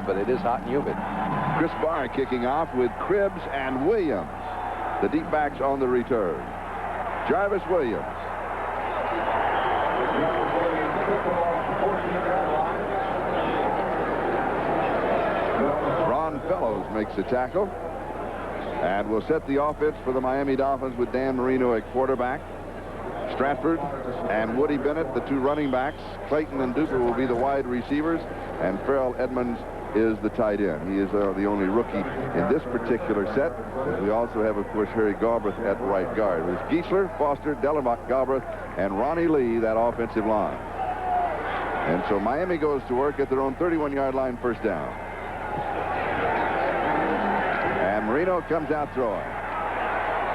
but it is hot and humid. Chris Barr kicking off with Cribbs and Williams, the deep backs on the return. Jarvis Williams. Ron Fellows makes the tackle and will set the offense for the Miami Dolphins with Dan Marino at quarterback. Stratford and Woody Bennett, the two running backs. Clayton and Duper will be the wide receivers, and Farrell Edmonds is the tight end. He is the only rookie in this particular set. We also have, of course, Harry Galbraith at right guard. It was Giesler, Foster, Delamac, Galbraith, and Ronnie Lee, that offensive line. And so Miami goes to work at their own 31-yard line, first down. And Marino comes out throwing.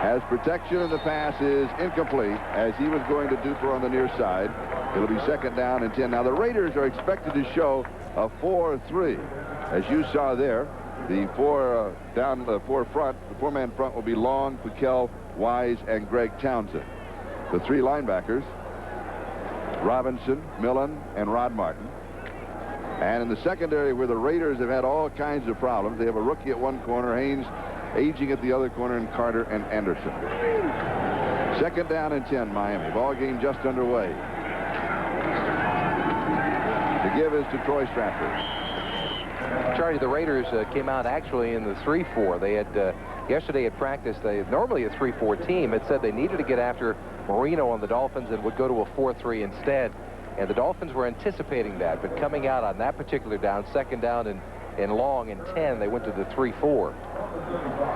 Has protection, and the pass is incomplete, as he was going to Duper on the near side. It'll be second down and 10. Now, the Raiders are expected to show a 4-3. As you saw there, the four-man front will be Long, Piquel, Wise, and Greg Townsend. The three linebackers, Robinson, Millen, and Rod Martin. And in the secondary, where the Raiders have had all kinds of problems, they have a rookie at one corner, Haynes aging at the other corner, and Carter and Anderson. Second down and 10, Miami. Ball game just underway. The give is to Troy Stratford. Charlie, the Raiders came out actually in the 3-4. They had yesterday at practice, they normally a 3-4 team. It said they needed to get after Marino on the Dolphins and would go to a 4-3 instead. And the Dolphins were anticipating that, but coming out on that particular down, second down and long and 10, they went to the 3-4.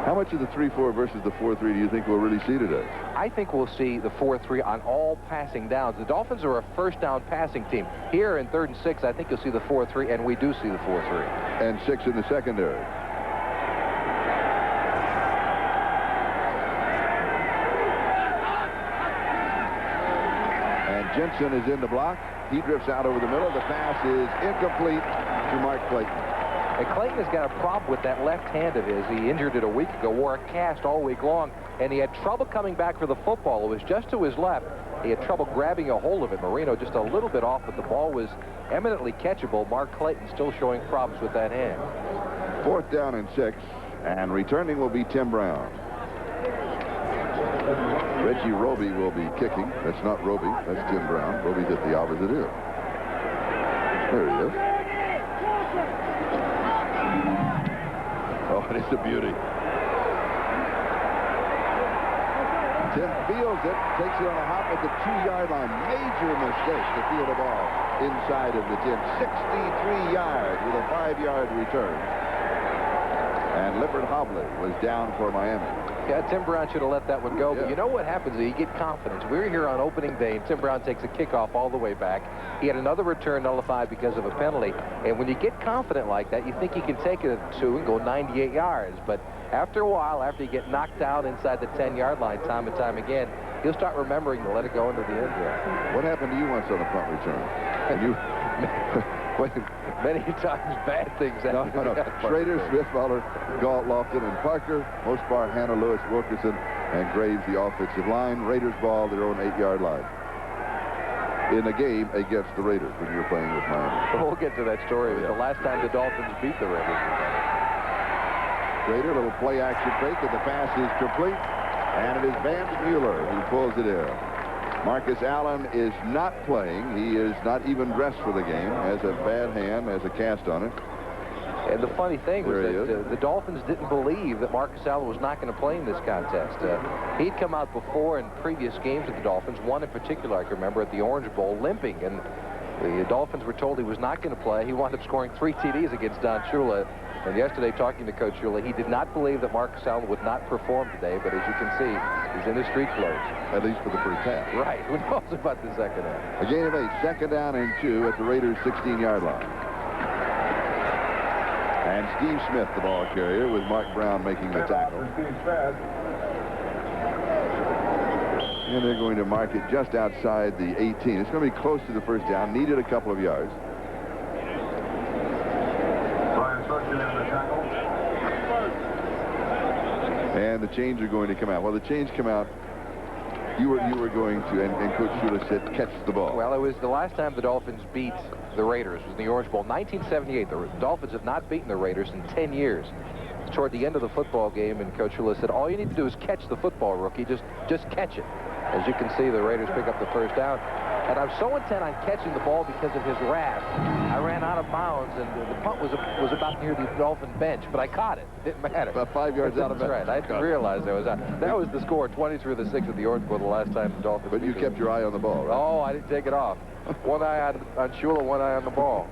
How much of the 3-4 versus the 4-3 do you think we'll really see today? I think we'll see the 4-3 on all passing downs. The Dolphins are a first down passing team. Here in 3rd and 6, I think you'll see the 4-3, and we do see the 4-3. And 6 in the secondary. And Jensen is in the block. He drifts out over the middle. The pass is incomplete to Mark Clayton. And Clayton has got a problem with that left hand of his. He injured it a week ago, wore a cast all week long, and he had trouble coming back for the football. It was just to his left. He had trouble grabbing a hold of it. Marino just a little bit off, but the ball was eminently catchable. Mark Clayton still showing problems with that hand. 4th down and 6, and returning will be Tim Brown. Reggie Roby will be kicking. That's not Roby. That's Tim Brown. Roby's at the opposite end. There he is. Oh, it is a beauty. Tim fields it, takes it on a hop at the 2-yard line. Major mistake to field the ball inside of the 10. 63 yards with a 5-yard return. And Lippert Hobley was down for Miami. Yeah, Tim Brown should have let that one go. Yeah. But you know what happens is you get confidence. We were here on opening day, and Tim Brown takes a kickoff all the way back. He had another return nullified because of a penalty. And when you get confident like that, you think you can take it at 2 and go 98 yards. But after a while, after you get knocked down inside the 10-yard line time and time again, you'll start remembering to let it go into the end zone. What happened to you once on a punt return? And you... Many times bad things happen. No. Schrader, Smith, Muller, Galt, Lofton, and Parker. Mosbar, Hannah, Lewis, Wilkerson, and Graves, the offensive line. Raiders ball their own 8-yard line. In a game against the Raiders when you're playing with Miami. We'll get to that story. It was the last time the Dolphins beat the Raiders. Schrader, little play action fake, and the pass is complete. And it is Vance Mueller who pulls it in. Marcus Allen is not playing. He is not even dressed for the game. Has a bad hand, has a cast on it. And the funny thing was that the Dolphins didn't believe that Marcus Allen was not going to play in this contest. He'd come out before in previous games with the Dolphins, one in particular I can remember at the Orange Bowl, limping. And the Dolphins were told he was not going to play. He wound up scoring 3 TDs against Don Shula. And yesterday, talking to Coach Shula, he did not believe that Marcus Allen would not perform today. But as you can see, he's in his street clothes. At least for the first half. Right. Who knows about the second half? A gain of 8. Second down and 2 at the Raiders' 16-yard line. And Steve Smith, the ball carrier, with Mark Brown making the tackle. And they're going to mark it just outside the 18. It's going to be close to the first down. Needed a couple of yards. And the chains are going to come out. Well, the chains come out You were going to, and Coach Shula said, catch the ball. Well, it was the last time the Dolphins beat the Raiders. It was in the Orange Bowl, 1978. The Dolphins have not beaten the Raiders in 10 years. It's toward the end of the football game, and Coach Shula said, all you need to do is catch the football, rookie. Just catch it. As you can see, the Raiders pick up the first down. And I'm so intent on catching the ball because of his wrath, I ran out of bounds, and the punt was about near the Dolphin bench, but I caught it. Didn't matter. About 5 yards out of it. That's right. I didn't realize I was out. That was the score, 23-6 at the Orange Bowl the last time the Dolphins. But you kept your eye on the ball, right? Oh, I didn't take it off. One eye on Shula, one eye on the ball.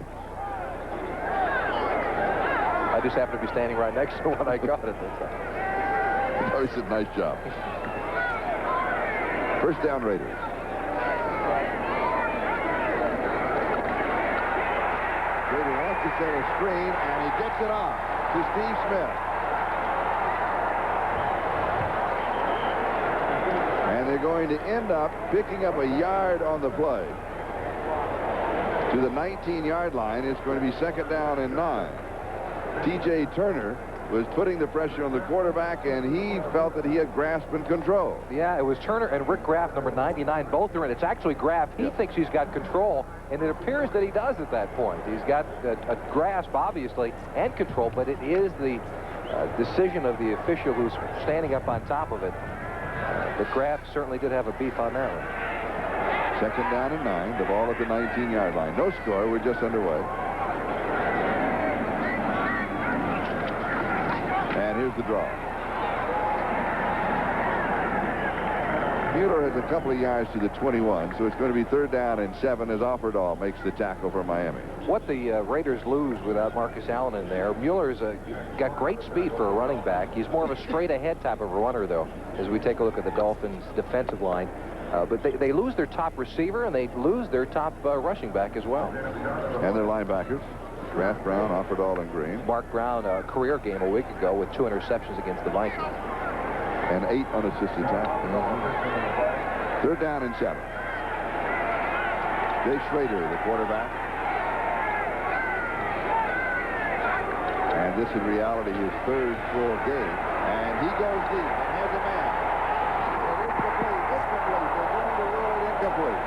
I just happened to be standing right next to when I got it. He said, nice job. First down, Raiders. Brady wants to set a screen, and he gets it off to Steve Smith. And they're going to end up picking up a yard on the play. To the 19-yard line, it's going to be second down and 9. T.J. Turner was putting the pressure on the quarterback, and he felt that he had grasp and control. Yeah, it was Turner and Rick Graff, number 99, both are in. It's actually Graff. He thinks he's got control, and it appears that he does at that point. He's got a grasp, obviously, and control, but it is the decision of the official who's standing up on top of it. But Graff certainly did have a beef on that one. Second down and 9, the ball at the 19-yard line. No score, we're just underway. And here's the draw. Mueller has a couple of yards to the 21, so it's going to be third down and 7 as Offerdahl makes the tackle for Miami. What the Raiders lose without Marcus Allen in there, Mueller's got great speed for a running back. He's more of a straight-ahead type of a runner, though, as we take a look at the Dolphins' defensive line. But they lose their top receiver, and they lose their top rushing back as well. And their linebackers. Graff, Brown, Offerdahl, and Green. Mark Brown, a career game a week ago with 2 interceptions against the Vikings. And 8 unassisted tackles. Third down and 7. Jay Schrader, the quarterback. And this, in reality, his third full game. And he goes deep and has a man. Incomplete. They're going to rule it incomplete.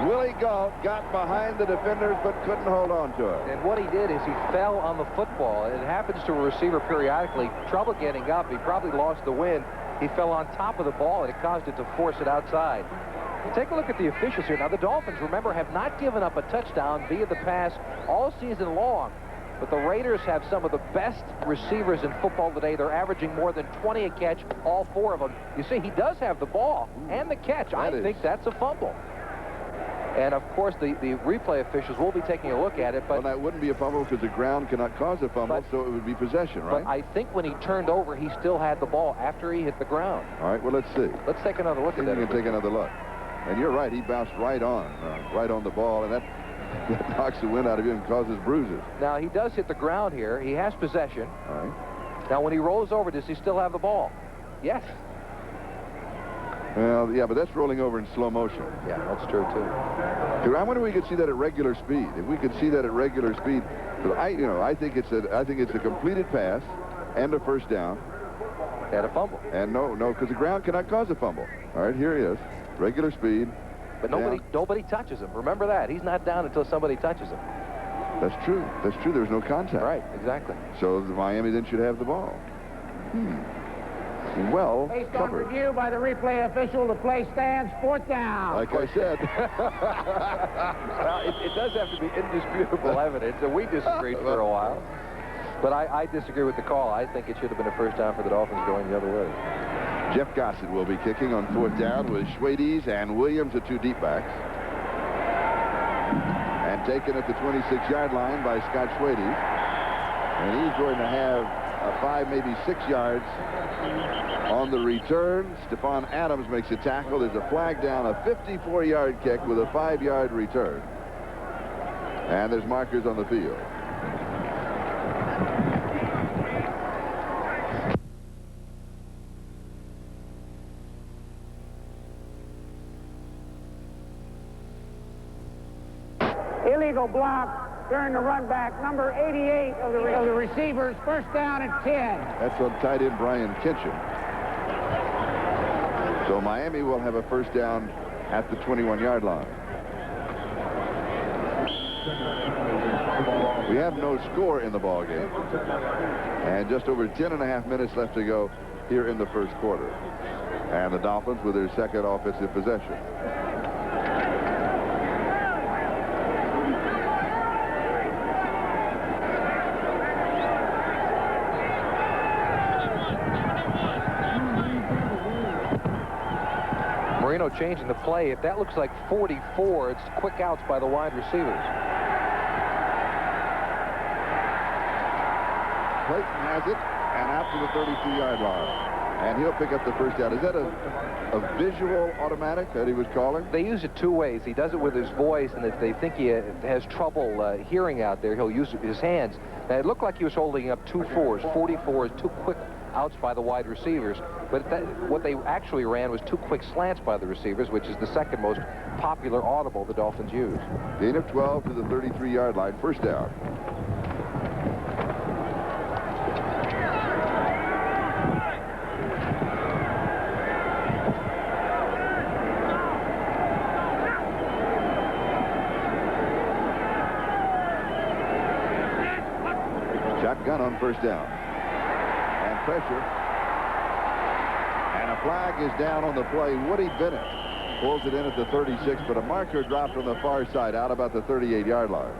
Willie Gault got behind the defenders but couldn't hold on to it. And what he did is he fell on the football. It happens to a receiver periodically. Trouble getting up. He probably lost the wind. He fell on top of the ball, and it caused it to force it outside. Take a look at the officials here. Now, the Dolphins, remember, have not given up a touchdown via the pass all season long. But the Raiders have some of the best receivers in football today. They're averaging more than 20 a catch, all 4 of them. You see, he does have the ball and the catch. I think that's a fumble. And, of course, the replay officials will be taking a look at it. But well, that wouldn't be a fumble because the ground cannot cause a fumble, so it would be possession, right? But I think when he turned over, he still had the ball after he hit the ground. All right, well, let's see. Let's take another look at that. We can take another look. And you're right, he bounced right on the ball, and that knocks the wind out of him and causes bruises. Now, he does hit the ground here. He has possession. All right. Now, when he rolls over, does he still have the ball? Yes. Well, yeah, but that's rolling over in slow motion. Yeah, that's true, too. I wonder if we could see that at regular speed. If we could see that at regular speed, I think it's a completed pass and a first down. And a fumble. And no, because the ground cannot cause a fumble. All right, here he is, regular speed. But nobody touches him. Remember that. He's not down until somebody touches him. That's true. That's true. There's no contact. Right, exactly. So the Miami then should have the ball. Well, based on review by the replay official, the play stands 4th down. Like I said. Well, it does have to be indisputable evidence, and we disagreed for a while. But I disagree with the call. I think it should have been a first down for the Dolphins going the other way. Jeff Gossett will be kicking on 4th down with Schwades and Williams, the 2 deep backs. And taken at the 26-yard line by Scott Schwades. And he's going to have 5, maybe 6 yards on the return. Stephon Adams makes a tackle. There's a flag down, a 54-yard kick with a 5-yard return. And there's markers on the field. Illegal block during the run back, number 88 of the receivers, first down at 10. That's on tight end Brian Kitchen. So Miami will have a first down at the 21-yard line. We have no score in the ball game, and just over 10.5 minutes left to go here in the first quarter. And the Dolphins with their second offensive possession. Marino changing the play. If that looks like 44, it's quick outs by the wide receivers. Clayton has it, and out to the 32-yard line. And he'll pick up the first down. Is that a visual automatic that he was calling? They use it two ways. He does it with his voice, and if they think he has trouble hearing out there, he'll use his hands. Now, it looked like he was holding up 2 4s. 44 is 2 quick outs by the wide receivers. But what they actually ran was 2 quick slants by the receivers, which is the second most popular audible the Dolphins use. Gain of 12 to the 33-yard line. First down. Shotgun on first down. And pressure. And a flag is down on the play. Woody Bennett pulls it in at the 36, but a marker dropped on the far side out about the 38-yard line.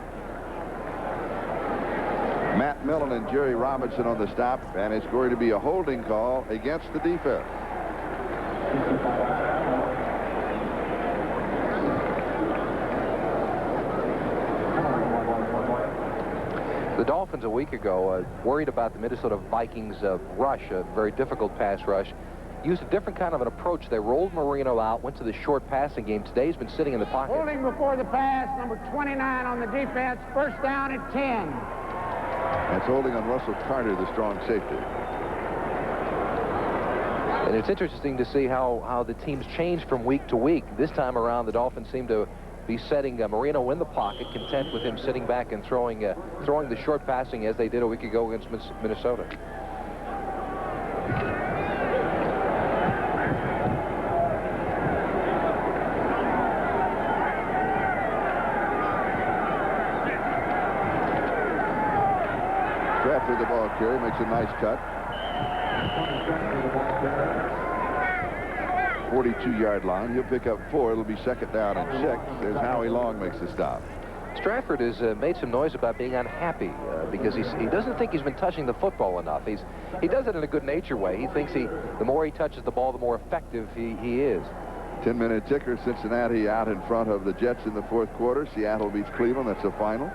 Matt Millen and Jerry Robinson on the stop, and it's going to be a holding call against the defense. The Dolphins a week ago, worried about the Minnesota Vikings rush, a very difficult pass rush, used a different kind of an approach. They rolled Marino out, went to the short passing game. Today he's been sitting in the pocket. Holding before the pass, number 29 on the defense, first down at 10. That's holding on Russell Carter, the strong safety. And it's interesting to see how the teams change from week to week. This time around, the Dolphins seem to be setting Marino in the pocket, content with him sitting back and throwing the short passing as they did a week ago against Minnesota. Stratford, the ball carrier, makes a nice cut. 42-yard line. He'll pick up 4. It'll be second down and 6 as Howie Long makes the stop. Stratford has made some noise about being unhappy because he doesn't think he's been touching the football enough. He does it in a good-natured way. He thinks the more he touches the ball, the more effective he is. 10-minute ticker. Cincinnati out in front of the Jets in the fourth quarter. Seattle beats Cleveland. That's the final.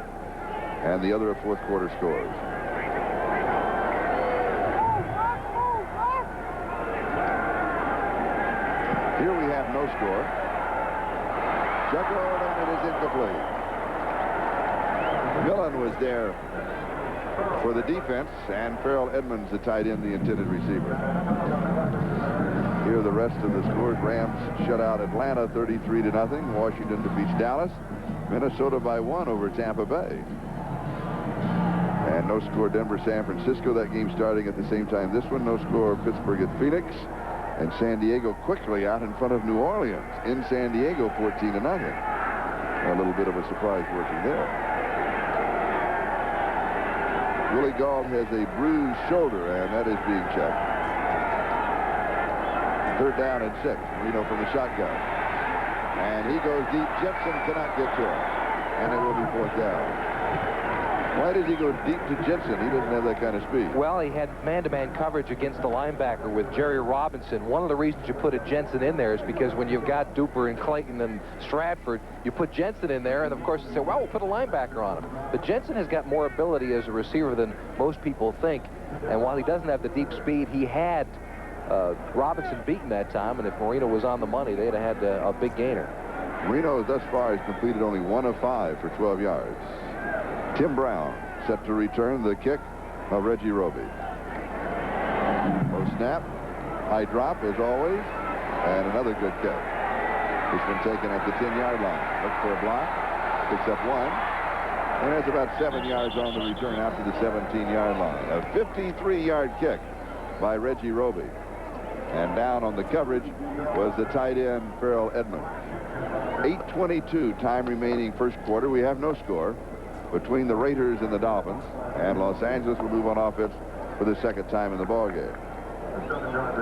And the other fourth quarter scores. Here we have no score. Juggled, and it is incomplete. Millen was there for the defense, and Farrell Edmonds, the tight end, the intended receiver. Here are the rest of the scores. Rams shut out Atlanta 33-0. Washington defeats Dallas. Minnesota by 1 over Tampa Bay. And no score Denver, San Francisco. That game starting at the same time. This one, no score Pittsburgh at Phoenix. And San Diego quickly out in front of New Orleans in San Diego, 14-0. A little bit of a surprise working there. Willie Gault has a bruised shoulder, and that is being checked. Third down and 6. Marino from the shotgun. And he goes deep. Jensen cannot get to him. And it will be fourth down. Why did he go deep to Jensen? He doesn't have that kind of speed. Well, he had man-to-man coverage against the linebacker with Jerry Robinson. One of the reasons you put a Jensen in there is because when you've got Duper and Clayton and Stratford, you put Jensen in there, and of course you say, well, we'll put a linebacker on him. But Jensen has got more ability as a receiver than most people think. And while he doesn't have the deep speed, he had Robinson beaten that time, and if Marino was on the money, they'd have had a big gainer. Marino thus far has completed only 1 of 5 for 12 yards. Tim Brown set to return the kick of Reggie Roby. Low snap, high drop as always, and another good kick. It's been taken at the 10-yard line. Looks for a block, picks up 1, And that's about 7 yards on the return out to the 17-yard line. A 53-yard kick by Reggie Roby. And down on the coverage was the tight end, Farrell Edmonds. 8:22 time remaining first quarter. We have no score between the Raiders and the Dolphins. And Los Angeles will move on offense for the second time in the ballgame.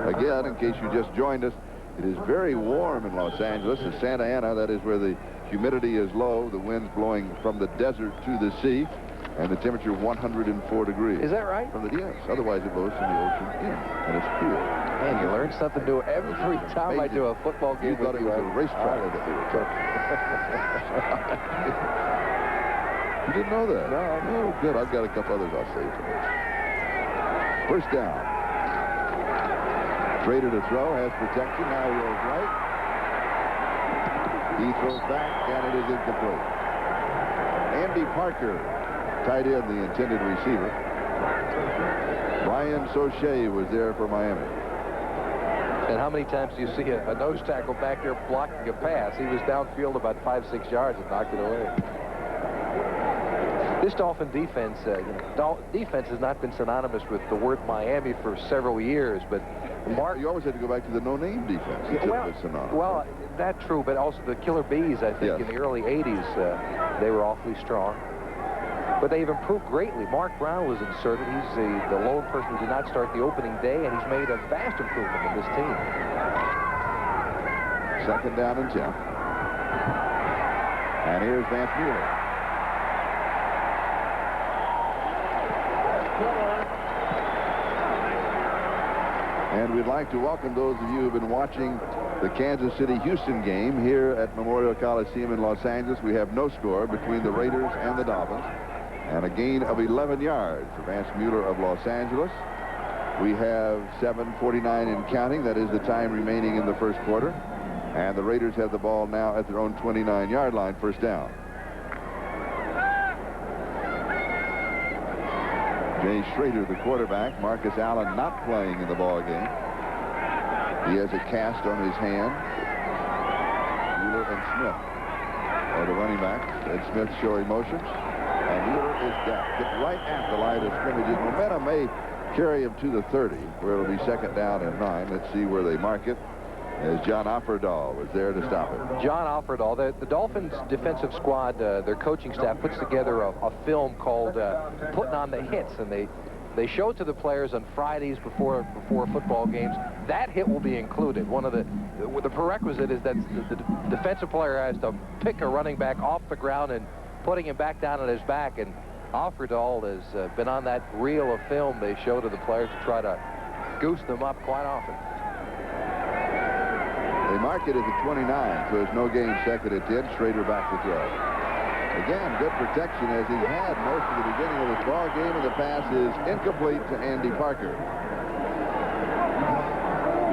Again, in case you just joined us, it is very warm in Los Angeles. In Santa Ana, that is where the humidity is low, the wind's blowing from the desert to the sea, and the temperature 104 degrees. Is that right? From the yes. Otherwise, it blows from the ocean in, and it's cool. Man, you learn something new every time I do a football game. You thought it was a racetrack that we were talking. You didn't know that? No. Oh, good. I've got a couple others I'll save for this. First down. Trader to throw, has protection, now he goes right. He throws back, and it is incomplete. Andy Parker, tight end, the intended receiver. Brian Soche was there for Miami. And how many times do you see a nose tackle back there blocking a pass? He was downfield about 5-6 yards and knocked it away. This Dolphin defense, defense has not been synonymous with the word Miami for several years, but Mark... You always had to go back to the no-name defense. Well, that's true, but also the Killer Bees, I think, in the early 80s, they were awfully strong. But they've improved greatly. Mark Brown was inserted. He's the lone person who did not start the opening day, and he's made a vast improvement in this team. Second down and 10. And here's Vance Mueller. And we'd like to welcome those of you who have been watching the Kansas City-Houston game here at Memorial Coliseum in Los Angeles. We have no score between the Raiders and the Dolphins. And a gain of 11 yards for Vance Mueller of Los Angeles. We have 7:49 in counting. That is the time remaining in the first quarter. And the Raiders have the ball now at their own 29-yard line, first down. Jay Schrader, the quarterback. Marcus Allen not playing in the ball game. He has a cast on his hand. Mueller and Smith are the running backs. And Smith showing motions. And Mueller is down. Hit right at the line of scrimmage. His momentum may carry him to the 30, where it'll be second down and 9. Let's see where they mark it. As John Offerdahl was there to stop it. John Offerdahl, the Dolphins defensive squad, their coaching staff puts together a film called Putting on the Hits, and they show it to the players on Fridays before football games. That hit will be included. One of the prerequisite is that the defensive player has to pick a running back off the ground and putting him back down on his back, and Offerdahl has been on that reel of film they show to the players to try to goose them up quite often. They mark it at the 29, so it's no gain, second and 10. Schrader back to throw. Again, good protection as he had most of the beginning of this ball game, and the pass is incomplete to Andy Parker.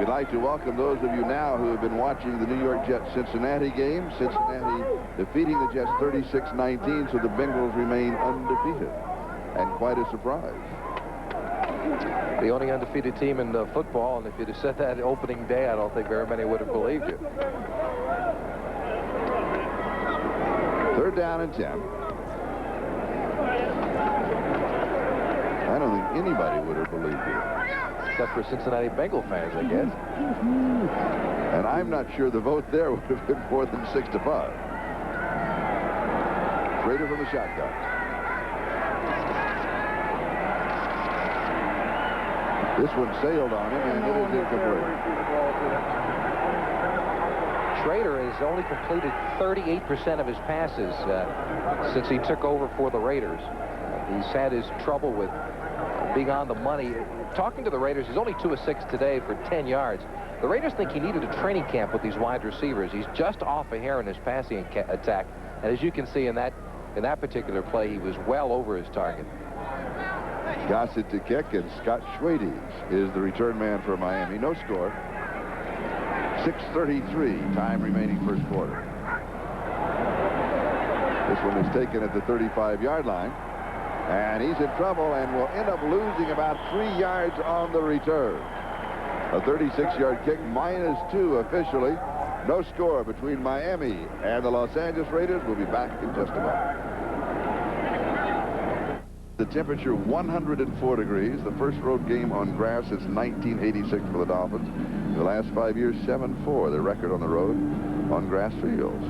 We'd like to welcome those of you now who have been watching the New York Jets-Cincinnati game. Cincinnati defeating the Jets 36-19, so the Bengals remain undefeated. And quite a surprise. The only undefeated team in football, and if you'd have said that opening day, I don't think very many would have believed you. Third down and 10. I don't think anybody would have believed it. Except for Cincinnati Bengal fans, I guess. And I'm not sure the vote there would have been more than 6-5. Schrader from the shotgun. This one sailed on him, and it is incomplete. Schrader has only completed 38% of his passes since he took over for the Raiders. He's had his trouble with being on the money. Talking to the Raiders, he's only 2 of 6 today for 10 yards. The Raiders think he needed a training camp with these wide receivers. He's just off a hair in his passing attack, and as you can see in that particular play, he was well over his target. Gossett to kick, and Scott Schwades is the return man for Miami. No score. 6:33 time remaining first quarter. This one is taken at the 35-yard line, and he's in trouble and will end up losing about 3 yards on the return. A 36-yard kick, -2 officially. No score between Miami and the Los Angeles Raiders. We'll be back in just a moment. The temperature 104 degrees. The first road game on grass since 1986 for the Dolphins. In the last 5 years, 7-4, their record on the road on grass fields.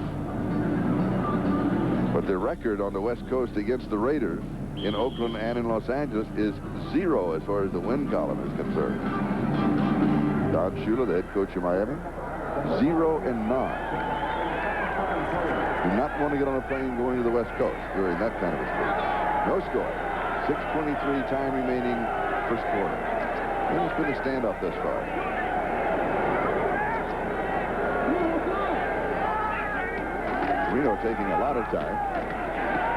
But their record on the West Coast against the Raiders in Oakland and in Los Angeles is 0 as far as the win column is concerned. Don Shula, the head coach of Miami, 0-9. Do not want to get on a plane going to the West Coast during that kind of a speed. No score. 6:23 time remaining first quarter. And it's been a standoff thus far. Reno taking a lot of time.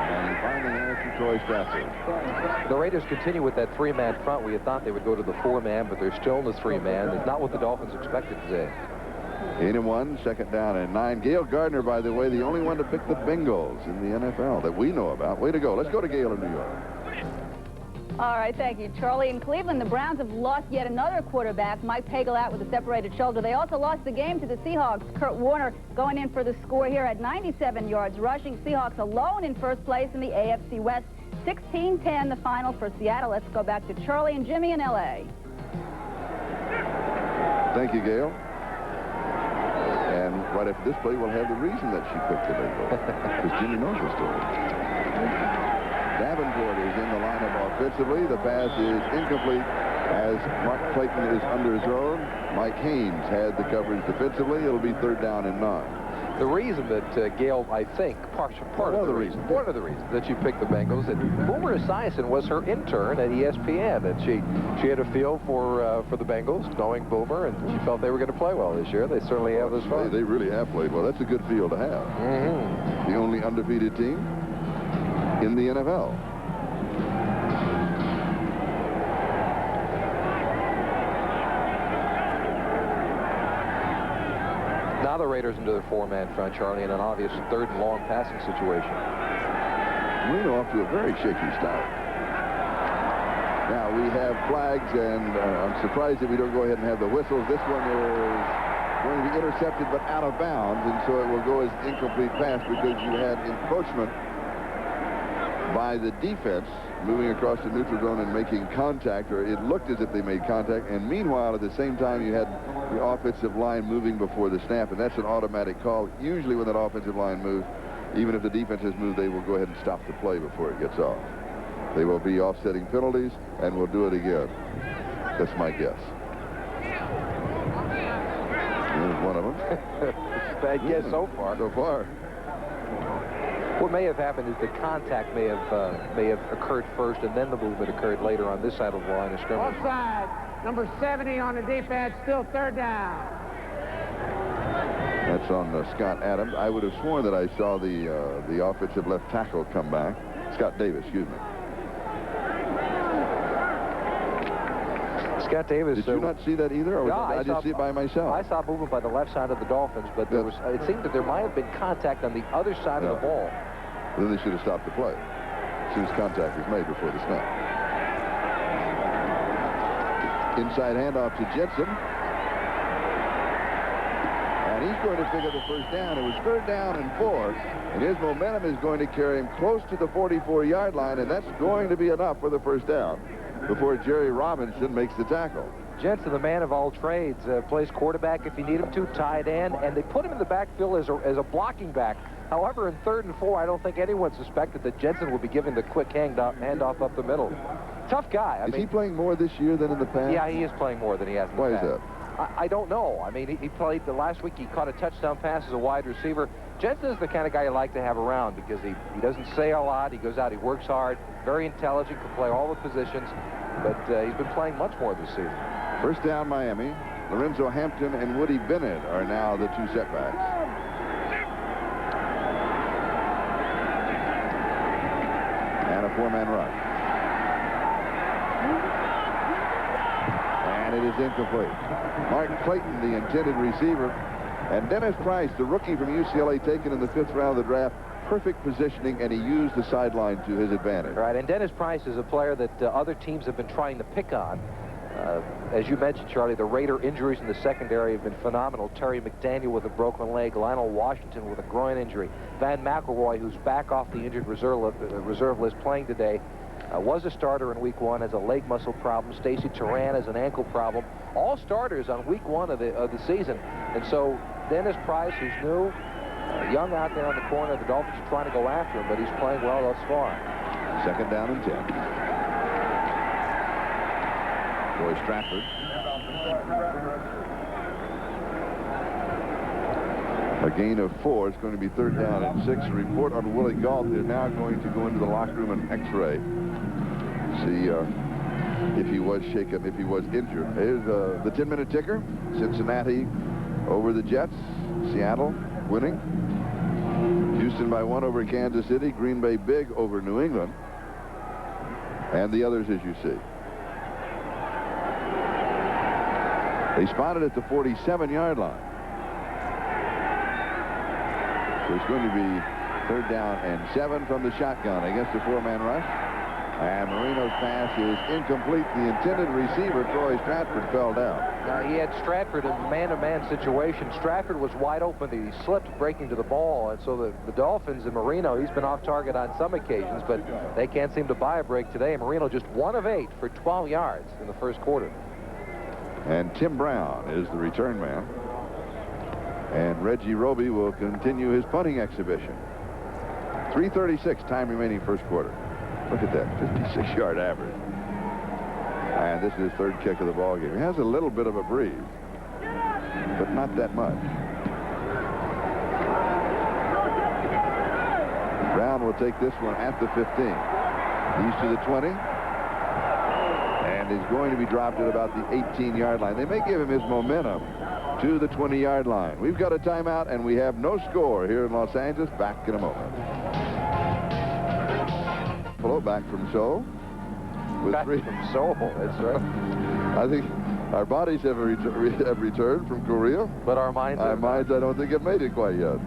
And he finally has to Troy Stratford. The Raiders continue with that 3-man front. We had thought they would go to the 4-man, but they're still in the 3-man. It's not what the Dolphins expected today. 8-1, second down and 9. Gail Gardner, by the way, the only one to pick the Bengals in the NFL that we know about. Way to go. Let's go to Gail in New York. All right, thank you, Charlie. In Cleveland, the Browns have lost yet another quarterback, Mike Pagel, out with a separated shoulder. They also lost the game to the Seahawks. Kurt Warner going in for the score here at 97 yards rushing. Seahawks alone in first place in the AFC West. 16-10 the final for Seattle. Let's go back to Charlie and Jimmy in L.A. Thank you, Gail. And right after this play, we'll have the reason that she picked the Bengals. Because Jimmy knows the story. Davenport is in the lineup offensively. The pass is incomplete as Mark Clayton is underthrown. Mike Haynes had the coverage defensively. It'll be third down and 9. The reason that Gail, I think, part of the reason, one of the reasons that she picked the Bengals, that Boomer Esiason was her intern at ESPN, and she had a feel for the Bengals, knowing Boomer, and she felt they were going to play well this year. They certainly have this far. They really have played well. That's a good field to have. The only undefeated team in the NFL. Now the Raiders into their 4-man front, Charlie, in an obvious third and long passing situation. Reno off to a very shaky start. Now we have flags, and I'm surprised that we don't go ahead and have the whistles. This one is going to be intercepted but out of bounds, and so it will go as incomplete pass because you had encroachment by the defense moving across the neutral zone and making contact, or it looked as if they made contact, and meanwhile at the same time you had the offensive line moving before the snap, and that's an automatic call. Usually when that offensive line moves, even if the defense has moved, they will go ahead and stop the play before it gets off. They will be offsetting penalties and will do it again. That's my guess. Here's one of them. Bad guess so far. So far. What may have happened is the contact may have occurred first, and then the movement occurred later on this side of the line of scrimmage. Offside. Number 70 on the defense. Still third down. That's on Scott Adams. I would have sworn that I saw the offensive left tackle come back. Scott Davis, excuse me. Scott Davis. Did you not see that either? Or I just see it by myself? I saw movement by the left side of the Dolphins, but there was. It seemed that there might have been contact on the other side of the ball. Then they should have stopped the play as soon as contact was made before the snap. Inside handoff to Jensen. And he's going to pick up the first down. It was third down and 4. And his momentum is going to carry him close to the 44-yard line, and that's going to be enough for the first down before Jerry Robinson makes the tackle. Jensen, the man of all trades, plays quarterback if you need him to, tight end, and they put him in the backfield as a blocking back. However, in 3rd and 4, I don't think anyone suspected that Jensen would be giving the quick handoff up the middle. Tough guy. Is he playing more this year than in the past? Yeah, he is playing more than he has in the past. Why is that? I don't know. I mean, he played the last week. He caught a touchdown pass as a wide receiver. Jensen is the kind of guy you like to have around because he doesn't say a lot. He goes out, he works hard, very intelligent, can play all the positions. But he's been playing much more this season. First down, Miami. Lorenzo Hampton and Woody Bennett are now the 2 setbacks. And a 4-man rush. And it is incomplete. Mark Clayton, the intended receiver, and Dennis Price, the rookie from UCLA, taken in the 5th round of the draft. Perfect positioning, and he used the sideline to his advantage. Right, and Dennis Price is a player that other teams have been trying to pick on. As you mentioned, Charlie, the Raider injuries in the secondary have been phenomenal. Terry McDaniel with a broken leg, Lionel Washington with a groin injury, Van McElroy, who's back off the injured reserve list playing today. was a starter in week 1, has a leg muscle problem. Stacey Turan has an ankle problem. All starters on week 1 of the season. And so Dennis Price, who's new, young out there on the corner, the Dolphins are trying to go after him, but he's playing well thus far. Second down and 10. Roy Stratford. A gain of 4. It's going to be third down and 6. A report on Willie Gault. They're now going to go into the locker room and x-ray. See if he was shaken, if he was injured. Here's the 10-minute ticker. Cincinnati over the Jets. Seattle winning. Houston by 1 over Kansas City. Green Bay big over New England. And the others as you see. They spotted at the 47-yard line. So it's going to be third down and 7 from the shotgun against the 4-man rush. And Marino's pass is incomplete. The intended receiver, Troy Stratford, fell down. He had Stratford in a man-to-man situation. Stratford was wide open. He slipped breaking to the ball. And so the Dolphins and Marino, he's been off target on some occasions, but they can't seem to buy a break today. And Marino just 1 of 8 for 12 yards in the first quarter. And Tim Brown is the return man. And Reggie Roby will continue his punting exhibition. 3:36 time remaining first quarter. Look at that, 56-yard average. And this is his third kick of the ball game. He has a little bit of a breeze, but not that much. Brown will take this one at the 15. He's to the 20. And is going to be dropped at about the 18-yard line. They may give him his momentum to the 20-yard line. We've got a timeout, and we have no score here in Los Angeles. Back in a moment. Hello, back from Seoul. Back from Seoul, that's right. I think our bodies have returned from Korea. But our minds I don't think have made it quite yet.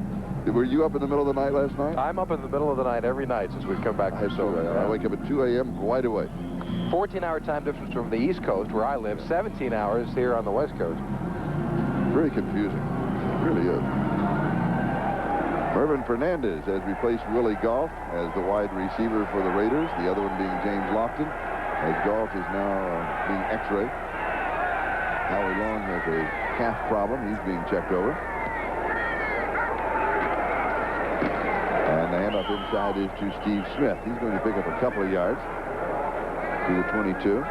Were you up in the middle of the night last night? I'm up in the middle of the night every night since we've come back from Seoul. I wake up at 2 a.m. wide awake. 14-hour time difference from the East Coast, where I live, 17 hours here on the West Coast. Very confusing. It really is. Mervin Fernandez has replaced Willie Gault as the wide receiver for the Raiders, the other one being James Lofton, as Gault is now being x-rayed. Howie Long has a calf problem. He's being checked over. And the handoff inside is to Steve Smith. He's going to pick up a couple of yards to the 22.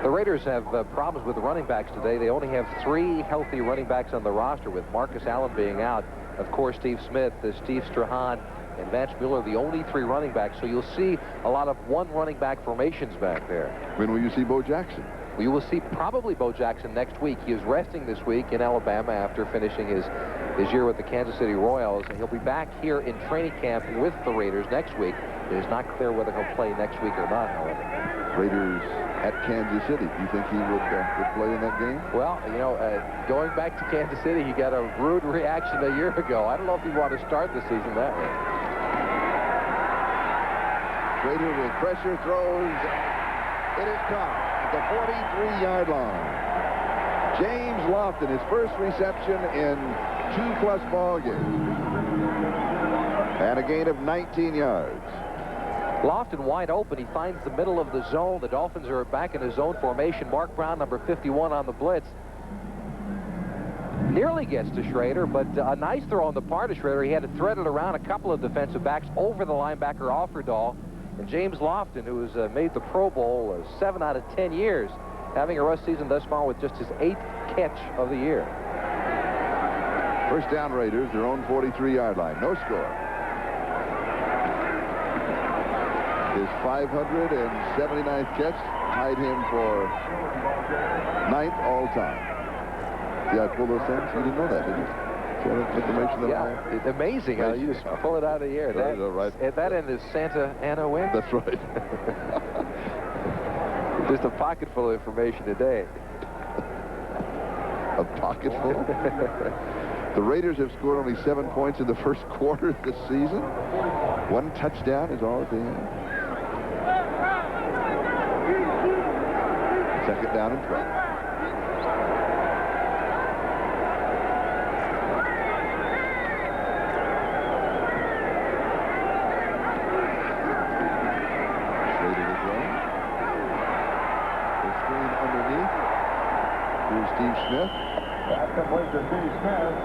The Raiders have problems with the running backs today. They only have 3 healthy running backs on the roster, with Marcus Allen being out. Of course, Steve Smith, Steve Strahan, and Vance Miller, the only 3 running backs. So you'll see a lot of 1 running back formations back there. When will you see Bo Jackson? We will see probably Bo Jackson next week. He is resting this week in Alabama after finishing his year with the Kansas City Royals. And he'll be back here in training camp with the Raiders next week. It is not clear whether he'll play next week or not, however. Raiders at Kansas City. Do you think he would play in that game? Well, you know, going back to Kansas City, he got a rude reaction a year ago. I don't know if he want to start the season that way. Rader with pressure throws. It is caught at the 43-yard line. James Lofton, his first reception in 2+ ball games. And a gain of 19 yards. Lofton wide open. He finds the middle of the zone. The Dolphins are back in a zone formation. Mark Brown, number 51 on the blitz. Nearly gets to Schrader, but a nice throw on the part of Schrader. He had to thread it around a couple of defensive backs over the linebacker Offerdahl. And James Lofton, who has made the Pro Bowl 7 out of 10 years, having a rush season thus far with just his 8th catch of the year. First down, Raiders, their own 43-yard line. No score. His 579th catch tied him for 9th all-time. See, I pulled those things? You didn't know that, did you? See that information that I have? It's amazing how you just pull it out of the air. Right. At that end is Santa Ana win? That's right. Just a pocket full of information today. A pocket full? The Raiders have scored only 7 points in the first quarter this season. 1 touchdown is all that they have. Second down and 12. Schrader to throw. Steve Smith. That's complete to Steve Smith.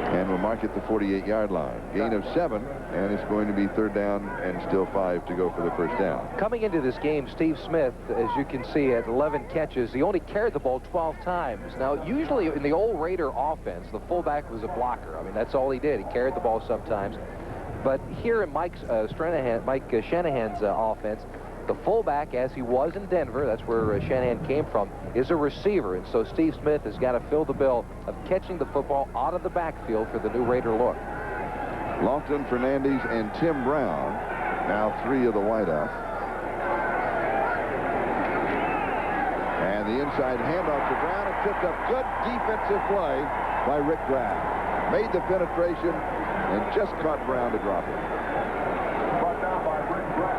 And we'll mark it the 48-yard line. Gain of 7, and it's going to be 3rd down and still 5 to go for the first down. Coming into this game, Steve Smith, as you can see, had 11 catches. He only carried the ball 12 times. Now, usually in the old Raider offense, the fullback was a blocker. I mean, that's all he did. He carried the ball sometimes. But here in Mike Shanahan's offense, the fullback, as he was in Denver, that's where Shanahan came from, is a receiver. And so Steve Smith has got to fill the bill of catching the football out of the backfield for the new Raider look. Lofton, Fernandez, and Tim Brown, now 3 of the wideouts. And the inside handoff to Brown, and picked up good defensive play by Rick Graf. Made the penetration and just caught Brown to drop it.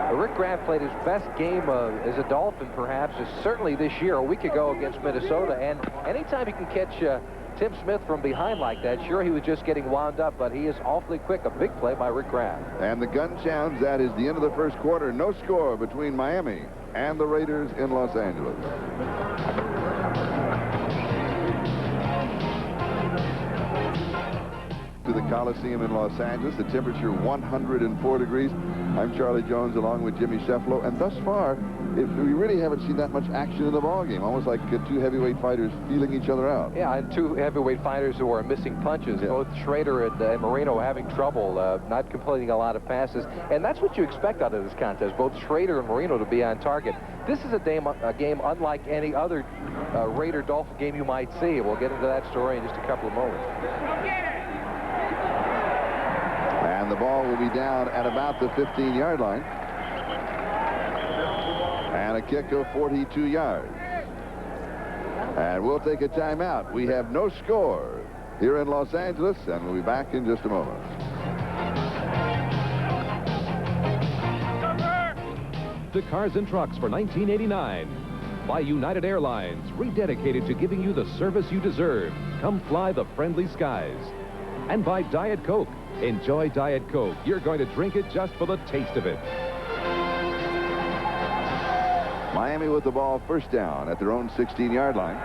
Rick Graf played his best game as a Dolphin, perhaps, certainly this year, a week ago against Minnesota. And anytime you can catch Tim Smith from behind like that, sure, he was just getting wound up, but he is awfully quick. A big play by Rick Graf. And the gun sounds. That is the end of the first quarter. No score between Miami and the Raiders in Los Angeles. To the Coliseum in Los Angeles, the temperature 104 degrees. I'm Charlie Jones along with Jimmy Cefalo, and thus far we really haven't seen that much action in the ball game. Almost like 2 heavyweight fighters feeling each other out. Yeah, and 2 heavyweight fighters who are missing punches. Yeah. Both Schrader and Marino having trouble, not completing a lot of passes, and that's what you expect out of this contest. Both Schrader and Marino to be on target. This is a game unlike any other Raider-Dolphin game you might see. We'll get into that story in just a couple of moments. And the ball will be down at about the 15-yard line. And a kick of 42 yards. And we'll take a timeout. We have no score here in Los Angeles, and we'll be back in just a moment. The Cars and Trucks for 1989. By United Airlines, rededicated to giving you the service you deserve. Come fly the friendly skies. And by Diet Coke. Enjoy Diet Coke. You're going to drink it just for the taste of it. Miami with the ball, first down at their own 16-yard line.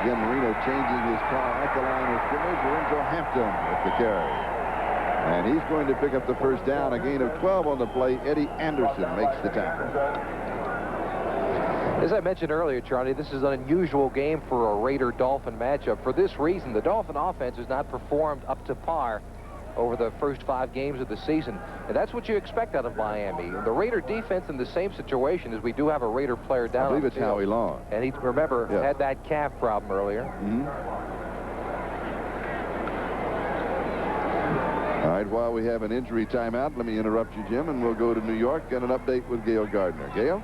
Again, Marino changing his car at the line of scrimmage. Lorenzo Hampton with the carry. And he's going to pick up the first down. A gain of 12 on the play. Eddie Anderson makes the tackle. As I mentioned earlier, Charlie, this is an unusual game for a Raider-Dolphin matchup. For this reason, the Dolphin offense has not performed up to par over the first 5 games of the season. And that's what you expect out of Miami. The Raider defense in the same situation as we do have a Raider player down. I believe it's Howie Long. And he, remember, had that calf problem earlier. Mm-hmm. All right, while we have an injury timeout, let me interrupt you, Jim, and we'll go to New York, get an update with Gail Gardner. Gail?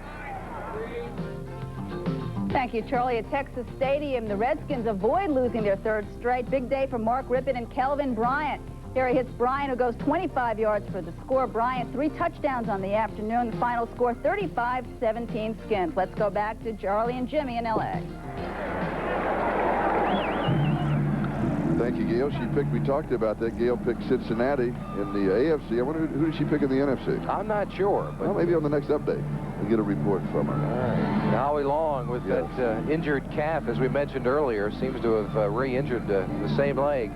Thank you, Charlie. At Texas Stadium, the Redskins avoid losing their 3rd straight. Big day for Mark Rippon and Kelvin Bryant. Here he hits Bryant, who goes 25 yards for the score. Bryant, 3 touchdowns on the afternoon. The final score, 35-17 Skins. Let's go back to Charlie and Jimmy in L.A. Thank you, Gail. We talked about that. Gail picked Cincinnati in the AFC. I wonder who did she pick in the NFC? I'm not sure. But well, maybe on the next update. We'll get a report from her. All right. Howie Long with that injured calf, as we mentioned earlier, seems to have re-injured the same leg.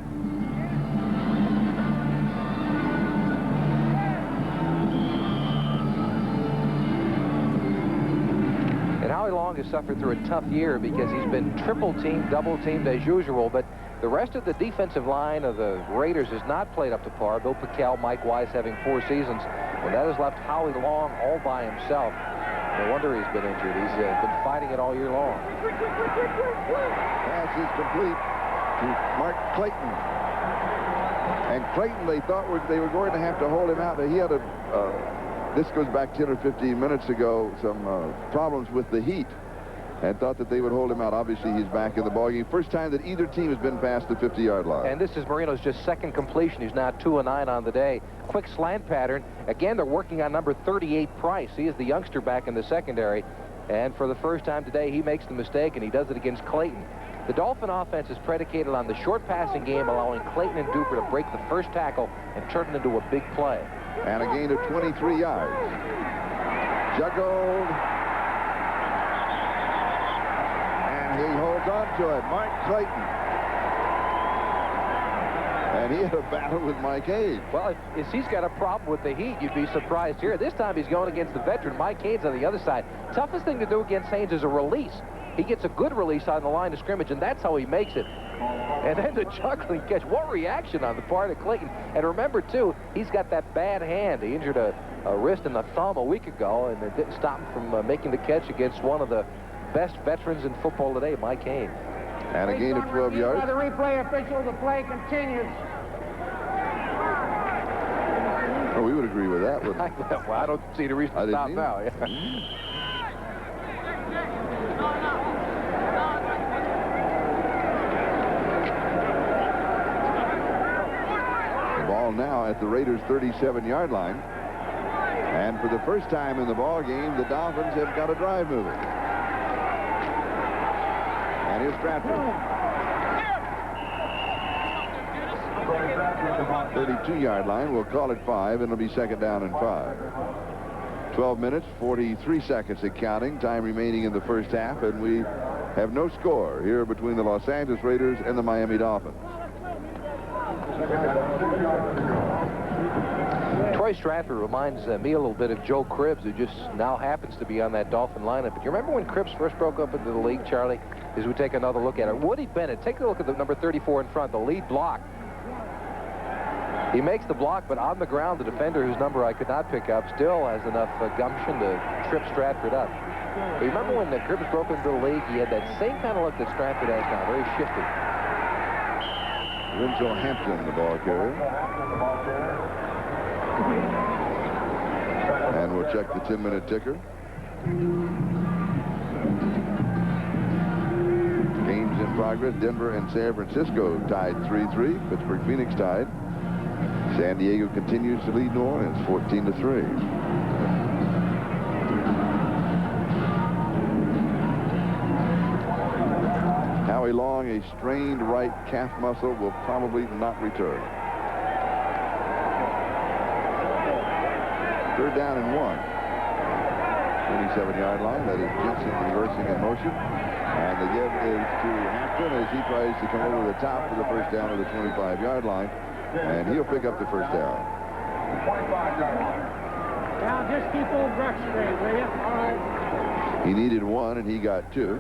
And Howie Long has suffered through a tough year because he's been triple-teamed, double-teamed as usual, but the rest of the defensive line of the Raiders has not played up to par. Bill Pickel, Mike Weiss having 4 seasons, and that has left Howie Long all by himself. No wonder he's been injured. He's been fighting it all year long. Pass is complete to Mark Clayton. And Clayton, they thought they were going to have to hold him out. He had this goes back 10 or 15 minutes ago, some problems with the heat, and thought that they would hold him out. Obviously, he's back in the ballgame. First time that either team has been past the 50-yard line. And this is Marino's just 2nd completion. He's now 2 of 9 on the day. Quick slant pattern. Again, they're working on number 38, Price. He is the youngster back in the secondary. And for the first time today, he makes the mistake, and he does it against Clayton. The Dolphin offense is predicated on the short passing game, allowing Clayton and Duper to break the first tackle and turn it into a big play. And a gain of 23 yards. Juggled. And he holds on to it. Mark Clayton. And he had a battle with Mike Hayes. Well, if he's got a problem with the heat, you'd be surprised here. This time he's going against the veteran, Mike Hayes, on the other side. Toughest thing to do against Hayes is a release. He gets a good release on the line of scrimmage, and that's how he makes it. And then the juggling catch. What reaction on the part of Clayton. And remember, too, he's got that bad hand. He injured a wrist and a thumb a week ago, and it didn't stop him from making the catch against one of the best veterans in football today, Mike Hayes. And a gain of 12 yards. By the replay official, the play continues. Oh, we would agree with that, wouldn't we? Well, I don't see the reason to stop now. Yeah. The ball now at the Raiders' 37-yard line. And for the first time in the ball game, the Dolphins have got a drive moving. And here's Stratford. 32-yard line. We'll call it 5, and it'll be second down and 5. 12 minutes, 43 seconds and counting. Time remaining in the first half, and we have no score here between the Los Angeles Raiders and the Miami Dolphins. Troy Stratford reminds me a little bit of Joe Cribbs, who just now happens to be on that Dolphin lineup. But you remember when Cribbs first broke up into the league, Charlie? As we take another look at it. Woody Bennett, take a look at the number 34 in front, the lead block. He makes the block, but on the ground, the defender, whose number I could not pick up, still has enough gumption to trip Stratford up. But remember when Cribbs broke into the league, he had that same kind of look that Stratford has now, very shifty. Winslow Hampton, the ball carrier. And we'll check the 10-minute ticker. Games in progress. Denver and San Francisco tied 3-3. Pittsburgh Phoenix tied. San Diego continues to lead New Orleans 14-3. Howie Long, a strained right calf muscle, will probably not return. Third down and 1. 27-yard line. That is Jensen reversing in motion. And the give is to Hampton as he tries to come over the top for the first down of the 25-yard line. And he'll pick up the first down. Now just keep old Bruck straight, will you? All right. He needed 1, and he got 2.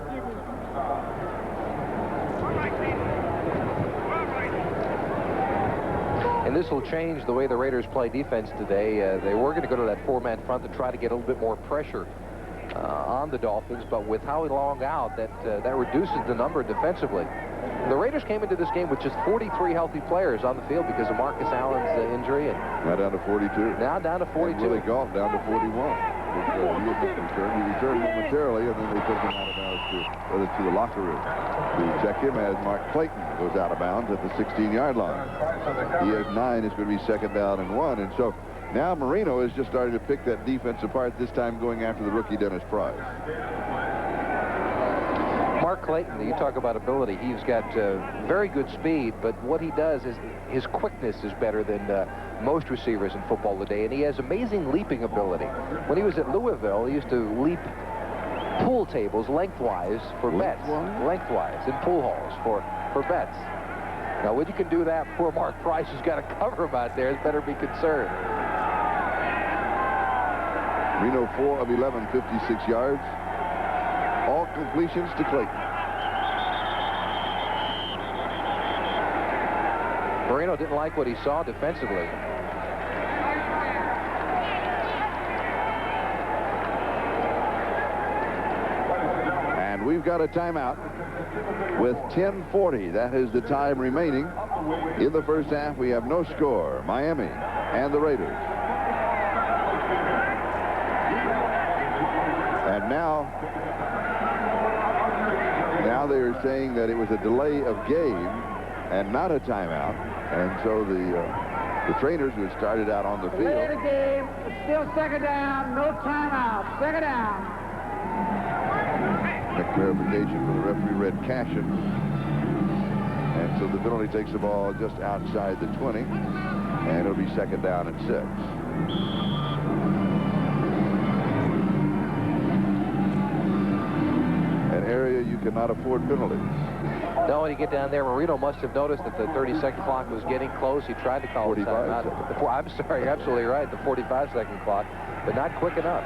And this will change the way the Raiders play defense today. They were going to go to that 4-man front to try to get a little bit more pressure on the Dolphins, but with Howie Long out, that reduces the number defensively. The Raiders came into this game with just 43 healthy players on the field because of Marcus Allen's injury. And now down to 42. Now down to 42. And Willie Goff down to 41. He returned momentarily, and then they took him out of bounds to the locker room to check him as Mark Clayton goes out of bounds at the 16-yard line. He has 9. It's going to be second down and 1. And so now Marino is just starting to pick that defense apart, this time going after the rookie Dennis Price. Mark Clayton, you talk about ability. He's got very good speed, but what he does is his quickness is better than most receivers in football today, and he has amazing leaping ability. When he was at Louisville, he used to leap pool tables lengthwise for bets. Lengthwise in pool halls for bets. Now, when you can do that, poor Mark Price, who's got to cover him out there, has better be concerned. Reno 4 of 11, 56 yards. All completions to Clayton. Marino didn't like what he saw defensively. And we've got a timeout with 10:40. That is the time remaining. In the first half, we have no score. Miami and the Raiders. And now they are saying that it was a delay of game and not a timeout. And so the trainers who had started out on the field. Delay the game. It's still second down. No timeout. Second down. A clarification from the referee, Red Cashin. And So the penalty takes the ball just outside the 20, and it'll be second down and 6. An area you cannot afford penalties. No, when you get down there, Marino must have noticed that the 30-second clock was getting close. He tried to call a timeout. I'm sorry, you're absolutely right, the 45-second clock, but not quick enough.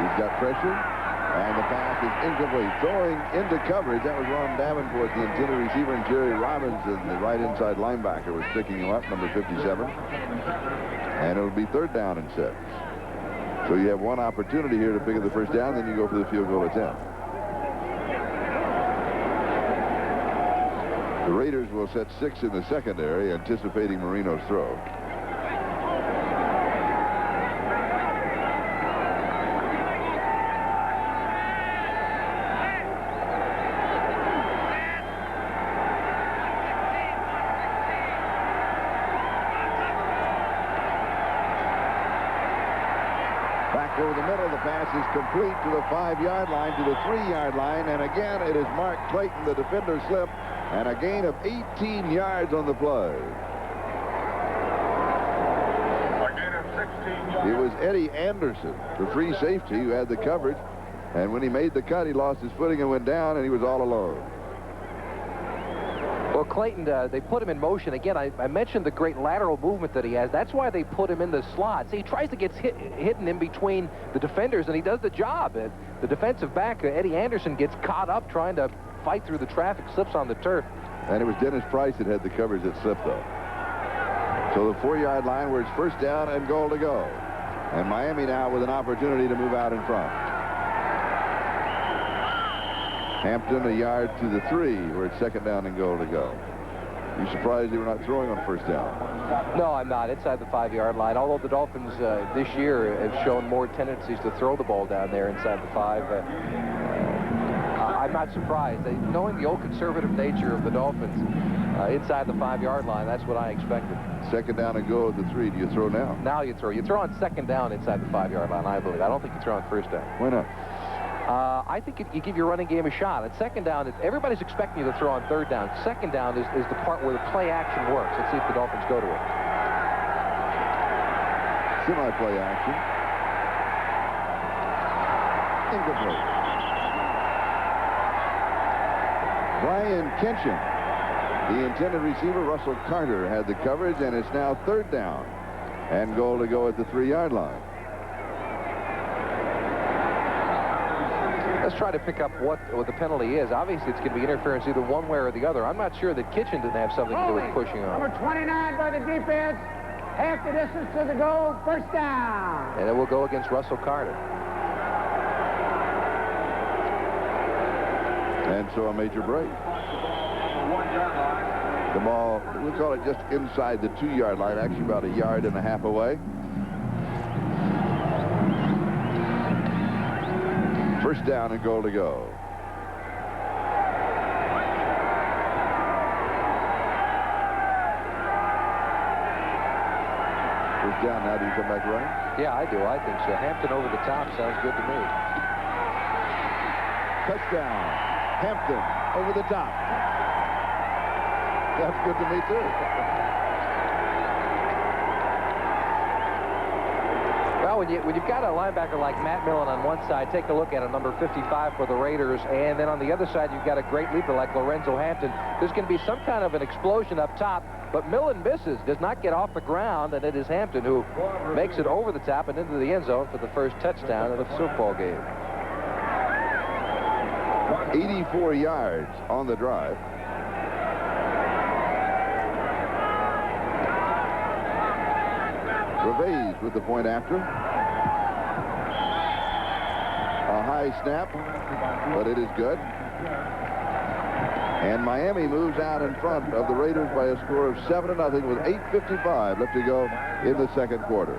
He's got pressure, and the pass is incomplete. Throwing into coverage, that was Ron Davenport, the intended receiver, and Jerry Robinson, the right inside linebacker, was picking him up, number 57. And it'll be third down and 6. So you have one opportunity here to pick up the first down, then you go for the field goal attempt. The Raiders will set 6 in the secondary, anticipating Marino's throw. Over the middle, the pass is complete to the 5-yard line, to the 3-yard line, and again it is Mark Clayton, the defender, slipped, and a gain of 18 yards on the play. A gain of 16 yards. It was Eddie Anderson, the free safety, who had the coverage, and when he made the cut, he lost his footing and went down, and he was all alone. Well, Clayton, they put him in motion. Again, I mentioned the great lateral movement that he has. That's why they put him in the slot. See, he tries to get hidden in between the defenders, and he does the job. The defensive back, Eddie Anderson, gets caught up trying to fight through the traffic, slips on the turf. And it was Dennis Price that had the coverage that slipped, though. So the 4-yard line where it's first down and goal to go. And Miami now with an opportunity to move out in front. Hampton a yard to the 3, where it's second down and goal to go. You surprised they were not throwing on first down? No, I'm not. Inside the 5-yard line. Although the Dolphins this year have shown more tendencies to throw the ball down there inside the 5. I'm not surprised. Knowing the old conservative nature of the Dolphins inside the 5-yard line, that's what I expected. Second down and goal at the 3. Do you throw now? Now you throw. You throw on second down inside the 5-yard line, I believe. I don't think you throw on first down. Why not? I think you give your running game a shot. At second down, everybody's expecting you to throw on third down. Second down is the part where the play action works. Let's see if the Dolphins go to it. Semi-play action. Incomplete. Brian Kinchin, the intended receiver, Russell Carter, had the coverage, and it's now third down and goal to go at the 3-yard line. Let's try to pick up what the penalty is. Obviously, it's going to be interference either one way or the other. I'm not sure that Kitchen didn't have something to do with pushing on. Number 29 by the defense. Half the distance to the goal. First down. And it will go against Russell Carter. And so a major break. The ball, we'll call it just inside the 2-yard line, actually about 1.5 yards away. First down and goal to go. First down now. Do you come back running? Yeah, I do. I think so. Hampton over the top sounds good to me. Touchdown. Hampton over the top. That's good to me, too. Well, when you've got a linebacker like Matt Millen on one side, take a look at him, number 55 for the Raiders, and then on the other side you've got a great leaper like Lorenzo Hampton. There's going to be some kind of an explosion up top, but Millen misses, does not get off the ground, and it is Hampton who makes it over the top and into the end zone for the first touchdown of the football game. 84 yards on the drive. Gervais with the point after. A high snap, but it is good. And Miami moves out in front of the Raiders by a score of 7-0 with 8:55 left to go in the second quarter.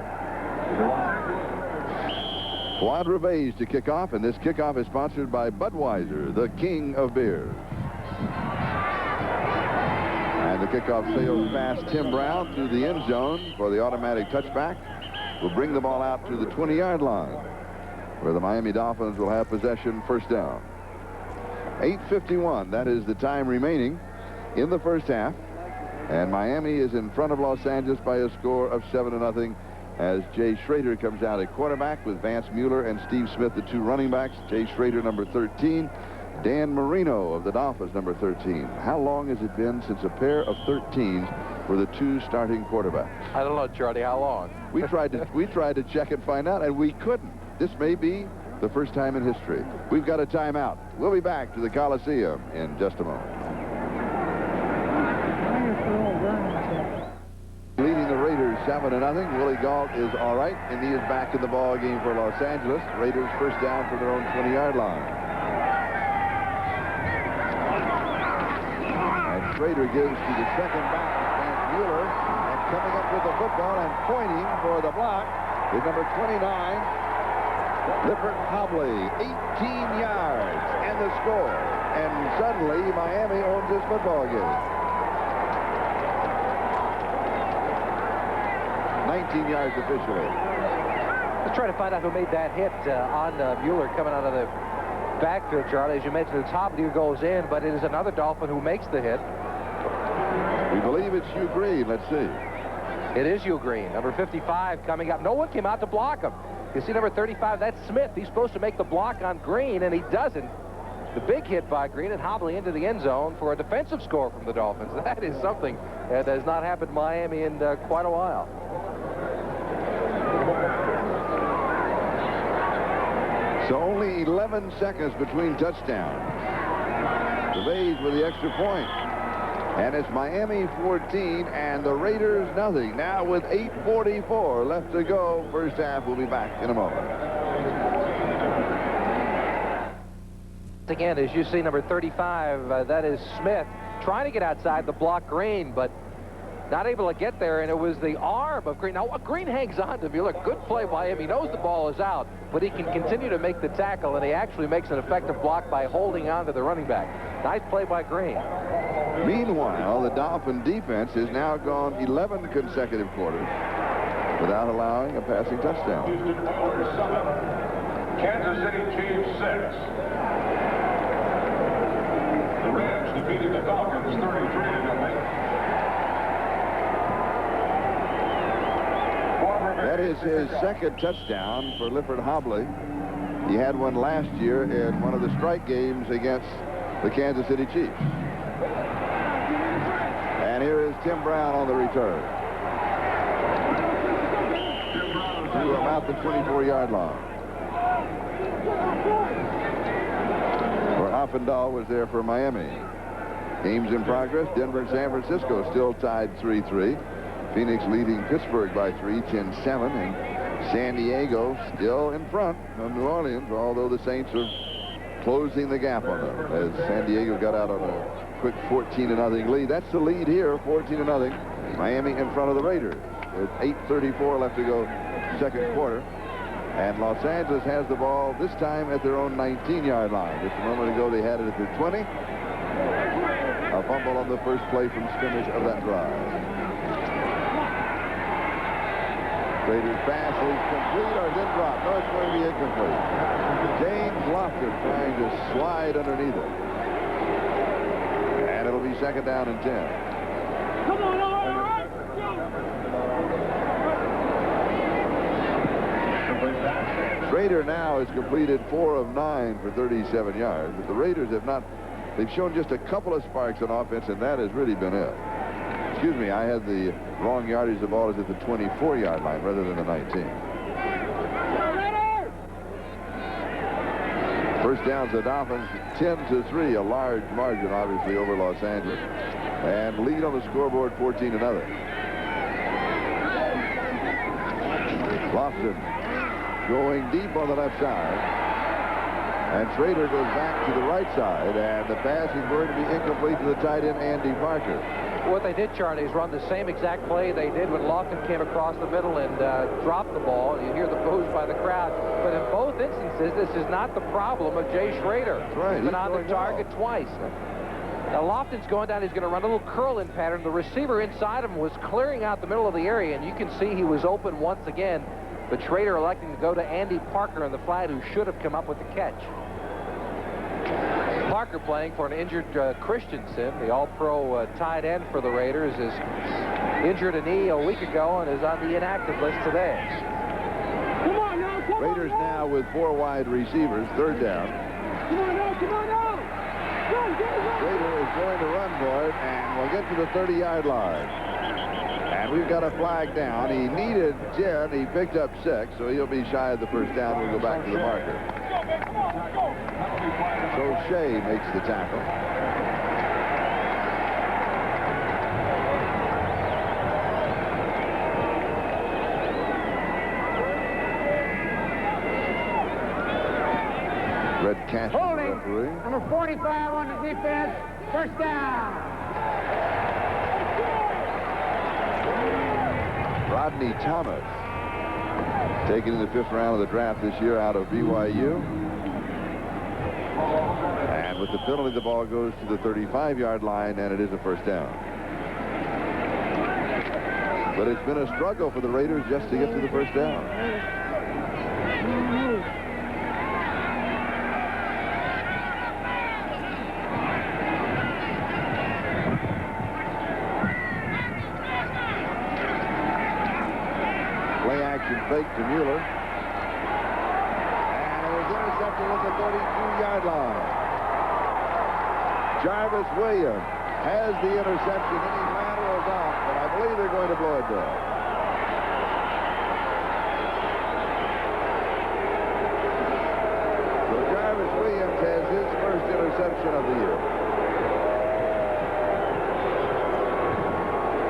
Juan Gervais to kick off, and this kickoff is sponsored by Budweiser, the king of beers. And the kickoff sails past Tim Brown through the end zone for the automatic touchback. Will bring the ball out to the 20-yard line, where the Miami Dolphins will have possession, first down. 8:51, that is the time remaining in the first half. And Miami is in front of Los Angeles by a score of 7-0 as Jay Schrader comes out at quarterback with Vance Mueller and Steve Smith, the 2 running backs. Jay Schrader, number 13. Dan Marino of the Dolphins, number 13. How long has it been since a pair of 13s were the 2 starting quarterbacks? I don't know, Charlie. How long? We tried to check and find out, and we couldn't. This may be the first time in history. We've got a timeout. We'll be back to the Coliseum in just a moment. Leading the Raiders 7-0. Willie Gault is all right, and he is back in the ball game for Los Angeles. Raiders first down from their own 20-yard line. And Schrader gives to the second back, Vance Mueller, and coming up with the football and pointing for the block is number 29, Lippert Hobley. 18 yards and the score. And suddenly Miami owns this football game. 19 yards officially. Let's try to find out who made that hit on Mueller coming out of the backfield, Charlie. As you mentioned, it's Hobley who goes in, but it is another Dolphin who makes the hit. We believe it's Hugh Green. Let's see. It is Hugh Green, number 55 coming up. No one came out to block him. You see number 35, that's Smith. He's supposed to make the block on Green, and he doesn't. The big hit by Green and Hobley into the end zone for a defensive score from the Dolphins. That is something that has not happened in Miami in quite a while. So only 11 seconds between touchdowns. The Bays with the extra point. And it's Miami 14 and the Raiders nothing. Now with 8:44 left to go. First half. We'll be back in a moment. Again, as you see, number 35, that is Smith, trying to get outside the block Green, but not able to get there, and it was the arm of Green. Now, Green hangs on to Mueller. Good play by him. He knows the ball is out, but he can continue to make the tackle, and he actually makes an effective block by holding on to the running back. Nice play by Green. Meanwhile, the Dolphin defense has now gone 11 consecutive quarters without allowing a passing touchdown. Kansas City Chiefs 6. The Rams defeated the Falcons 33-0. That is his second touchdown for Lippert Hobley. He had one last year in one of the strike games against the Kansas City Chiefs. And here is Tim Brown on the return. To about the 24-yard line. Where Offendahl was there for Miami. Games in progress. Denver and San Francisco still tied 3-3. Phoenix leading Pittsburgh by 3, 10-7, and San Diego still in front of New Orleans, although the Saints are closing the gap on them as San Diego got out on a quick 14-0 lead. That's the lead here, 14-0. Miami in front of the Raiders. There's 8:34 left to go, second quarter. And Los Angeles has the ball this time at their own 19-yard line. Just a moment ago, they had it at their 20. A fumble on the first play from scrimmage of that drive. Raiders pass is complete or is it dropped? No, it's going to be incomplete. James Lofton trying to slide underneath it. And it'll be second down and 10. Come on, all right. Schrader now has completed 4 of 9 for 37 yards. But the Raiders have not. They've shown just a couple of sparks on offense, and that has really been it. Excuse me, I had the wrong yardage. The ball is at the 24-yard line rather than the 19. First down to the Dolphins, 10-3, a large margin, obviously, over Los Angeles. And lead on the scoreboard, 14-0. Lofton going deep on the left side. And Schrader goes back to the right side, and the pass is going to be incomplete to the tight end, Andy Parker. What they did, Charlie, is run the same exact play they did when Lofton came across the middle and dropped the ball. You hear the boos by the crowd. But in both instances, this is not the problem of Jay Schrader. That's right. He's been on the target twice. Now, Lofton's going down. He's going to run a little curl-in pattern. The receiver inside him was clearing out the middle of the area, and you can see he was open once again. But Schrader electing to go to Andy Parker in the flat, who should have come up with the catch. Parker playing for an injured Christensen, the all-pro tight end for the Raiders, is injured a knee a week ago and is on the inactive list today. Come on now, come Raiders on now. now with 4 wide receivers, third down. Come on now, come on now. Run, run. Raider is going to run for it, and we'll get to the 30-yard line. And we've got a flag down. He needed 10. He picked up 6, so he'll be shy of the first down. We'll go back to the marker. So Shea makes the tackle. Red Cash, Holding. referee. Number 45 on the defense. First down. Rodney Thomas, taken in the 5th round of the draft this year out of BYU. And with the penalty, the ball goes to the 35-yard line, and it is a first down. But it's been a struggle for the Raiders just to get to the first down. Fake to Mueller. And it was intercepted at the 32-yard line. Jarvis Williams has the interception, and he laterals off, but I believe they're going to blow it dead. So Jarvis Williams has his first interception of the year.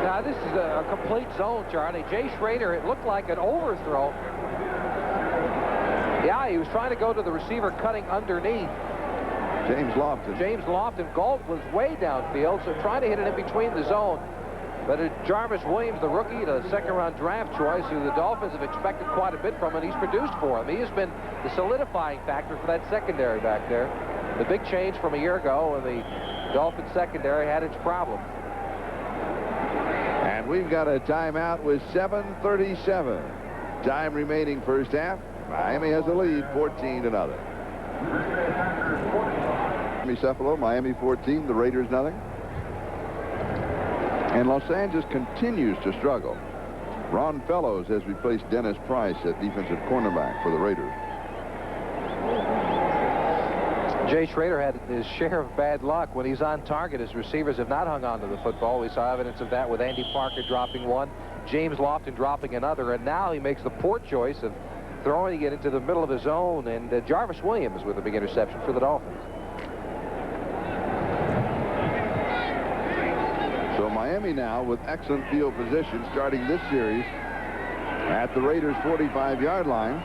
Now, this is a complete zone, Charlie. Jay Schrader, it looked like an overthrow. Yeah, he was trying to go to the receiver cutting underneath. James Lofton. James Lofton. Galt was way downfield, so trying to hit it in between the zone. But Jarvis Williams, the rookie, the second-round draft choice, who the Dolphins have expected quite a bit from, and he's produced for them. He has been the solidifying factor for that secondary back there. The big change from a year ago when the Dolphins secondary had its problems. And we've got a timeout with 7:37. Time remaining first half. Miami has a lead, 14-0. Miami Cephalo, Miami 14, the Raiders nothing. And Los Angeles continues to struggle. Ron Fellows has replaced Dennis Price at defensive cornerback for the Raiders. Jay Schrader had his share of bad luck. When he's on target, his receivers have not hung on to the football. We saw evidence of that with Andy Parker dropping one, James Lofton dropping another, and now he makes the poor choice of throwing it into the middle of his zone, and Jarvis Williams with a big interception for the Dolphins. So Miami now with excellent field position starting this series at the Raiders' 45-yard line.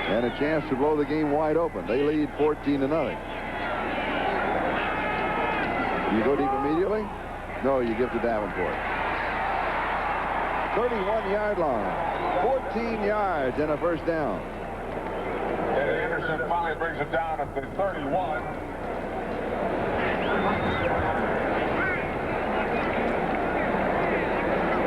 And a chance to blow the game wide open. They lead 14-0. You go deep immediately? No, you give to Davenport. 31-yard line. 14 yards and a first down. And Anderson finally brings it down at the 31.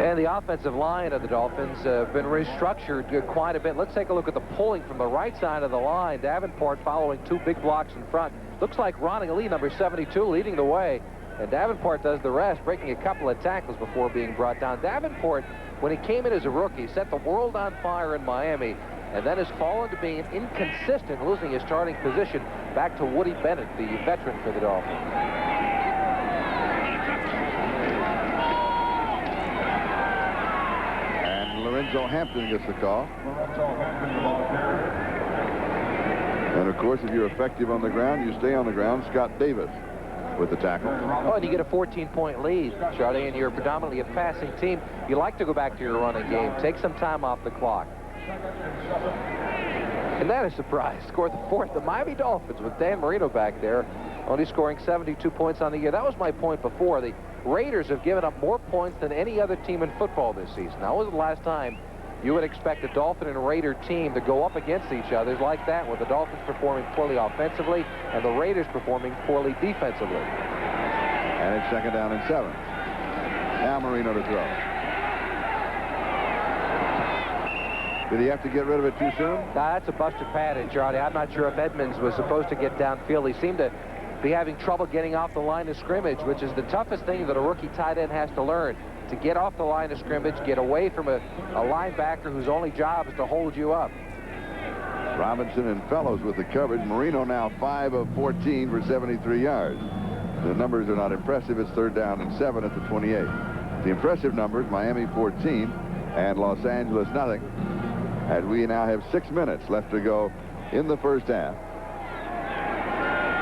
And the offensive line of the Dolphins have been restructured quite a bit. Let's take a look at the pulling from the right side of the line. Davenport following 2 big blocks in front. Looks like Ronnie Lee, number 72, leading the way. And Davenport does the rest, breaking a couple of tackles before being brought down. Davenport, when he came in as a rookie, set the world on fire in Miami, and then has fallen to being inconsistent, losing his starting position back to Woody Bennett, the veteran for the Dolphins. Lorenzo Hampton gets the call. And, of course, if you're effective on the ground, you stay on the ground. Scott Davis with the tackle. Oh, and you get a 14-point lead, Charlie, and you're predominantly a passing team. You like to go back to your running game. Take some time off the clock. And that is a surprise. Scored the 4th. The Miami Dolphins with Dan Marino back there, only scoring 72 points on the year. That was my point before. The Raiders have given up more points than any other team in football this season. Now, when was the last time you would expect a Dolphin and Raider team to go up against each other like that, with the Dolphins performing poorly offensively and the Raiders performing poorly defensively? And it's 2nd down and 7. Now Marino to throw. Did he have to get rid of it too soon? Now, that's a busted pattern, Charlie. I'm not sure if Edmonds was supposed to get downfield. He seemed to be having trouble getting off the line of scrimmage, which is the toughest thing that a rookie tight end has to learn. To get off the line of scrimmage, get away from a linebacker whose only job is to hold you up. Robinson and Fellows with the coverage. Marino now 5 of 14 for 73 yards. The numbers are not impressive. It's 3rd down and 7 at the 28. The impressive numbers, Miami 14 and Los Angeles nothing. And we now have 6 minutes left to go in the first half.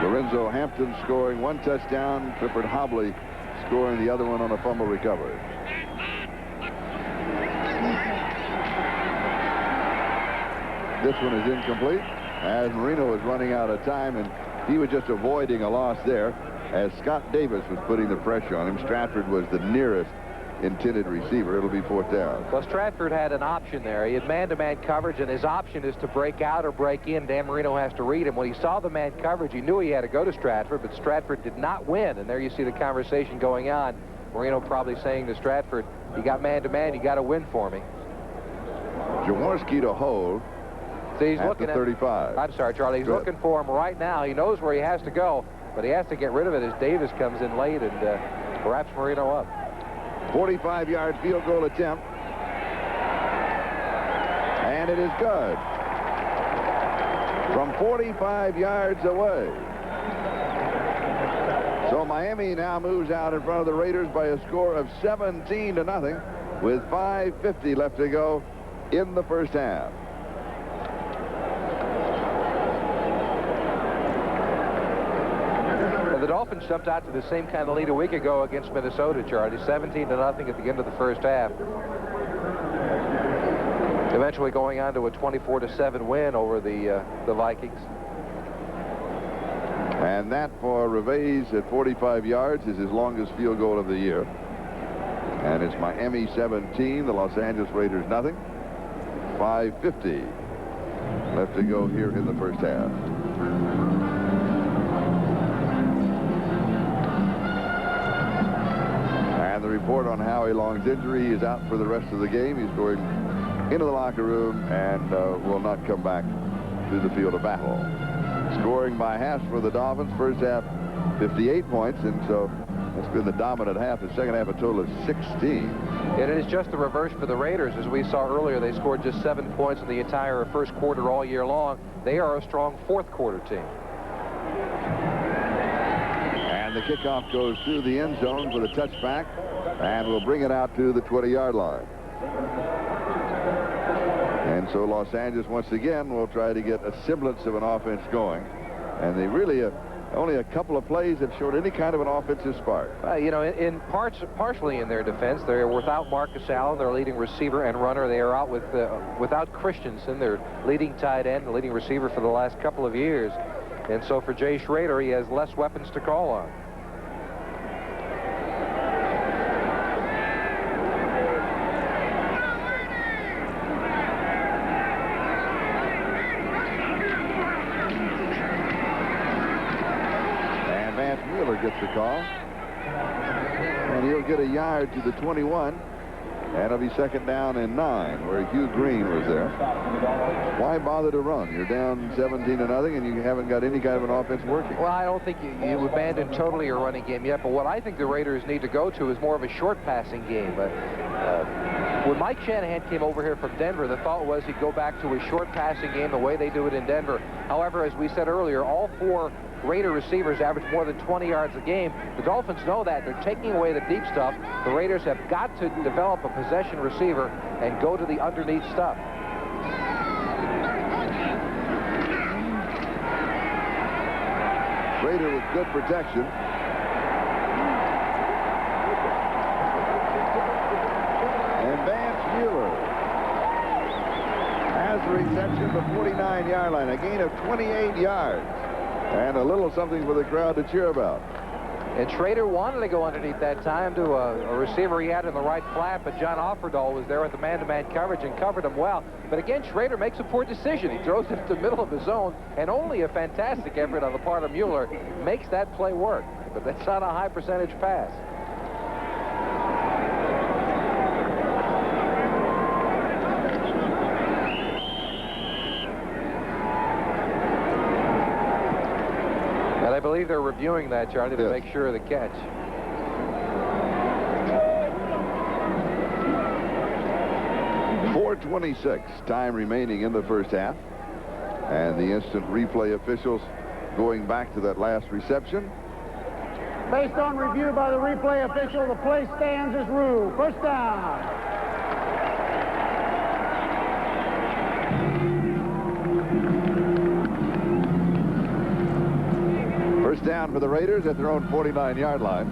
Lorenzo Hampton scoring 1 touchdown. Clifford Hobley scoring the other one on a fumble recovery. This one is incomplete as Marino was running out of time, and he was just avoiding a loss there as Scott Davis was putting the pressure on him. Stratford was the nearest intended receiver. It'll be 4th down. Well, Stratford had an option there. He had man-to-man coverage, and his option is to break out or break in. Dan Marino has to read him. When he saw the man coverage, he knew he had to go to Stratford, but Stratford did not win. And there you see the conversation going on. Marino probably saying to Stratford, you got man-to-man, you got to win for me. Jaworski to hold. See, he's at looking the 35. I'm sorry, Charlie. He's Good. looking for him right now. He knows where he has to go, but he has to get rid of it as Davis comes in late and wraps Marino up. 45-yard field goal attempt. And it is good. From 45 yards away. So Miami now moves out in front of the Raiders by a score of 17-0 with 5:50 left to go in the first half. The Dolphins jumped out to the same kind of lead a week ago against Minnesota, Charlie. 17-0 at the end of the first half. Eventually going on to a 24-7 win over the Vikings. And that for Reves at 45 yards is his longest field goal of the year. And it's Miami 17, the Los Angeles Raiders nothing. 5:50 left to go here in the first half. And the report on Howie Long's injury, he is out for the rest of the game. He's going into the locker room and will not come back to the field of battle. Scoring by half for the Dolphins. First half, 58 points, and so that's been the dominant half. The second half, a total of 16. And it is just the reverse for the Raiders. As we saw earlier, they scored just 7 points in the entire first quarter all year long. They are a strong fourth quarter team. And the kickoff goes through the end zone for the touchback, and will bring it out to the 20-yard line. And so Los Angeles once again will try to get a semblance of an offense going. And they really only a couple of plays have showed any kind of an offensive spark. You know, in partially in their defense, they're without Marcus Allen, their leading receiver and runner. They are out with without Christensen, their leading tight end, the leading receiver for the last couple of years. And so for Jay Schrader, he has less weapons to call on. Gets the call, and he'll get a yard to the 21, and it'll be 2nd down and 9 where Hugh Green was there. Why bother to run? You're down 17-0 and you haven't got any kind of an offense working. Well, I don't think you abandon totally your running game yet, but what I think the Raiders need to go to is more of a short passing game. When Mike Shanahan came over here from Denver, the thought was he'd go back to a short passing game the way they do it in Denver. However, as we said earlier, all 4 Raider receivers average more than 20 yards a game. The Dolphins know that. They're taking away the deep stuff. The Raiders have got to develop a possession receiver and go to the underneath stuff. Schrader with good protection. And Vance Mueller has the reception at the 49-yard line. A gain of 28 yards. And a little something for the crowd to cheer about. And Schrader wanted to go underneath that time to a receiver he had in the right flat, but John Offerdahl was there with the man-to-man coverage and covered him well. But again, Schrader makes a poor decision. He throws it to the middle of his zone, and only a fantastic effort on the part of Mueller makes that play work. But that's not a high percentage pass. believe they're reviewing that, Charlie, to make sure of the catch. .426 time remaining in the first half. And the instant replay officials going back to that last reception. Based on review by the replay official, the play stands as ruled. First down. First down for the Raiders at their own 49-yard line.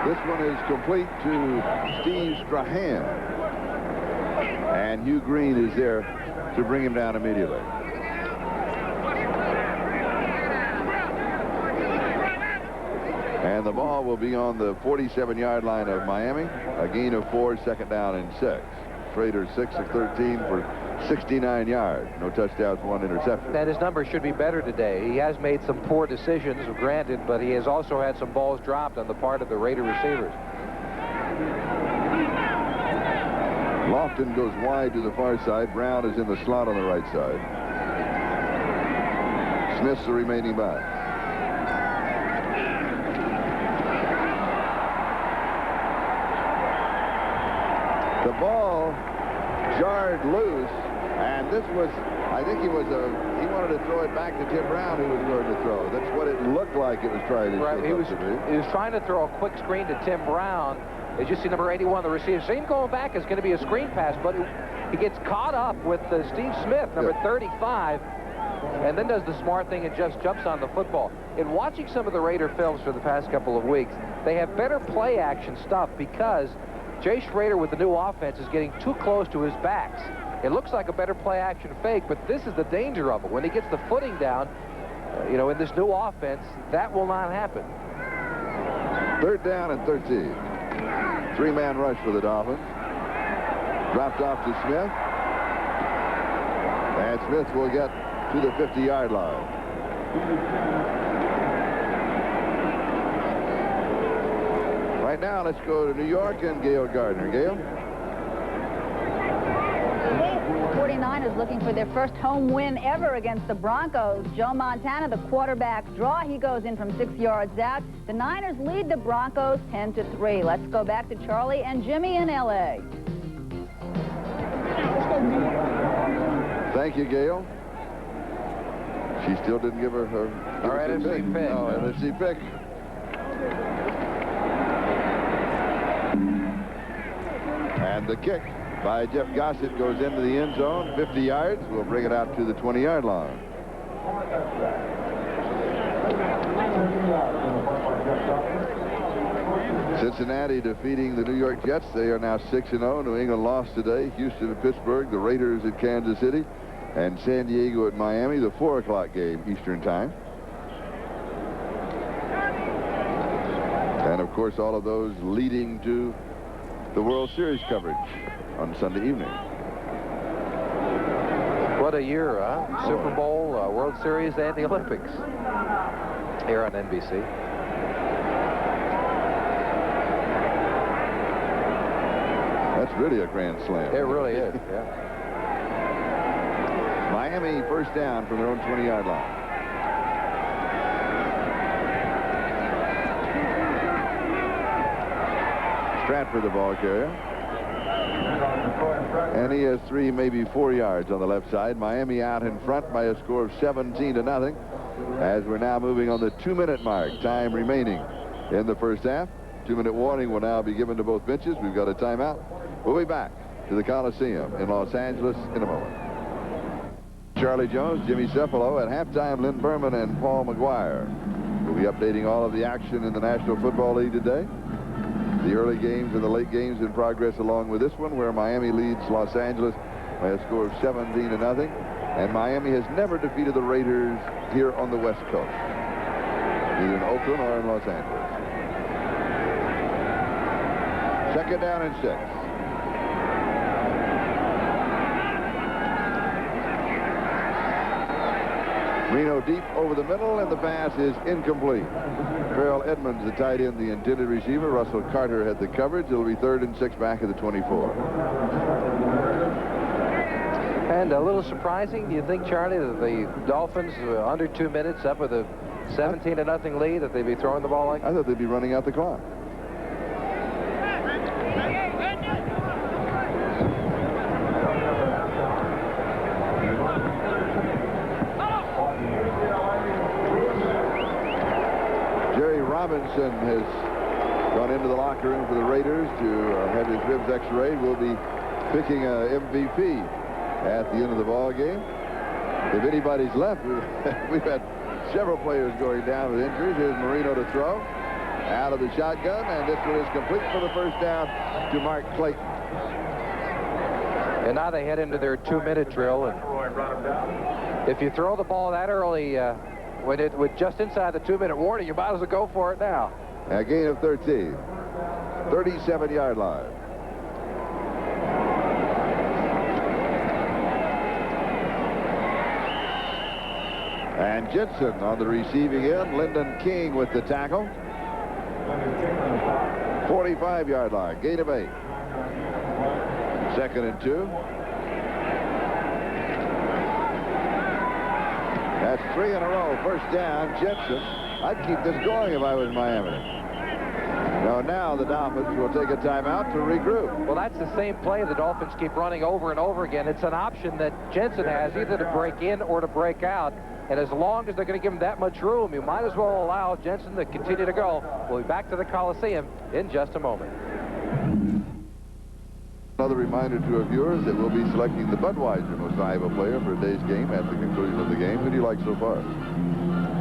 This one is complete to Steve Strahan. And Hugh Green is there to bring him down immediately. And the ball will be on the 47-yard line of Miami. A gain of 4, second down and 6. Schrader 6 of 13 for 69 yards. No touchdowns, 1 interception. And his numbers should be better today. He has made some poor decisions, granted, but he has also had some balls dropped on the part of the Raider receivers. Lofton goes wide to the far side. Brown is in the slot on the right side. Smith's the remaining back. The ball jarred loose, and this was, I think he wanted to throw it back to Tim Brown, who was going to throw. That's what it looked like it was trying to do. Right, he was trying to throw a quick screen to Tim Brown. As you see, number 81, the receiver. Same going back is going to be a screen pass, but he gets caught up with Steve Smith, number 35, and then does the smart thing and just jumps on the football. In watching some of the Raider films for the past couple of weeks, they have better play action stuff because Jay Schrader with the new offense is getting too close to his backs. It looks like a better play action fake, but this is the danger of it. When he gets the footing down, in this new offense, that will not happen. Third down and 13. Three-man rush for the Dolphins. Dropped off to Smith. And Smith will get to the 50-yard line. Right now, let's go to New York and Gail Gardner. Gail? 49ers looking for their first home win ever against the Broncos. Joe Montana, the quarterback draw. He goes in from 6 yards out. The Niners lead the Broncos 10-3. Let's go back to Charlie and Jimmy in L.A. Thank you, Gail. She still didn't give her NFC pick. No, NFC pick. And the kick by Jeff Gossett goes into the end zone, 50 yards. We'll bring it out to the 20-yard line. Cincinnati defeating the New York Jets. They are now 6-0. New England lost today. Houston and Pittsburgh. The Raiders at Kansas City. And San Diego at Miami. The 4 o'clock game Eastern time. And, of course, all of those leading to the World Series coverage on Sunday evening. What a year, huh? Super Bowl, World Series, and the Olympics here on NBC. That's really a grand slam. It really is, yeah. Miami first down from their own 20-yard line. Stratford, the ball carrier. And he has 3, maybe 4 yards on the left side. Miami out in front by a score of 17-0 as we're now moving on the 2-minute mark. Time remaining in the first half. 2-minute warning will now be given to both benches. We've got a timeout. We'll be back to the Coliseum in Los Angeles in a moment. Charlie Jones, Jimmy Cefalo. At halftime, Lynn Berman and Paul McGuire will be updating all of the action in the National Football League today. The early games and the late games in progress along with this one, where Miami leads Los Angeles by a score of 17-0. And Miami has never defeated the Raiders here on the West Coast, either in Oakland or in Los Angeles. Second down and 6. Reno deep over the middle, and the pass is incomplete. Farrell Edmonds, the tight end, the intended receiver. Russell Carter had the coverage. It'll be 3rd and 6 back at the 24. And a little surprising, do you think, Charlie, that the Dolphins, under 2 minutes, up with a 17-0 lead, that they'd be throwing the ball like that? I thought they'd be running out the clock. Jerry Robinson has gone into the locker room for the Raiders to have his ribs x-rayed. We'll be picking a MVP at the end of the ball game. If anybody's left, we've had several players going down with injuries. Here's Marino to throw. Out of the shotgun, and this one is complete for the first down to Mark Clayton. And now they head into their 2-minute drill. And if you throw the ball that early, with just inside the 2-minute warning, you might as well go for it now. A gain of 13. 37-yard line. And Jensen on the receiving end. Lyndon King with the tackle. 45-yard line. Gain of 8. 2nd and 2. That's 3 in a row. First down, Jensen. I'd keep this going if I was Miami. No, now the Dolphins will take a timeout to regroup. Well, that's the same play the Dolphins keep running over and over again. It's an option that Jensen has, either to break in or to break out. And as long as they're going to give him that much room, you might as well allow Jensen to continue to go. We'll be back to the Coliseum in just a moment. Another reminder to our viewers that we'll be selecting the Budweiser most valuable player for today's game at the conclusion of the game. Who do you like so far?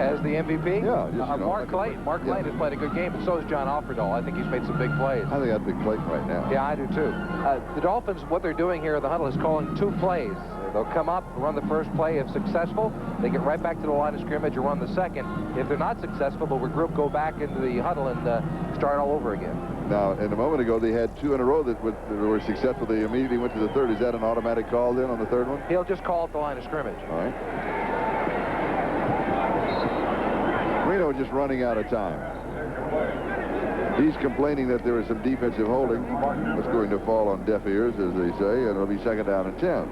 As the MVP? Yeah. Just, Mark Clayton. Mark Clayton has played a good game, but so has John Offerdahl. I think he's made some big plays. I think I'd pick Clayton right now. Yeah, I do too. The Dolphins, what they're doing here in the huddle is calling 2 plays. They'll come up, run the first play. If successful, they get right back to the line of scrimmage and run the second. If they're not successful, they'll regroup, go back into the huddle, and start all over again. Now, and a moment ago, they had 2 in a row that were successful. They immediately went to the 3rd. Is that an automatic call then on the 3rd one? He'll just call at the line of scrimmage. All right. Reno just running out of time. He's complaining that there is some defensive holding that's going to fall on deaf ears, as they say, and it'll be 2nd down and 10.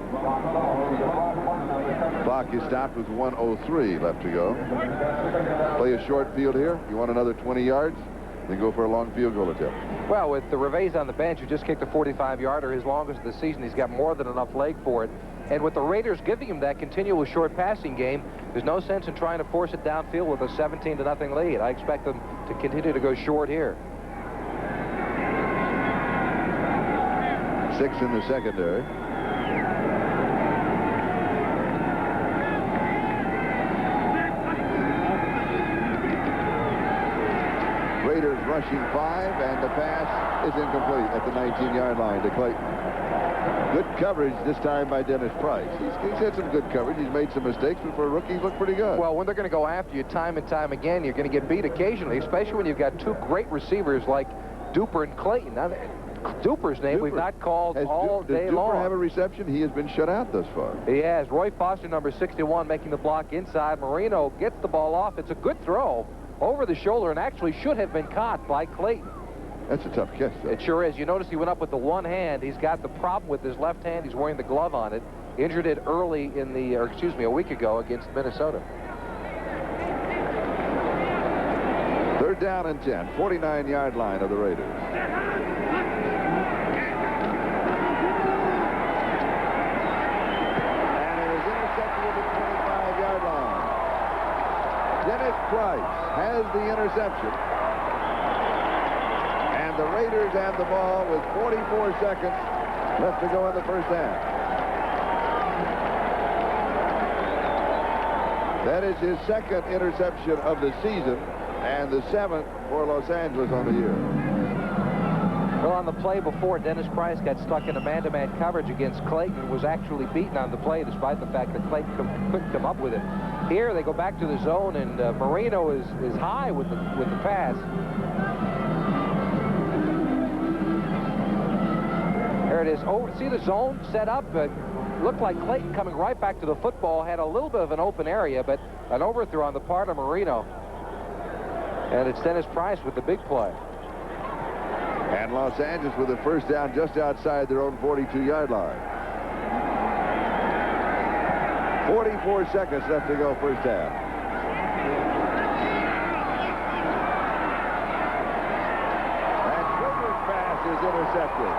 Clock is stopped with 1:03 left to go. Play a short field here. You want another 20 yards? Then go for a long field goal attempt. Well, with the Reves on the bench, who just kicked a 45-yarder, his longest of the season, he's got more than enough leg for it. And with the Raiders giving him that continual short passing game, there's no sense in trying to force it downfield with a 17-0 lead. I expect them to continue to go short here. 6 in the secondary. Raiders rushing 5, and the pass is incomplete at the 19-yard line to Clayton. Good coverage this time by Dennis Price. He's had some good coverage. He's made some mistakes, but for a rookie, he's looked pretty good. Well, when they're going to go after you time and time again, you're going to get beat occasionally, especially when you've got 2 great receivers like Duper and Clayton. Now, Duper's name we've not called all day long. Does Duper have a reception? He has been shut out thus far. He has. Roy Foster, number 61, making the block inside. Marino gets the ball off. It's a good throw over the shoulder and actually should have been caught by Clayton. That's a tough catch, though. It sure is. You notice he went up with the one hand. He's got the problem with his left hand. He's wearing the glove on it. Injured it early in the, or excuse me, a week ago against Minnesota. 3rd down and 10, 49-yard line of the Raiders. And it is intercepted at the 25-yard line. Dennis Price has the interception. And the Raiders have the ball with 44 seconds left to go in the first half. That is his 2nd interception of the season, and the 7th for Los Angeles on the year. Well, on the play before, Dennis Price got stuck in a man-to-man coverage against Clayton and was actually beaten on the play, despite the fact that Clayton couldn't come up with it. Here, they go back to the zone, and Marino is high with the pass. There it is. Oh, see the zone set up? Looked like Clayton coming right back to the football, had a little bit of an open area, but An overthrow on the part of Marino. And it's Dennis Price with the big play. And Los Angeles with a first down just outside their own 42-yard line. 44 seconds left to go first half. And Schrader's pass is intercepted.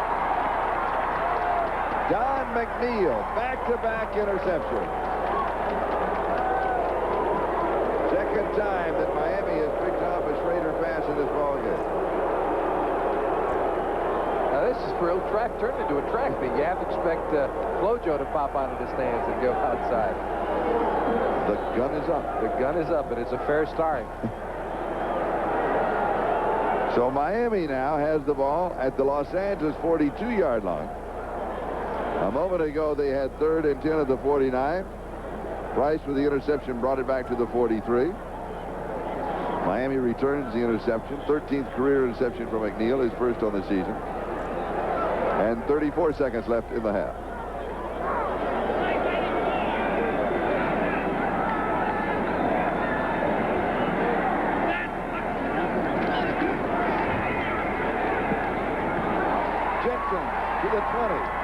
Don McNeil, back-to-back interception. Second time that Miami has picked off a Schrader pass in this ballgame. Now this is real track turned into a track meet. You have to expect Flojo to pop out of the stands and go outside. The gun is up. The gun is up, and it's a fair start. So Miami now has the ball at the Los Angeles 42-yard line. A moment ago, they had 3rd and 10 at the 49. Price with the interception brought it back to the 43. Miami returns the interception. 13th career interception from McNeil, his first on the season. And 34 seconds left in the half. Jensen to the 20.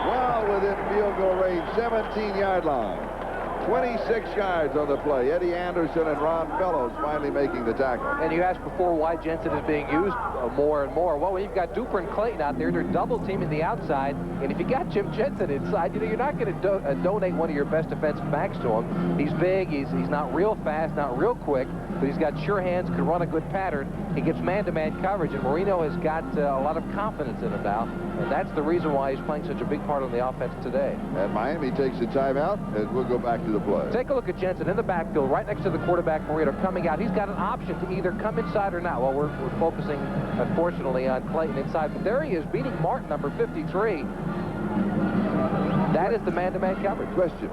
Well within field goal range, 17-yard line. 26 yards on the play. Eddie Anderson and Ron Fellows finally making the tackle. And you asked before why Jensen is being used more and more. Well, when you've got Duper and Clayton out there, they're double teaming the outside. And if you got Jim Jensen inside, you know, you're not going to donate one of your best defensive backs to him. He's big. He's not real fast, not real quick, but he's got sure hands, can run a good pattern. He gets man-to-man coverage, and Marino has got a lot of confidence in him now. And that's the reason why he's playing such a big part on the offense today. And Miami takes a timeout, and we'll go back to the play. Take a look at Jensen in the backfield, right next to the quarterback, Marino, coming out. He's got an option to either come inside or not. Well, we're focusing, unfortunately, on Clayton inside. But there he is, beating Martin, number 53. That is the man-to-man coverage. Question.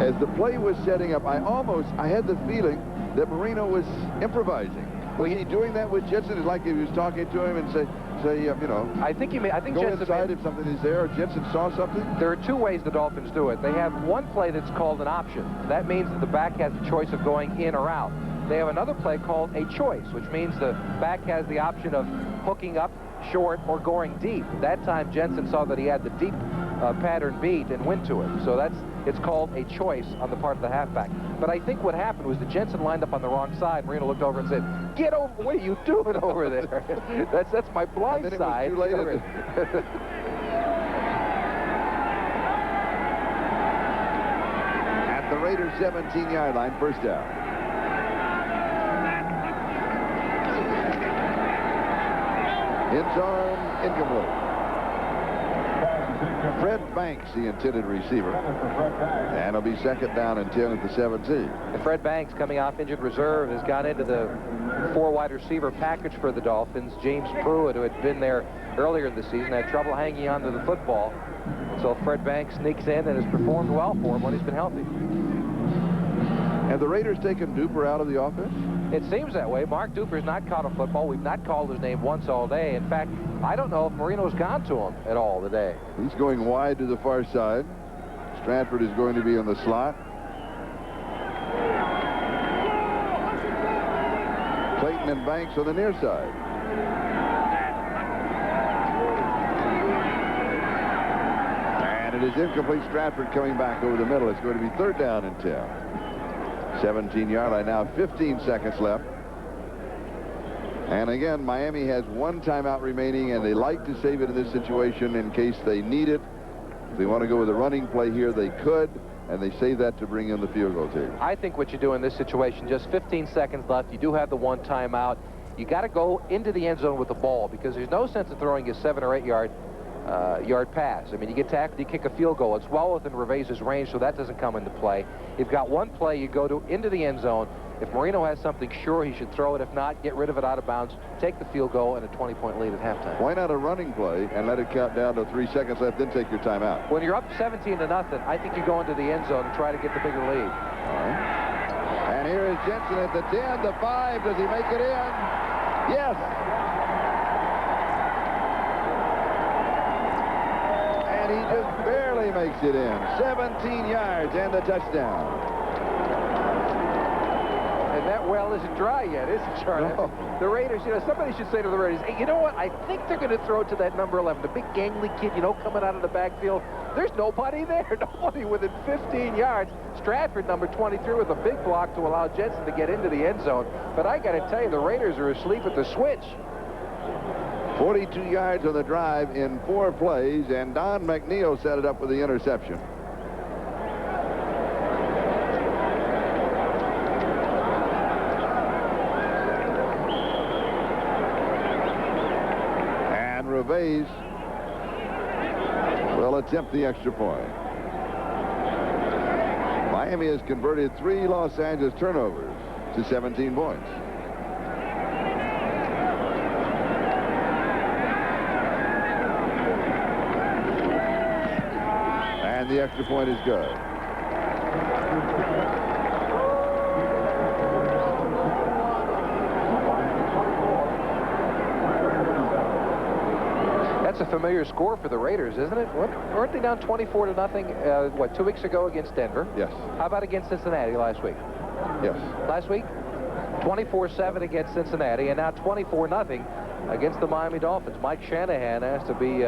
As the play was setting up, I had the feeling that Marino was improvising. Was he doing that with Jensen? It's like if he was talking to him and say, you know, I think go Jensen inside if something is there, or Jensen saw something? There are two ways the Dolphins do it. They have one play that's called an option. That means that the back has the choice of going in or out. They have another play called a choice, which means the back has the option of hooking up short or going deep. That time Jensen saw that he had the deep pattern beat and went to it. So it's called a choice on the part of the halfback. But I think what happened was that Jensen lined up on the wrong side. Marino looked over and said, "Get over! What are you doing over there?" that's my blind side. It was too late. At the Raiders' 17-yard line, first down. End zone, incomplete. Fred Banks, the intended receiver. And it'll be second down and 10 at the 17. And Fred Banks, coming off injured reserve, has got into the 4 wide receiver package for the Dolphins. James Pruitt, who had been there earlier in the season, had trouble hanging on to the football. So Fred Banks sneaks in and has performed well for him when he's been healthy. Have the Raiders taken Duper out of the offense? It seems that way. Mark Duper's not caught a football. We've not called his name once all day. In fact, I don't know if Marino's gone to him at all today. He's going wide to the far side. Stratford is going to be in the slot. Clayton and Banks on the near side. And it is incomplete. Stratford coming back over the middle. It's going to be third down and 10. 17-yard line now, 15 seconds left. And again, Miami has one timeout remaining, and they like to save it in this situation in case they need it. If they want to go with a running play here, they could, and they save that to bring in the field goal team. I think what you do in this situation, just 15 seconds left, you do have the one timeout. You got to go into the end zone with the ball, because there's no sense of throwing a 7 or 8 yard pass. I mean, you get tackled, you kick a field goal. It's well within Revese's range, so that doesn't come into play. You've got one play, you go into the end zone. If Marino has something sure, he should throw it. If not, get rid of it out of bounds, take the field goal, and a 20-point lead at halftime. Why not a running play and let it count down to 3 seconds left, then take your timeout? When you're up 17-0, I think you go into the end zone and try to get the bigger lead. All right. And here is Jensen at the 10, the 5. Does he make it in? Yes. And he just barely makes it in. 17 yards and the touchdown. that well isn't dry yet, is it, Charlie? No. The Raiders, somebody should say to the Raiders, hey, you know what? I think they're going to throw to that number 11, the big gangly kid, coming out of the backfield. There's nobody there, nobody within 15 yards. Stratford, number 23, with a big block to allow Jensen to get into the end zone. But I got to tell you, the Raiders are asleep at the switch. 42 yards on the drive in 4 plays, and Don McNeil set it up with the interception. And Reves will attempt the extra point. Miami has converted 3 Los Angeles turnovers to 17 points. And the extra point is good. That's a familiar score for the Raiders, isn't it? Weren't they down 24-0, 2 weeks ago against Denver? Yes. How about against Cincinnati last week? Yes. Last week, 24-7 against Cincinnati, and now 24-0 against the Miami Dolphins. Mike Shanahan has to be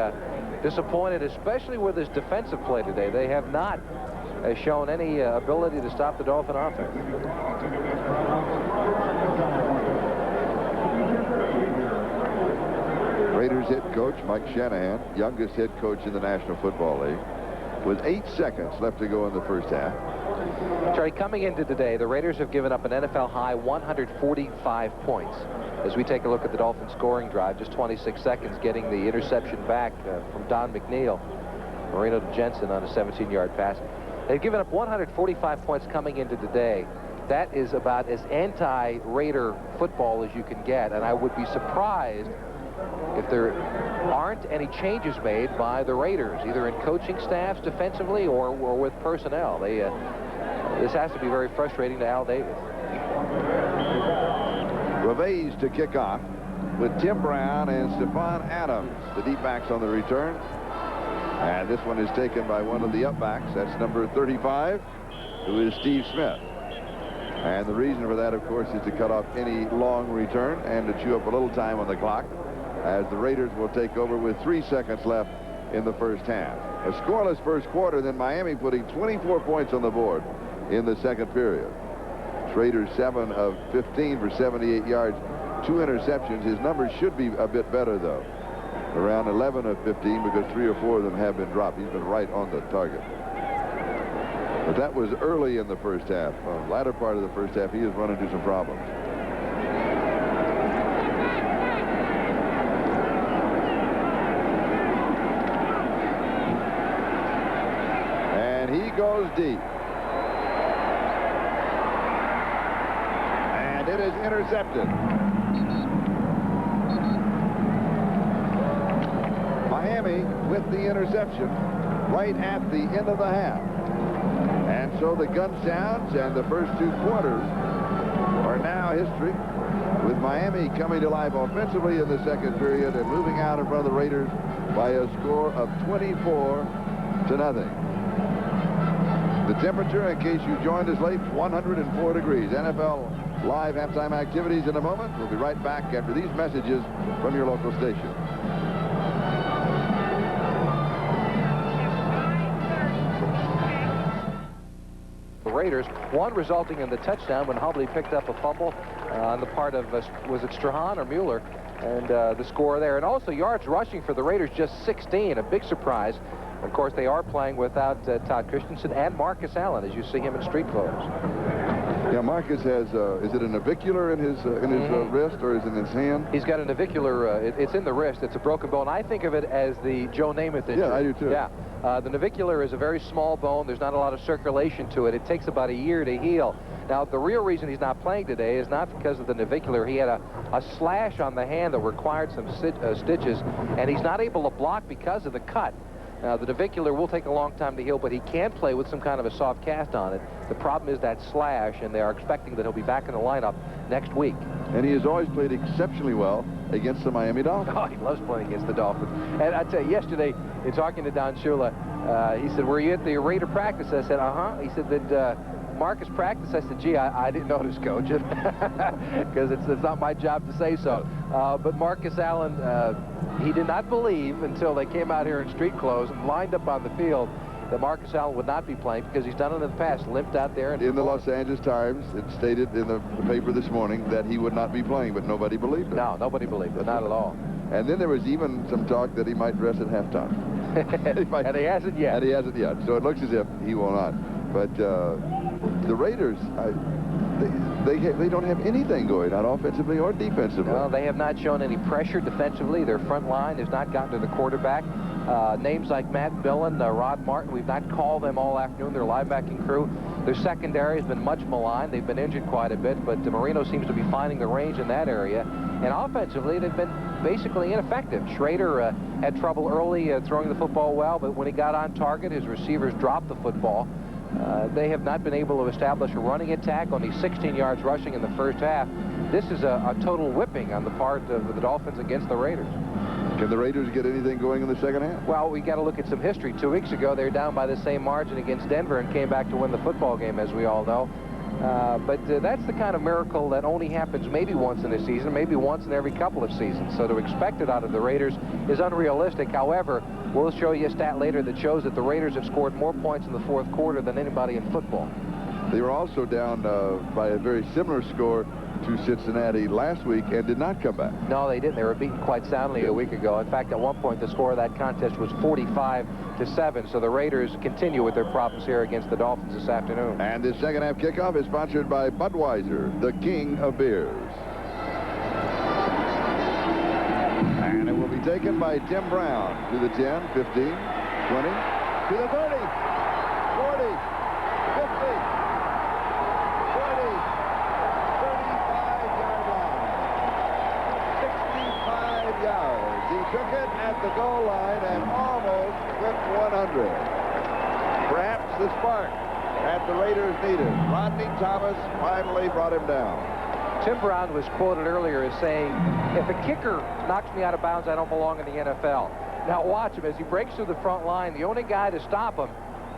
disappointed, especially with his defensive play today. They have not shown any ability to stop the Dolphin offense. Raiders head coach Mike Shanahan, youngest head coach in the National Football League, with 8 seconds left to go in the first half. Charlie, coming into today, the Raiders have given up an NFL high 145 points. As we take a look at the Dolphins scoring drive, just 26 seconds getting the interception back from Don McNeil. Marino to Jensen on a 17-yard pass. They've given up 145 points coming into today. That is about as anti-Raider football as you can get, and I would be surprised if there aren't any changes made by the Raiders, either in coaching staffs defensively or with personnel. This has to be very frustrating to Al Davis. Reves to kick off with Tim Brown and Stephon Adams, the deep backs on the return. And this one is taken by one of the up backs. That's number 35, who is Steve Smith. And the reason for that, of course, is to cut off any long return and to chew up a little time on the clock, as the Raiders will take over with 3 seconds left in the first half. A scoreless first quarter, then Miami putting 24 points on the board in the second period. Raiders 7 of 15 for 78 yards, 2 interceptions. His numbers should be a bit better, though. Around 11 of 15, because 3 or 4 of them have been dropped. He's been right on the target. But that was early in the first half. The latter part of the first half, he has run into some problems. And he goes deep. And it is intercepted. Miami with the interception right at the end of the half. And so the gun sounds, and the first 2 quarters are now history, with Miami coming to life offensively in the second period and moving out in front of the Raiders by a score of 24-0. The temperature, in case you joined us late, 104 degrees. NFL live halftime activities in a moment. We'll be right back after these messages from your local station. Raiders, one resulting in the touchdown when Hubley picked up a fumble on the part of, was it Strahan or Mueller, and the score there. And also yards rushing for the Raiders, just 16, a big surprise. Of course, they are playing without Todd Christensen and Marcus Allen, as you see him in street clothes. Yeah, Marcus has, is it a navicular in his wrist, or is it in his hand? He's got a navicular, it's in the wrist. It's a broken bone. I think of it as the Joe Namath injury. Yeah, I do too. Yeah. The navicular is a very small bone. There's not a lot of circulation to it. It takes about a year to heal. Now, the real reason he's not playing today is not because of the navicular. He had a slash on the hand that required some stitches, and he's not able to block because of the cut. Now, the navicular will take a long time to heal, but he can play with some kind of a soft cast on it. The problem is that slash, and they are expecting that he'll be back in the lineup next week. And he has always played exceptionally well against the Miami Dolphins. Oh, he loves playing against the Dolphins. And I tell you, yesterday, in talking to Don Shula, he said, were you at the Raider practice? I said, uh-huh. He said that Marcus practiced, I said, gee, I didn't notice, Coach, because it's not my job to say so. But Marcus Allen, he did not believe until they came out here in street clothes and lined up on the field that Marcus Allen would not be playing, because he's done it in the past, limped out there. And in the Los Angeles Times, it stated in the paper this morning that he would not be playing, but nobody believed it. No, nobody believed it, not at all. And then there was even some talk that he might dress at halftime. And he hasn't yet. And he hasn't yet. So it looks as if he will not. But the Raiders, they don't have anything going, not offensively or defensively. Well, they have not shown any pressure defensively. Their front line has not gotten to the quarterback. Names like Matt Millen, Rod Martin, we've not called them all afternoon, their linebacking crew. Their secondary has been much maligned. They've been injured quite a bit, but Marino seems to be finding the range in that area. And offensively, they've been basically ineffective. Schrader had trouble early throwing the football well, but when he got on target, his receivers dropped the football. They have not been able to establish a running attack, only 16 yards rushing in the first half. This is a total whipping on the part of the Dolphins against the Raiders. Can the Raiders get anything going in the second half? Well, we got to look at some history. 2 weeks ago, they were down by the same margin against Denver and came back to win the football game, as we all know. But that's the kind of miracle that only happens maybe once in a season, maybe once in every couple of seasons. So to expect it out of the Raiders is unrealistic. However, we'll show you a stat later that shows that the Raiders have scored more points in the fourth quarter than anybody in football. They were also down by a very similar score to Cincinnati last week and did not come back. No, they didn't. They were beaten quite soundly a week ago. In fact, at one point, the score of that contest was 45-7. So the Raiders continue with their problems here against the Dolphins this afternoon. And this second half kickoff is sponsored by Budweiser, the king of beers. And it will be taken by Tim Brown to the 10, 15, 20, to the 30, 40, 50. 65 yards. He took it at the goal line and almost clipped 100. Perhaps the spark that the Raiders needed. Rodney Thomas finally brought him down. Tim Brown was quoted earlier as saying, if a kicker knocks me out of bounds, I don't belong in the NFL. Now watch him as he breaks through the front line. The only guy to stop him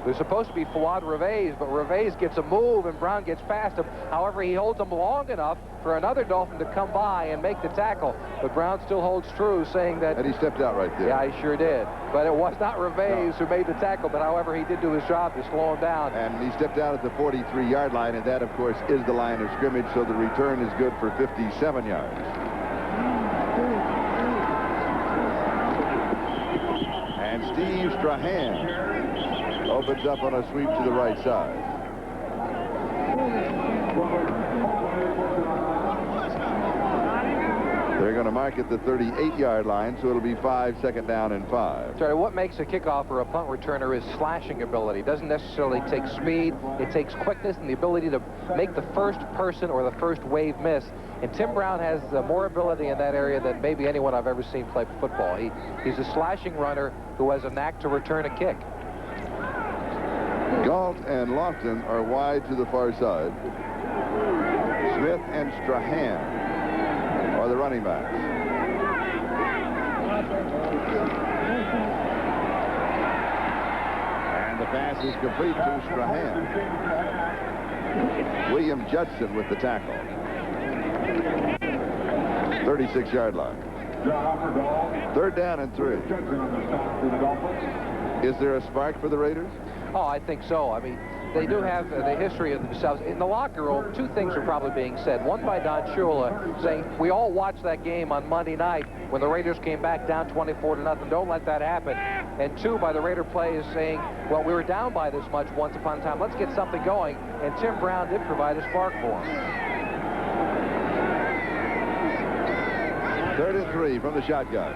was supposed to be Fouad Reveiz, but Reveiz gets a move and Brown gets past him. However, he holds him long enough for another Dolphin to come by and make the tackle. But Brown still holds true, saying that... And he stepped out right there. Yeah, he sure did. But it was not Reveiz who made the tackle, but however, he did do his job to slow him down. And he stepped out at the 43-yard line, and that, of course, is the line of scrimmage, so the return is good for 57 yards. And Steve Strahan opens up on a sweep to the right side. They're going to mark at the 38-yard line, so it'll be 5, second down and 5. Sorry, what makes a kickoff or a punt returner is slashing ability. It doesn't necessarily take speed. It takes quickness and the ability to make the first person or the first wave miss. And Tim Brown has more ability in that area than maybe anyone I've ever seen play football. He's a slashing runner who has a knack to return a kick. Galt and Lofton are wide to the far side. Smith and Strahan are the running backs. And the pass is complete to Strahan. William Judson with the tackle. 36-yard line. Third down and 3. Is there a spark for the Raiders? Oh, I think so. I mean, they do have the history of themselves. In the locker room, two things are probably being said. One by Don Shula saying, we all watched that game on Monday night when the Raiders came back down 24-0. Don't let that happen. And two, by the Raider players saying, well, we were down by this much once upon a time. Let's get something going. And Tim Brown did provide a spark for him. 3rd and 3 from the shotgun.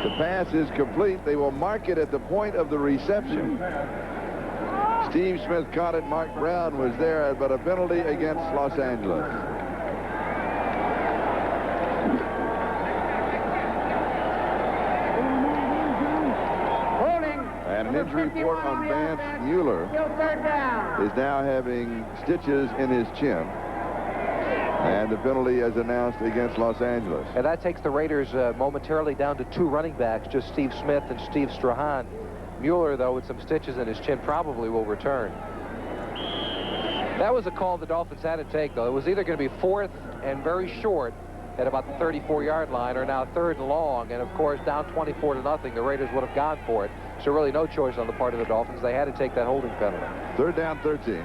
The pass is complete. They will mark it at the point of the reception. Steve Smith caught it. Mark Brown was there, but a penalty against Los Angeles. Holding. And an injury report on Vance Mueller Still third down. is now having stitches in his chin. And the penalty is announced against Los Angeles. And that takes the Raiders momentarily down to 2 running backs, just Steve Smith and Steve Strahan. Mueller, though, with some stitches in his chin, probably will return. That was a call the Dolphins had to take, though. It was either going to be 4th and very short at about the 34-yard line, or now 3rd and long. And, of course, down 24-0, the Raiders would have gone for it. So really no choice on the part of the Dolphins. They had to take that holding penalty. 3rd down, 13.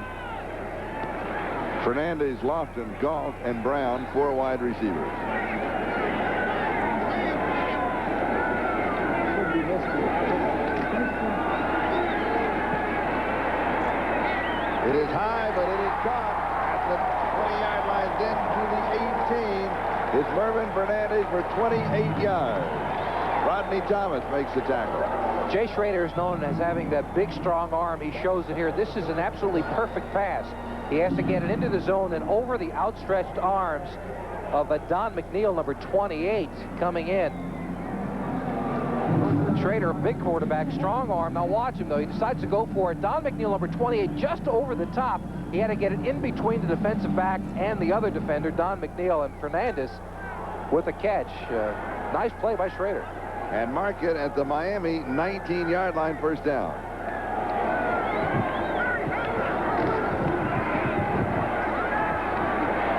Fernandez, Lofton, Galt, and Brown, 4 wide receivers. It is high, but it is caught at the 20-yard line, then to the 18. It's Mervin Fernandez for 28 yards. Rodney Thomas makes the tackle. Jay Schrader is known as having that big, strong arm. He shows it here. This is an absolutely perfect pass. He has to get it into the zone and over the outstretched arms of Don McNeil, number 28, coming in. Schrader, a big quarterback, strong arm. Now watch him, though. He decides to go for it. Don McNeil, number 28, just over the top. He had to get it in between the defensive back and the other defender, Don McNeil, and Fernandez with a catch. Nice play by Schrader. And mark it at the Miami 19-yard line, 1st down.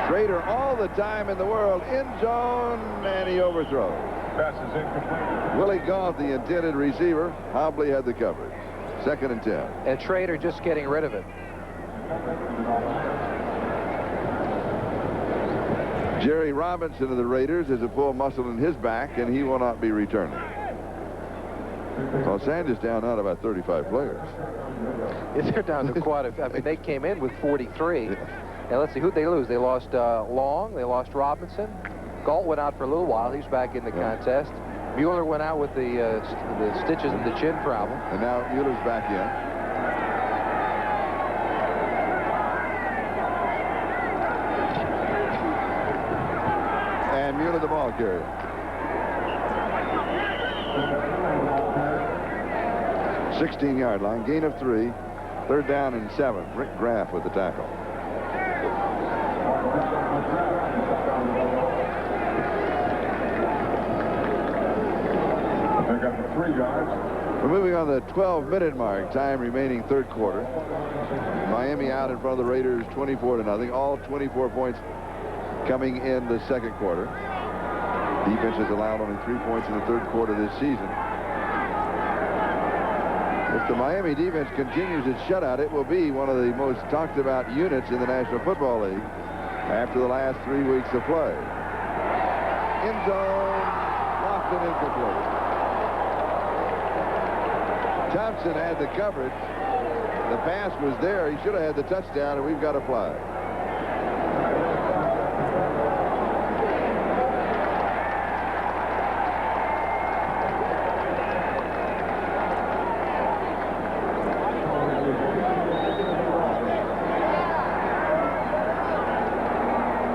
Schrader all the time in the world, end zone, and he overthrows. Pass is incomplete. Willie Galt, the intended receiver. Hobley had the coverage. 2nd and 10. And Schrader just getting rid of it. Jerry Robinson of the Raiders has a pull muscle in his back, and he will not be returning. Los Angeles down out about 35 players. They're down to quite a few. I mean, they came in with 43. And let's see, who'd they lose? They lost Long. They lost Robinson. Galt went out for a little while. He's back in the contest. Mueller went out with the stitches in the chin problem. And now Mueller's back in. And Mueller the ball carrier. 16-yard line, gain of 3. 3rd down and 7. Rick Graff with the tackle. They got the 3 yards. We're moving on the 12-minute mark. Time remaining, 3rd quarter. Miami out in front of the Raiders 24-0. All 24 points coming in the 2nd quarter. Defense has allowed only 3 points in the 3rd quarter this season. If the Miami defense continues its shutout, it will be one of the most talked about units in the National Football League after the last 3 weeks of play. End zone, Lofton incomplete. Thompson had the coverage. The pass was there. He should have had the touchdown, and we've got a flag.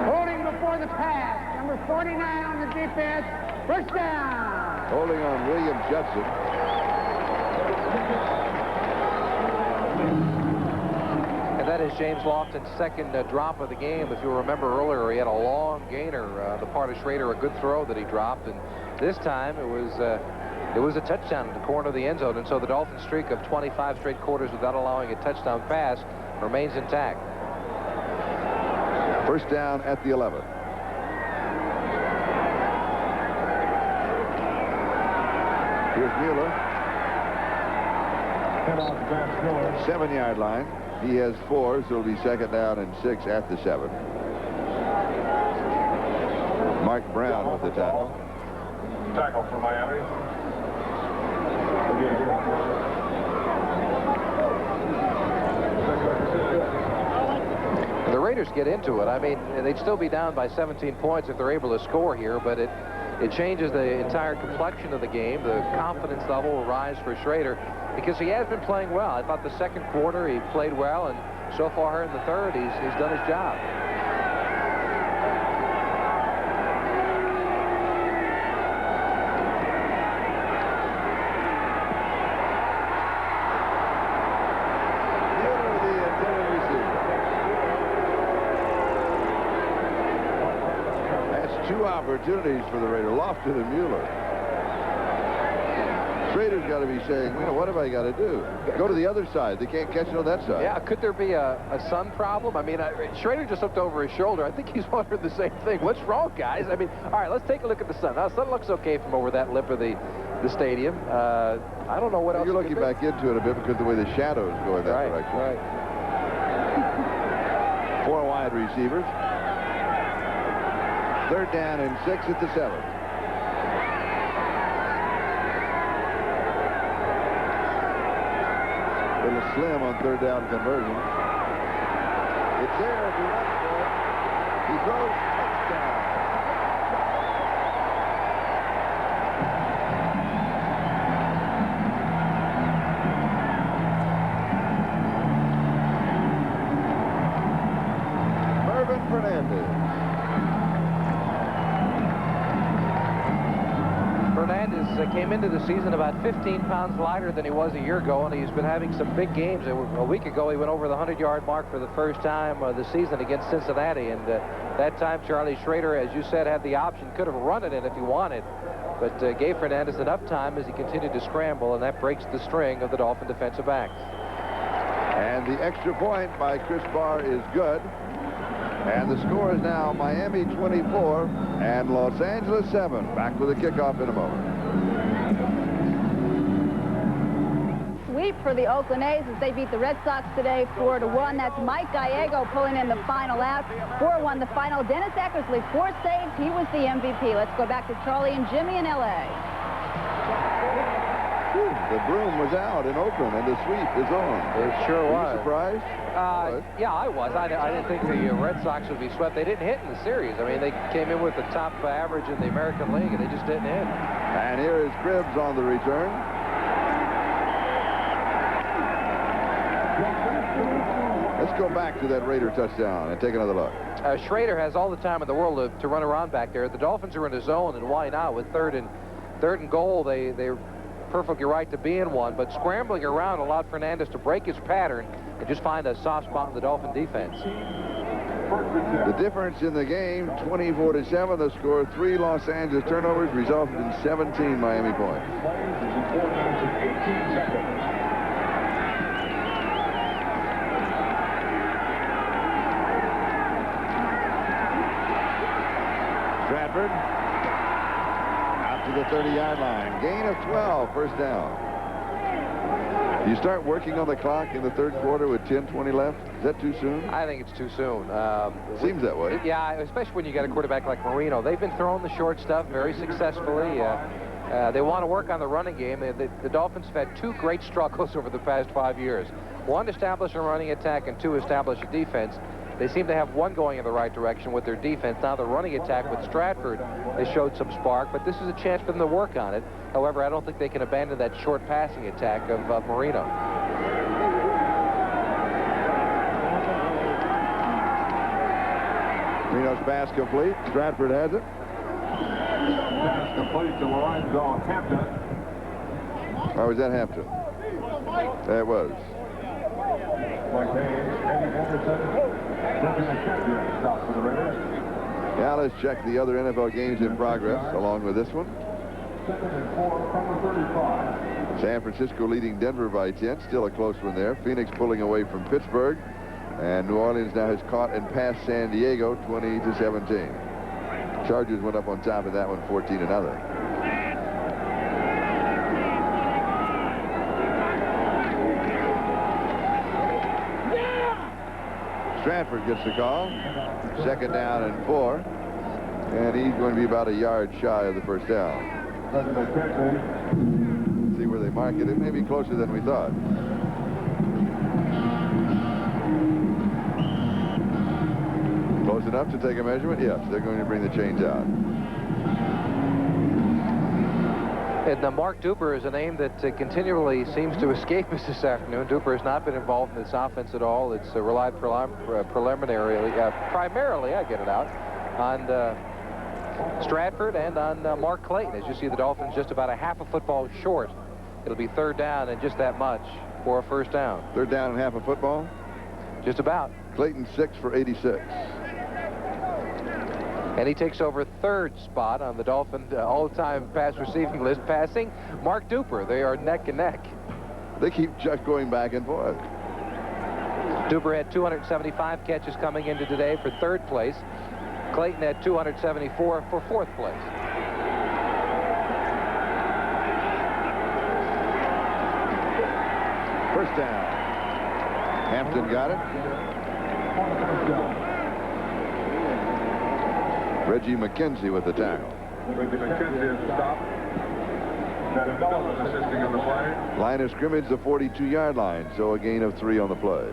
Holding before the pass. Number 49 on the defense. 1st down. Holding on William Judson. And that is James Lofton's 2nd drop of the game. If you'll remember earlier, he had a long gainer, the part of Schrader, a good throw that he dropped. And this time it was a touchdown in the corner of the end zone. And so the Dolphins' streak of 25 straight quarters without allowing a touchdown pass remains intact. 1st down at the 11. Here's Mueller. 7-yard line. He has 4, so it'll be 2nd down and 6 at the 7. Mark Brown with the tackle. Tackle for Miami. The Raiders get into it. I mean, they'd still be down by 17 points if they're able to score here, but it changes the entire complexion of the game. The confidence level will rise for Schrader because he has been playing well. I thought the 2nd quarter he played well, and so far in the 3rd he's done his job. 2 opportunities for the Raiders, Lofton and Mueller. Schrader's got to be saying, you know, what have I got to do? Go to the other side. They can't catch it on that side. Yeah, could there be a sun problem? I mean, Schrader just looked over his shoulder. I think he's wondering the same thing. What's wrong, guys? I mean, all right, let's take a look at the sun. Now, the sun looks okay from over that lip of the stadium. I don't know what else. You're looking back into it a bit because of the way the shadows go in that direction. Right. 4 wide receivers. 3rd down and 6 at the 7. Little slim on 3rd down conversion. It's there if he runs for it. He throws touchdown. Mervyn Fernandez. Fernandez came into the season about 15 pounds lighter than he was a year ago, and he's been having some big games. A week ago, he went over the 100-yard mark for the first time this season against Cincinnati, and that time Charlie Schrader, as you said, had the option, could have run it in if he wanted, but gave Fernandez enough time as he continued to scramble, and that breaks the string of the Dolphin defensive backs. And the extra point by Chris Barr is good. And the score is now Miami 24 and Los Angeles 7. Back with a kickoff in a moment. Sweep for the Oakland A's as they beat the Red Sox today 4-1. That's Mike Gallego pulling in the final out. 4-1 the final. Dennis Eckersley, 4 saves. He was the MVP. Let's go back to Charlie and Jimmy in L.A. The broom was out in Oakland, and the sweep is on. It sure was. Were you surprised? Yeah, I was. I didn't think the Red Sox would be swept. They didn't hit in the series. I mean, they came in with the top average in the American League, and they just didn't hit. And here is Cribbs on the return. Let's go back to that Raider touchdown and take another look. Schrader has all the time in the world to run around back there. The Dolphins are in a zone, and why not? With third and goal, they're perfectly right to be in one, but scrambling around allowed Fernandez to break his pattern and just find a soft spot in the Dolphin defense. The difference in the game, 24-7. The score, 3 Los Angeles turnovers resulted in 17 Miami points. Stratford out to the 30-yard line. Gain of 12, first down. You start working on the clock in the 3rd quarter with 10:20 left? Is that too soon? I think it's too soon. Seems that way. Yeah, especially when you got a quarterback like Marino. They've been throwing the short stuff very successfully. They want to work on the running game. The Dolphins have had 2 great struggles over the past 5 years. 1, establish a running attack, and 2, establish a defense. They seem to have one going in the right direction with their defense. Now the running attack with Stratford, they showed some spark, but this is a chance for them to work on it. However, I don't think they can abandon that short passing attack of Marino. Marino's pass complete. Stratford has it. Pass complete to Lorenzo Hampton. Or was that Hampton? That was. Now let's check the other NFL games in progress along with this one. San Francisco leading Denver by 10. Still a close one there. Phoenix pulling away from Pittsburgh. And New Orleans now has caught and passed San Diego 20-17. Chargers went up on top of that one 14-0. Stratford gets the call. 2nd down and 4. And he's going to be about a yard shy of the first down. See where they mark it. It may be closer than we thought. Close enough to take a measurement? Yes, they're going to bring the chains out. And Mark Duper is a name that continually seems to escape us this afternoon. Duper has not been involved in this offense at all. It's relied primarily, I get it out, on Stratford and on Mark Clayton. As you see, the Dolphins just about a half a football short. It'll be 3rd down and just that much for a first down. 3rd down and half a football? Just about. Clayton 6 for 86. And he takes over third spot on the Dolphin all-time pass receiving list, passing Mark Duper. They are neck and neck. They keep just going back and forth. Duper had 275 catches coming into today for third place. Clayton had 274 for fourth place. First down. Hampton got it. Reggie McKenzie with the tackle. Reggie McKenzie at the stop. That Dolphins assisting on the play. Line of scrimmage, the 42-yard line, so a gain of 3 on the play.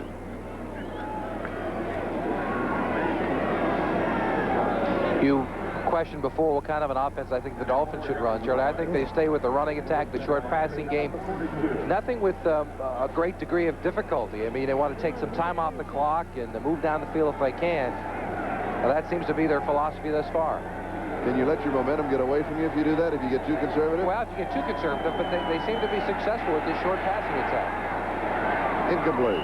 You questioned before what kind of an offense I think the Dolphins should run, Charlie. I think they stay with the running attack, the short passing game. Nothing with a great degree of difficulty. I mean, they want to take some time off the clock and move down the field if they can. Now, that seems to be their philosophy thus far. Can you let your momentum get away from you if you do that, if you get too conservative? Well, if you get too conservative, but they seem to be successful with this short passing attack. Incomplete.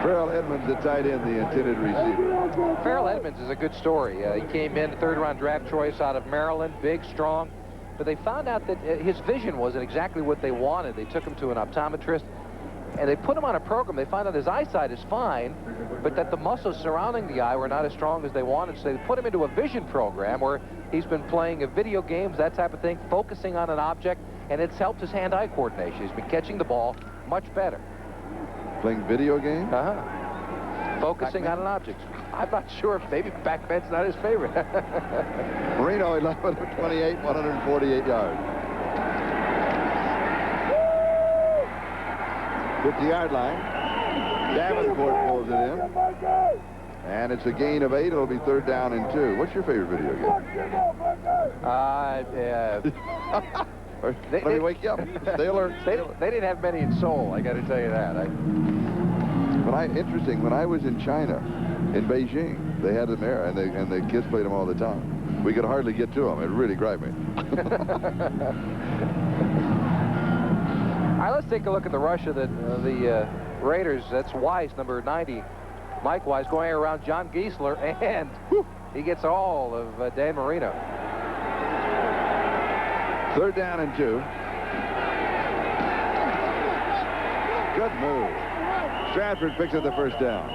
Farrell Edmonds, the tight end, the intended receiver. Farrell Edmonds is a good story. He came in third-round draft choice out of Maryland, big, strong. But they found out that his vision wasn't exactly what they wanted. They took him to an optometrist, and they put him on a program. They found out his eyesight is fine, but that the muscles surrounding the eye were not as strong as they wanted. So they put him into a vision program where he's been playing video games, that type of thing, focusing on an object, and it's helped his hand-eye coordination. He's been catching the ball much better. Playing video games? Focusing on an object. I'm not sure if maybe Pac-Man's not his favorite. Marino 11 of 28, 148 yards. 50-yard line. Davenport pulls it in. And it's a gain of 8. It'll be third down and 2. What's your favorite video game? Let me wake you up. Stay alert. They didn't have many in Seoul, I got to tell you that. Interesting, when I was in China, in Beijing, they had them there, and the kids played them all the time. We could hardly get to them. It really griped me. All right, let's take a look at the rush of the Raiders. That's Weiss, number 90. Mike Weiss going around John Giesler, and he gets all of Dan Marino. Third down and 2. Good move. Stratford picks up the first down.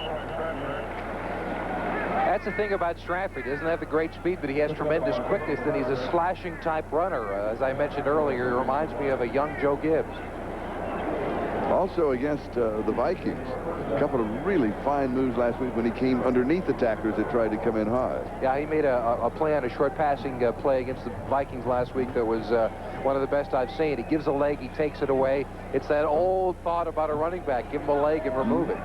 That's the thing about Stratford. He doesn't have the great speed, but he has tremendous quickness, and he's a slashing type runner. As I mentioned earlier, he reminds me of a young Joe Gibbs. Also against the Vikings, a couple of really fine moves last week when he came underneath the tacklers that tried to come in high. Yeah, he made a play on a short passing play against the Vikings last week that was one of the best I've seen. He gives a leg, he takes it away. It's that old thought about a running back. Give him a leg and remove it.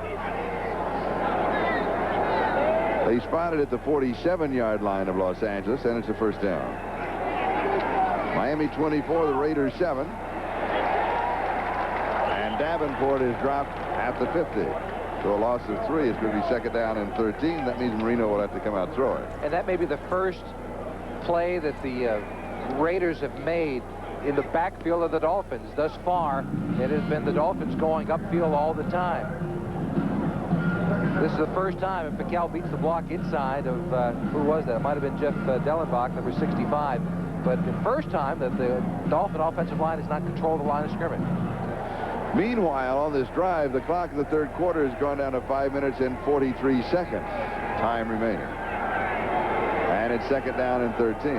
They spotted at the 47-yard line of Los Angeles, and it's a first down. Miami 24, the Raiders 7. And Davenport is dropped at the 50. So a loss of 3. It's going to be second down and 13. That means Marino will have to come out throwing. And that may be the first play that the Raiders have made in the backfield of the Dolphins. Thus far, it has been the Dolphins going upfield all the time. This is the first time, if McCall beats the block inside of, who was that? It might have been Jeff Dellenbach, number 65. But the first time that the Dolphin offensive line has not controlled the line of scrimmage. Meanwhile, on this drive, the clock in the third quarter has gone down to 5 minutes and 43 seconds. Time remaining. And it's second down and 13.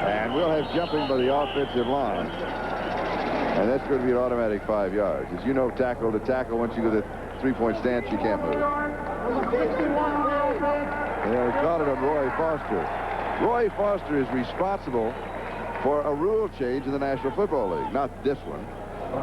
And we'll have jumping by the offensive line. And that's going to be an automatic 5 yards. As you know, tackle to tackle, once you go to the three-point stance, you can't move. And they caught it on Roy Foster. Roy Foster is responsible for a rule change in the National Football League. Not this one,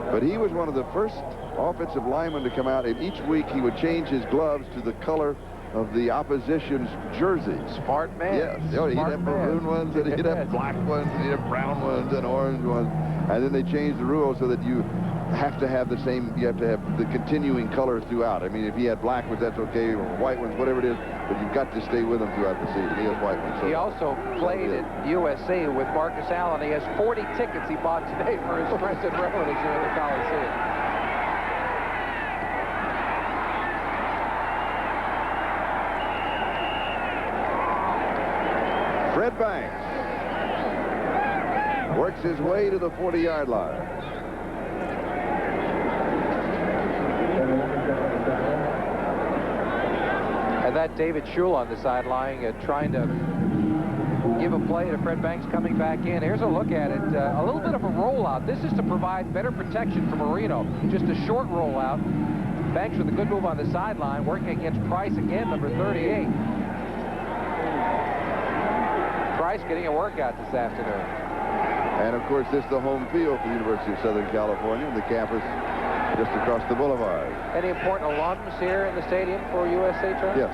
but he was one of the first offensive linemen to come out, and each week he would change his gloves to the color of the opposition's jersey. Smart man. Yes. He'd have maroon ones, and he'd have black ones, and he'd have brown ones, and orange ones. And then they changed the rules so that you have to have the same, you have to have the continuing color throughout. I mean, if he had black ones, that's okay, or white ones, whatever it is, but you've got to stay with him throughout the season. He has white ones. So he also played at USC with Marcus Allen. He has 40 tickets he bought today for his friends and relatives here at the Coliseum. Fred Banks works his way to the 40-yard line. And that David Schul on the sideline trying to give a play to Fred Banks coming back in. Here's a look at it. A little bit of a rollout. This is to provide better protection for Marino. Just a short rollout. Banks with a good move on the sideline, working against Price again, number 38. Price getting a workout this afternoon. And, of course, this is the home field for the University of Southern California, the campus just across the boulevard. Any important alums here in the stadium for USA, Charlie? Yes.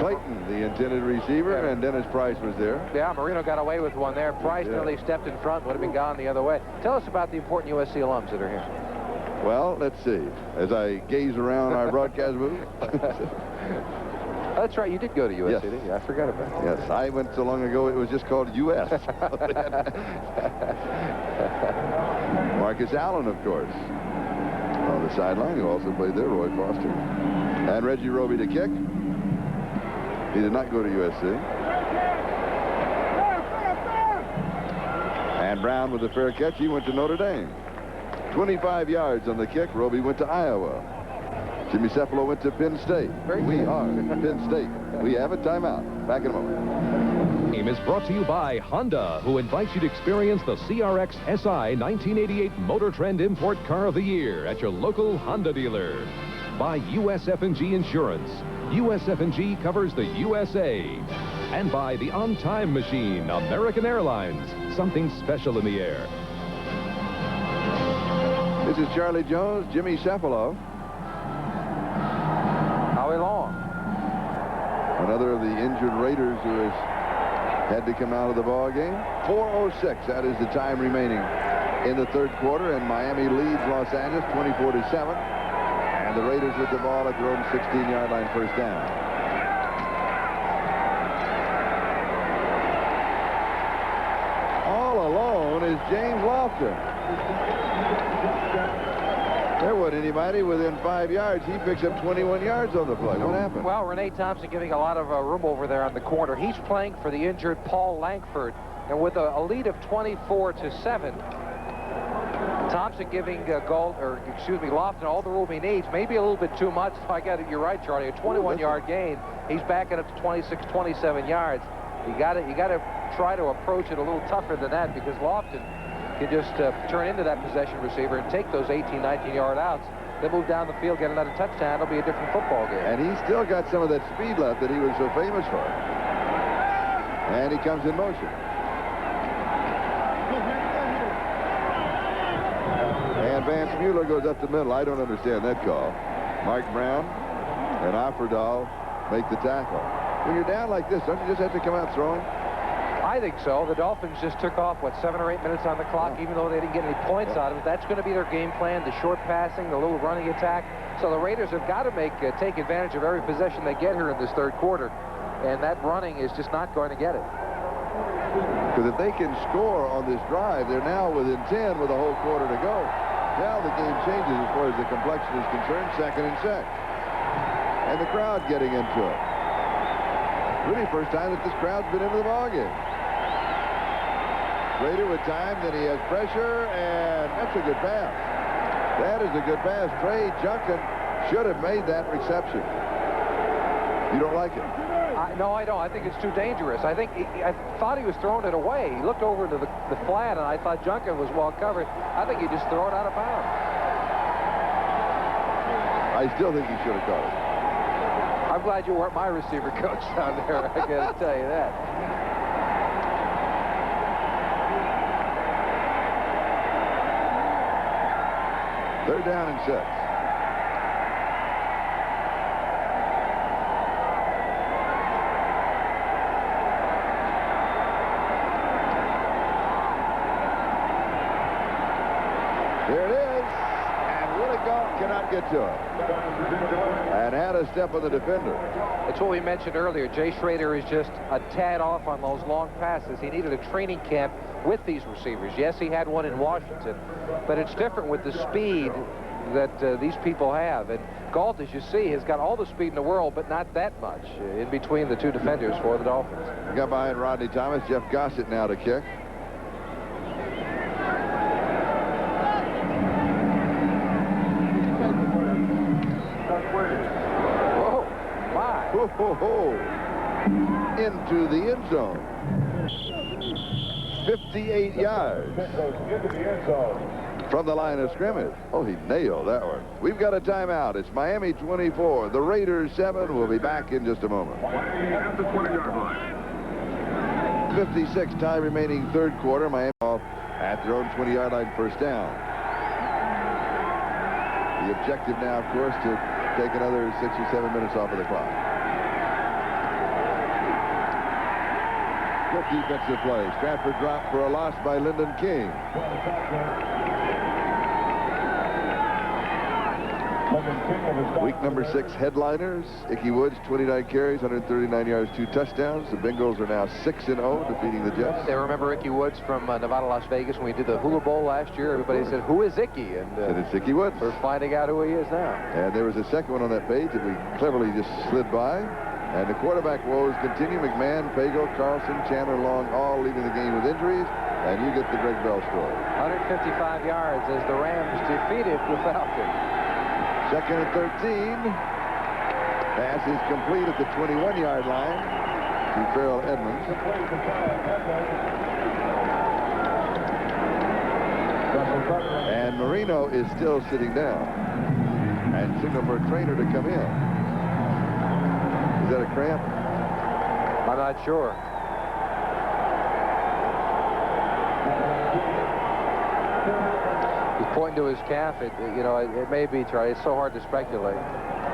Clayton, the intended receiver, and Dennis Price was there. Yeah, Marino got away with one there. Price nearly stepped in front, would have been gone the other way. Tell us about the important USC alums that are here. Well, let's see. As I gaze around our broadcast booth. That's right. You did go to USC, Yes. didn't you? I forgot about that. Yes, I went so long ago it was just called US. Marcus Allen, of course, on the sideline, who also played there, Roy Foster. And Reggie Roby to kick. He did not go to USC. And Brown with a fair catch. He went to Notre Dame. 25 yards on the kick. Roby went to Iowa. Jimmy Cephalo went to Penn State. We are Penn State. We have a timeout. Back in a moment. Game is brought to you by Honda, who invites you to experience the CRX SI 1988 Motor Trend Import Car of the Year at your local Honda dealer. By USF&G Insurance. USF&G covers the USA. And by the On-Time Machine, American Airlines. Something special in the air. This is Charlie Jones, Jimmy Cephalo. Howie Long. Another of the injured Raiders who has had to come out of the ball game. 4:06, that is the time remaining in the third quarter, and Miami leads Los Angeles 24-7. And the Raiders with the ball at their own 16-yard line, first down. All alone is James Lofton. There wasn't anybody within 5 yards. He picks up 21 yards on the play. What happened? Well, Renee Thompson giving a lot of room over there on the corner. He's playing for the injured Paul Langford. And with a lead of 24-7, Thompson giving Lofton all the room he needs. Maybe a little bit too much. I got it. You're right, Charlie. A 21-yard gain. He's backing up to 26, 27 yards. You got to try to approach it a little tougher than that, because Lofton can just turn into that possession receiver and take those 18, 19-yard outs. Then move down the field, get another touchdown. It'll be a different football game. And he's still got some of that speed left that he was so famous for. And he comes in motion. And Vance Mueller goes up the middle. I don't understand that call. Mark Brown and Offerdahl make the tackle. When you're down like this, don't you just have to come out throwing? I think so. The Dolphins just took off, 7 or 8 minutes on the clock, even though they didn't get any points out of it. That's going to be their game plan, the short passing, the little running attack. So the Raiders have got to take advantage of every possession they get here in this third quarter. And that running is just not going to get it. Because if they can score on this drive, they're now within 10 with a whole quarter to go. Now the game changes as far as the complexion is concerned, 2nd and 6. And the crowd getting into it. Really first time that this crowd's been into the ballgame. Rader with time, then he has pressure, and that's a good pass. That is a good pass. Trey Junkin should have made that reception. You don't like it? No, I don't. I think it's too dangerous. I thought he was throwing it away. He looked over to the flat, and I thought Junkin was well covered. I think he just threw it out of bounds. I still think he should have caught it. I'm glad you weren't my receiver coach down there. I got to tell you that. They're down and 6. There it is. And Willie Galt cannot get to him. And had a step on the defender. That's what we mentioned earlier. Jay Schrader is just a tad off on those long passes. He needed a training camp with these receivers. Yes, he had one in Washington, but it's different with the speed that these people have. And Galt, as you see, has got all the speed in the world, but not that much in between the two defenders for the Dolphins. Got behind Rodney Thomas. Jeff Gossett now to kick. Whoa, my. Ho, ho, ho. Into the end zone. 58 yards Into the end zone. from the line of scrimmage. Oh, he nailed that one. We've got a timeout. It's Miami 24. The Raiders 7. We'll be back in just a moment. Miami at the 20-yard line. 56 time remaining third quarter. Miami off at their own 20-yard line, first down. The objective now, of course, to take another 6 or 7 minutes off of the clock. Good defensive play. Stratford dropped for a loss by Lyndon King. Week number 6 headliners. Ickey Woods, 29 carries, 139 yards, 2 touchdowns. The Bengals are now 6-0, defeating the Jets. They remember Ickey Woods from Nevada, Las Vegas when we did the Hula Bowl last year. Everybody said, "Who is Ickey?" And it's Ickey Woods. We're finding out who he is now. And there was a second one on that page that we cleverly just slid by. And the quarterback woes continue. McMahon, Fago, Carlson, Chandler, Long, all leaving the game with injuries. And you get the Greg Bell story. 155 yards as the Rams defeated the Falcons. Second and 13. Pass is complete at the 21-yard line to Farrell Edmonds. And Marino is still sitting down. And signal for a trainer to come in. Is that a cramp? I'm not sure. He's pointing to his calf. It may be, Charlie. It's so hard to speculate.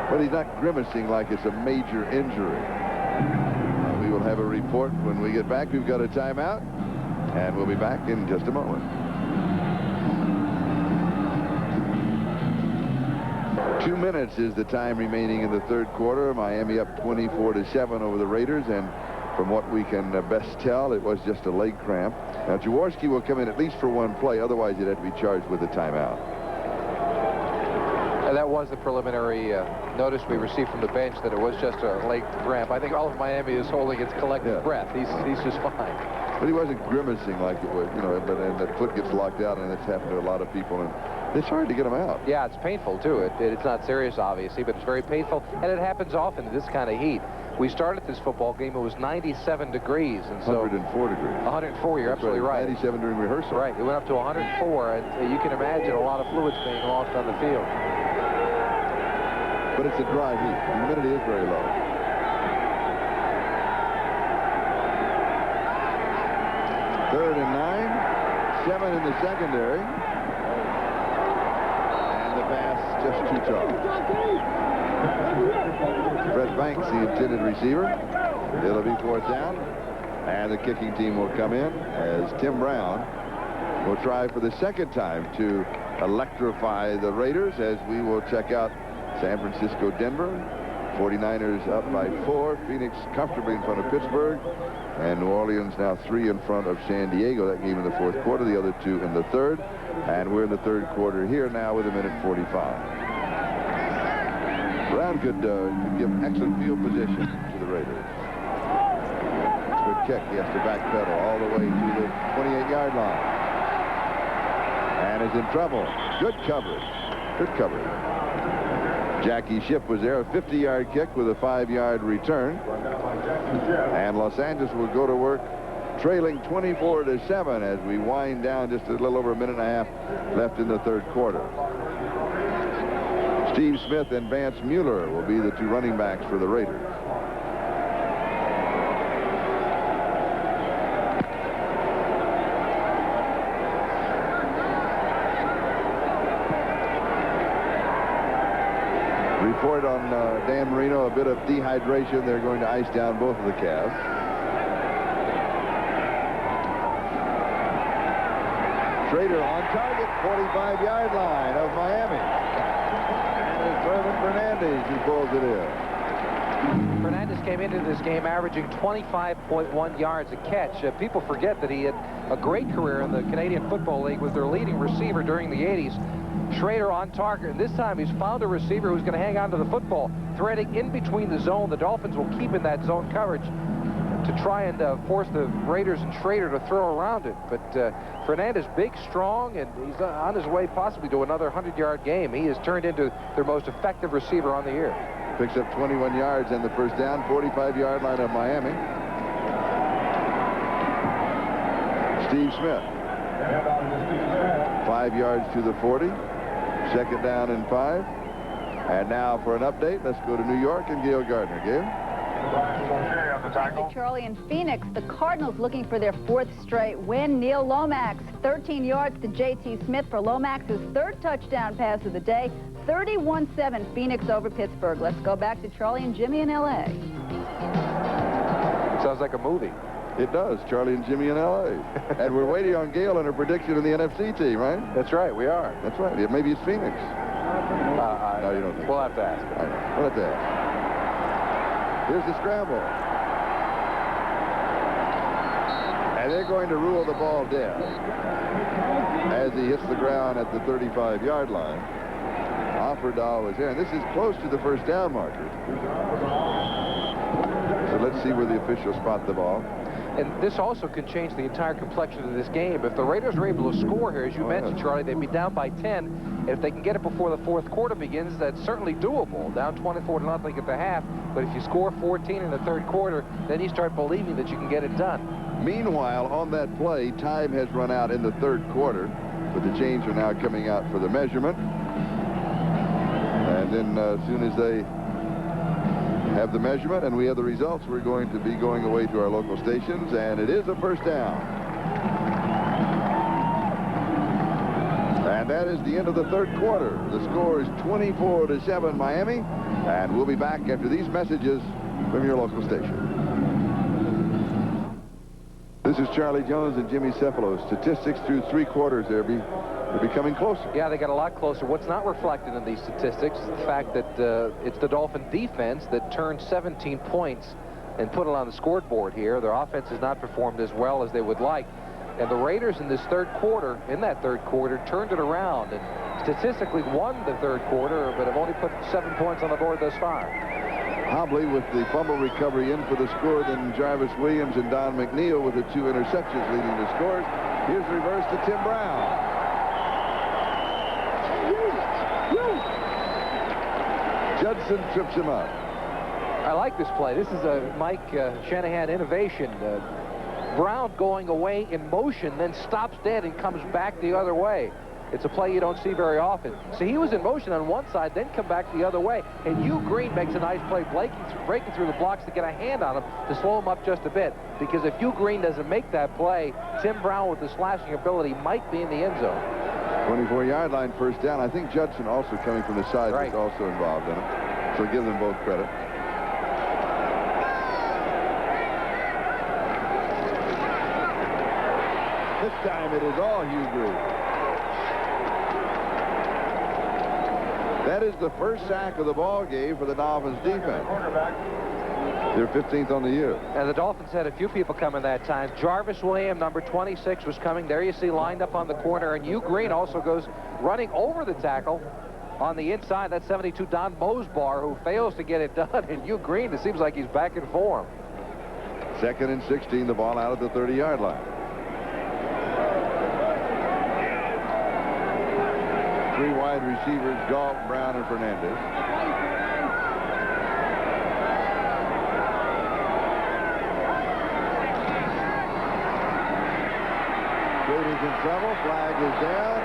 But he's not grimacing like it's a major injury. We will have a report when we get back. We've got a timeout, and we'll be back in just a moment. 2 minutes is the time remaining in the third quarter. Miami up 24-7 over the Raiders, and from what we can best tell, it was just a leg cramp. Now, Jaworski will come in at least for one play. Otherwise, he'd have to be charged with a timeout. And that was the preliminary notice we received from the bench that it was just a leg cramp. I think all of Miami is holding its collective breath. He's just fine. But he wasn't grimacing like it would, and the foot gets locked out, and it's happened to a lot of people, and it's hard to get them out. Yeah, it's painful, too. It's not serious, obviously, but it's very painful, and it happens often in this kind of heat. We started this football game, it was 97 degrees, and so 104 degrees. 104, you're absolutely right. 97 during rehearsal. Right, it went up to 104, and you can imagine a lot of fluids being lost on the field. But it's a dry heat. The humidity is very low. Third and 9. 7 in the secondary. And the pass just too tall. Fred Banks, the intended receiver. It'll be fourth down. And the kicking team will come in as Tim Brown will try for the second time to electrify the Raiders, as we will check out San Francisco, Denver. 49ers up by 4. Phoenix comfortably in front of Pittsburgh. And New Orleans now 3 in front of San Diego. That game in the fourth quarter, the other 2 in the third. And we're in the third quarter here now with 1:45. Brown could give excellent field position to the Raiders. Good kick. He has to backpedal all the way to the 28-yard line. And is in trouble. Good coverage. Good coverage. Jackie Schiff was there, a 50-yard kick with a 5-yard return. And Los Angeles will go to work trailing 24-7 as we wind down just a little over a minute and a half left in the third quarter. Steve Smith and Vance Mueller will be the 2 running backs for the Raiders. Report on Dan Marino, a bit of dehydration. They're going to ice down both of the calves. Schrader on target, 45-yard line of Miami. And it's Herman Fernandez who pulls it in. Fernandez came into this game averaging 25.1 yards a catch. People forget that he had a great career in the Canadian Football League, was their leading receiver during the 80s. Schrader on target, and this time he's found a receiver who's going to hang on to the football, threading in between the zone. The Dolphins will keep in that zone coverage to try and force the Raiders and Schrader to throw around it. But Fernandez, big, strong, and he's on his way possibly to another 100-yard game. He has turned into their most effective receiver on the year. Picks up 21 yards and the first down, 45-yard line of Miami. Steve Smith. 5 yards to the 40. Second down and 5. And now for an update, let's go to New York and Gail Gardner. Gail? Charlie, in Phoenix, the Cardinals looking for their 4th straight win. Neil Lomax, 13 yards to J.T. Smith for Lomax's 3rd touchdown pass of the day. 31-7 Phoenix over Pittsburgh. Let's go back to Charlie and Jimmy in L.A. Sounds like a movie. It does, Charlie and Jimmy in L.A. And we're waiting on Gail and her prediction of the NFC team, right? That's right, we are. That's right. Yeah, maybe it's Phoenix. No, you don't think We'll have to ask. I know. We'll have to ask. Here's the scramble. And they're going to rule the ball dead as he hits the ground at the 35-yard line. Offerdahl was there, and this is close to the first down marker. So let's see where the officials spot the ball. And this also could change the entire complexion of this game. If the Raiders are able to score here, as you mentioned, Charlie, they'd be down by 10. If they can get it before the 4th quarter begins, that's certainly doable. Down 24-0 at the half. But if you score 14 in the 3rd quarter, then you start believing that you can get it done. Meanwhile, on that play, time has run out in the 3rd quarter, but the chains are now coming out for the measurement. And then as soon as they have the measurement and we have the results, we're going to be going away to our local stations, and it is a first down. And that is the end of the 3rd quarter. The score is 24-7 Miami, and we'll be back after these messages from your local station. This is Charlie Jones and Jimmy Cephalo. Statistics through 3 quarters, they're becoming closer. Yeah, they got a lot closer. What's not reflected in these statistics is the fact that it's the Dolphin defense that turned 17 points and put it on the scoreboard here. Their offense has not performed as well as they would like. And the Raiders in that 3rd quarter, turned it around and statistically won the 3rd quarter, but have only put 7 points on the board thus far. Hobley with the fumble recovery in for the score, then Jarvis Williams and Don McNeil with the 2 interceptions leading the scores. Here's the reverse to Tim Brown. Judson trips him up. I like this play. This is a Mike Shanahan innovation. Brown going away in motion, then stops dead and comes back the other way. It's a play you don't see very often. So he was in motion on one side, then come back the other way. And Hugh Green makes a nice play, breaking through the blocks to get a hand on him to slow him up just a bit. Because if Hugh Green doesn't make that play, Tim Brown with his slashing ability might be in the end zone. 24-yard line, first down. I think Judson also coming from the side was also involved in it. So give them both credit. This time it is all Hugh Green. That is the first sack of the ball game for the Dolphins defense. They're 15th on the year. And the Dolphins had a few people coming that time. Jarvis Williams, number 26, was coming. There you see lined up on the corner. And Hugh Green also goes running over the tackle on the inside. That's 72 Don Mosbar, who fails to get it done. And Hugh Green, it seems like he's back in form. 2nd and 16, the ball out at the 30-yard line. 3 wide receivers, Galt, Brown, and Fernandez. Brady's in trouble. Flag is down.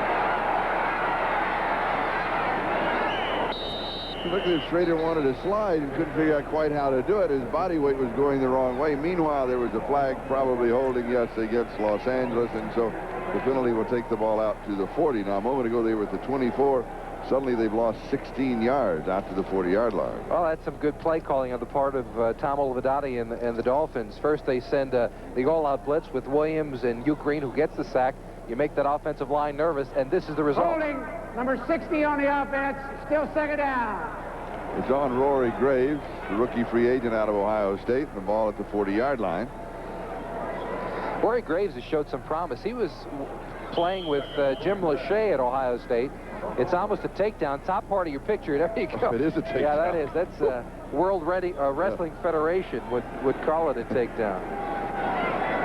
Look, if Schrader wanted to slide and couldn't figure out quite how to do it. His body weight was going the wrong way. Meanwhile, there was a flag probably holding, yes, against Los Angeles, and so the penalty will take the ball out to the 40. Now, a moment ago, they were at the 24. Suddenly, they've lost 16 yards out to the 40-yard line. Well, that's some good play calling on the part of Tom Olivedati and the Dolphins. First, they send the all-out blitz with Williams and Hugh Green, who gets the sack. You make that offensive line nervous, and this is the result. Holding Number 60 on the offense. Still second down. It's on Rory Graves, the rookie free agent out of Ohio State. The ball at the 40-yard line. Rory Graves has showed some promise. He was playing with Jim Lachey at Ohio State. It's almost a takedown. Top part of your picture. There you go. It is a takedown. Yeah, that is. That's World Wrestling Federation would call it a takedown.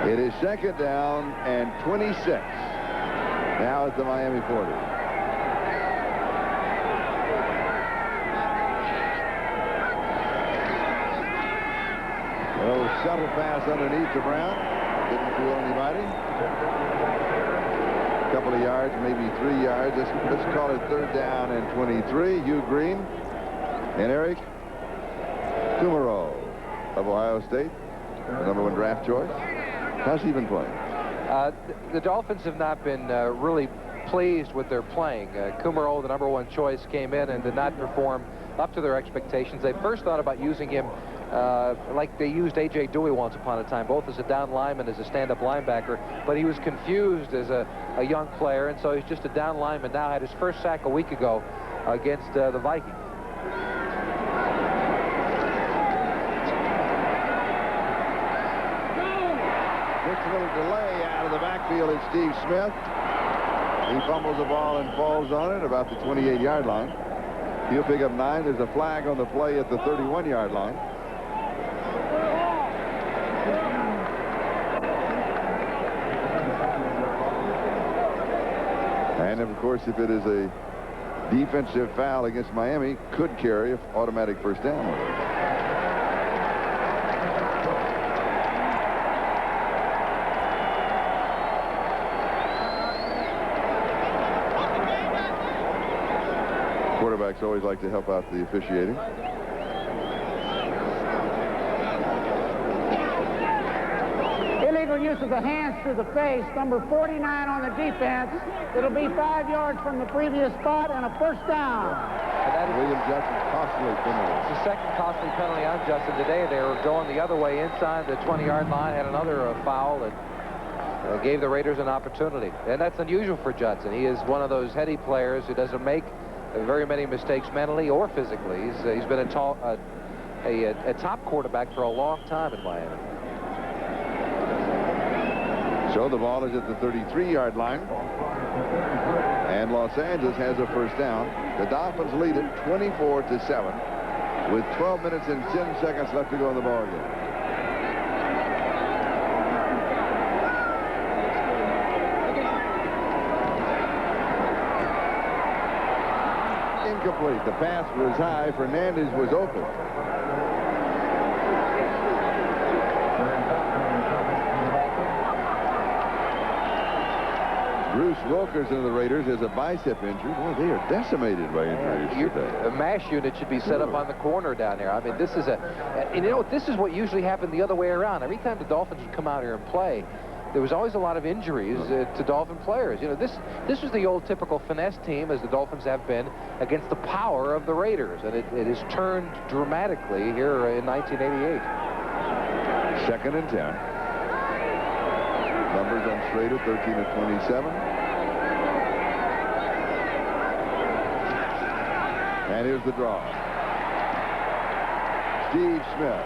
It is second down and 26. Now at the Miami 40. Oh, shuttle pass underneath to Brown. Didn't fool anybody. A couple of yards, maybe 3 yards. Let's call it third down and 23. Hugh Green and Eric Kumaro of Ohio State, #1 draft choice. How's he been playing? The Dolphins have not been really pleased with their playing. Kumaro, the #1 choice, came in and did not perform up to their expectations. They first thought about using him like they used A.J. Dewey once upon a time, both as a down lineman, as a stand-up linebacker, but he was confused as a young player, and so he's just a down lineman now. Had his first sack a week ago against the Vikings. Gets a little delay out of the backfield is Steve Smith. He fumbles the ball and falls on it about the 28-yard line. He'll pick up 9. There's a flag on the play at the 31-yard line. And, of course, if it is a defensive foul against Miami, could carry an automatic first down. Quarterbacks always like to help out the officiating. Illegal use of the hands to the face. Number 49 on the defense. It'll be 5 yards from the previous spot and a first down. William Judson's costly penalty. It's the second costly penalty on Judson today. They were going the other way inside the 20-yard line, had another foul that gave the Raiders an opportunity. And that's unusual for Judson. He is one of those heady players who doesn't make very many mistakes mentally or physically. He's been a top quarterback for a long time in Miami. So the ball is at the 33-yard line. And Los Angeles has a first down. The Dolphins lead it 24-7 with 12 minutes and 10 seconds left to go in the ball game. Incomplete. The pass was high. Fernandez was open. Bruce Wilkerson of the Raiders has a bicep injury. Boy, they are decimated by injuries today. A MASH unit should be set up on the corner down there. I mean, this is this is what usually happened the other way around. Every time the Dolphins would come out here and play, there was always a lot of injuries to Dolphin players. You know, this was the old typical finesse team, as the Dolphins have been, against the power of the Raiders, and it has turned dramatically here in 1988. 2nd and 10. Numbers on Schrader, 13-27. And here's the draw. Steve Smith.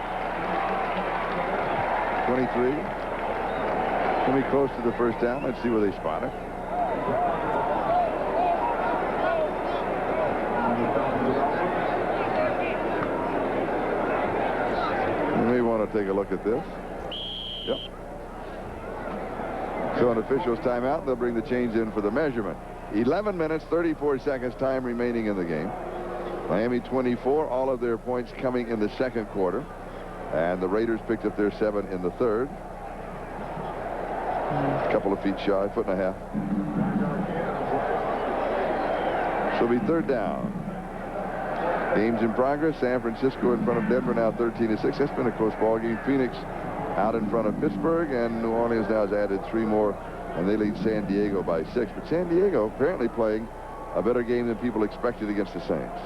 23. Coming close to the first down. Let's see where they spot it. You may want to take a look at this. Yep. So an official's timeout. They'll bring the change in for the measurement. 11 minutes, 34 seconds time remaining in the game. Miami 24, all of their points coming in the second quarter. And the Raiders picked up their 7 in the third. A couple of feet shy, 1.5 feet. So it'll be third down. Games in progress. San Francisco in front of Denver now 13-6. That's been a close ball game. Phoenix out in front of Pittsburgh, and New Orleans now has added 3 more, and they lead San Diego by 6. But San Diego apparently playing a better game than people expected against the Saints.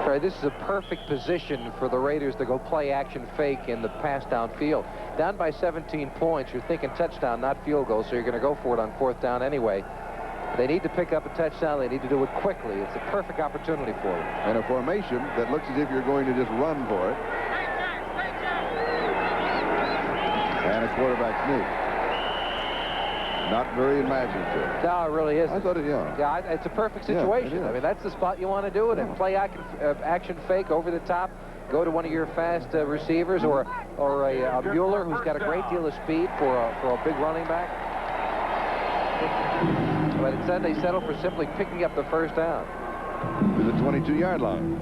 All right, this is a perfect position for the Raiders to go play action fake in the pass downfield. Down by 17 points, you're thinking touchdown, not field goal, so you're going to go for it on 4th down anyway. They need to pick up a touchdown. They need to do it quickly. It's a perfect opportunity for them. And a formation that looks as if you're going to just run for it. And a quarterback sneak. Not very imaginative. No, it really isn't. I thought it, yeah. Yeah, it's a perfect situation. Yeah, I mean, that's the spot you want to do it in. Play action fake over the top. Go to one of your fast receivers or a Mueller who's got a great deal of speed for a big running back. But instead they settle for simply picking up the first down. To the 22-yard line.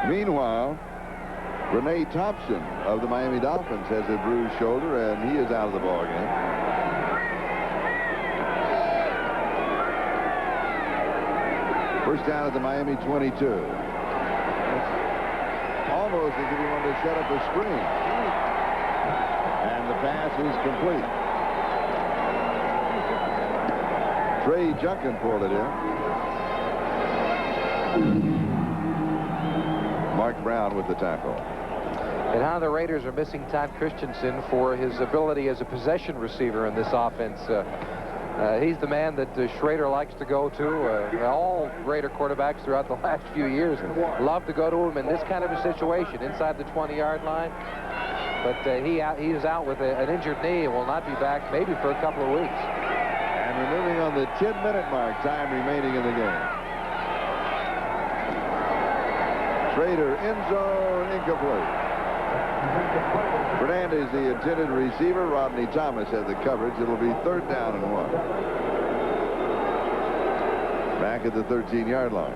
Meanwhile, Renee Thompson of the Miami Dolphins has a bruised shoulder, and he is out of the ball game. First down at the Miami 22. Almost as if he wanted to set up a screen. And the pass is complete. Trey Junkin pulled it in. Mark Brown with the tackle. And how the Raiders are missing Todd Christensen for his ability as a possession receiver in this offense. He's the man that Schrader likes to go to. All Raider quarterbacks throughout the last few years love to go to him in this kind of a situation inside the 20-yard line. But he is out with an injured knee and will not be back maybe for a couple of weeks. And we're moving on the 10-minute mark, time remaining in the game. Schrader, end zone, incomplete. Fernandez, the intended receiver. Rodney Thomas had the coverage. It'll be 3rd down and 1. Back at the 13-yard line.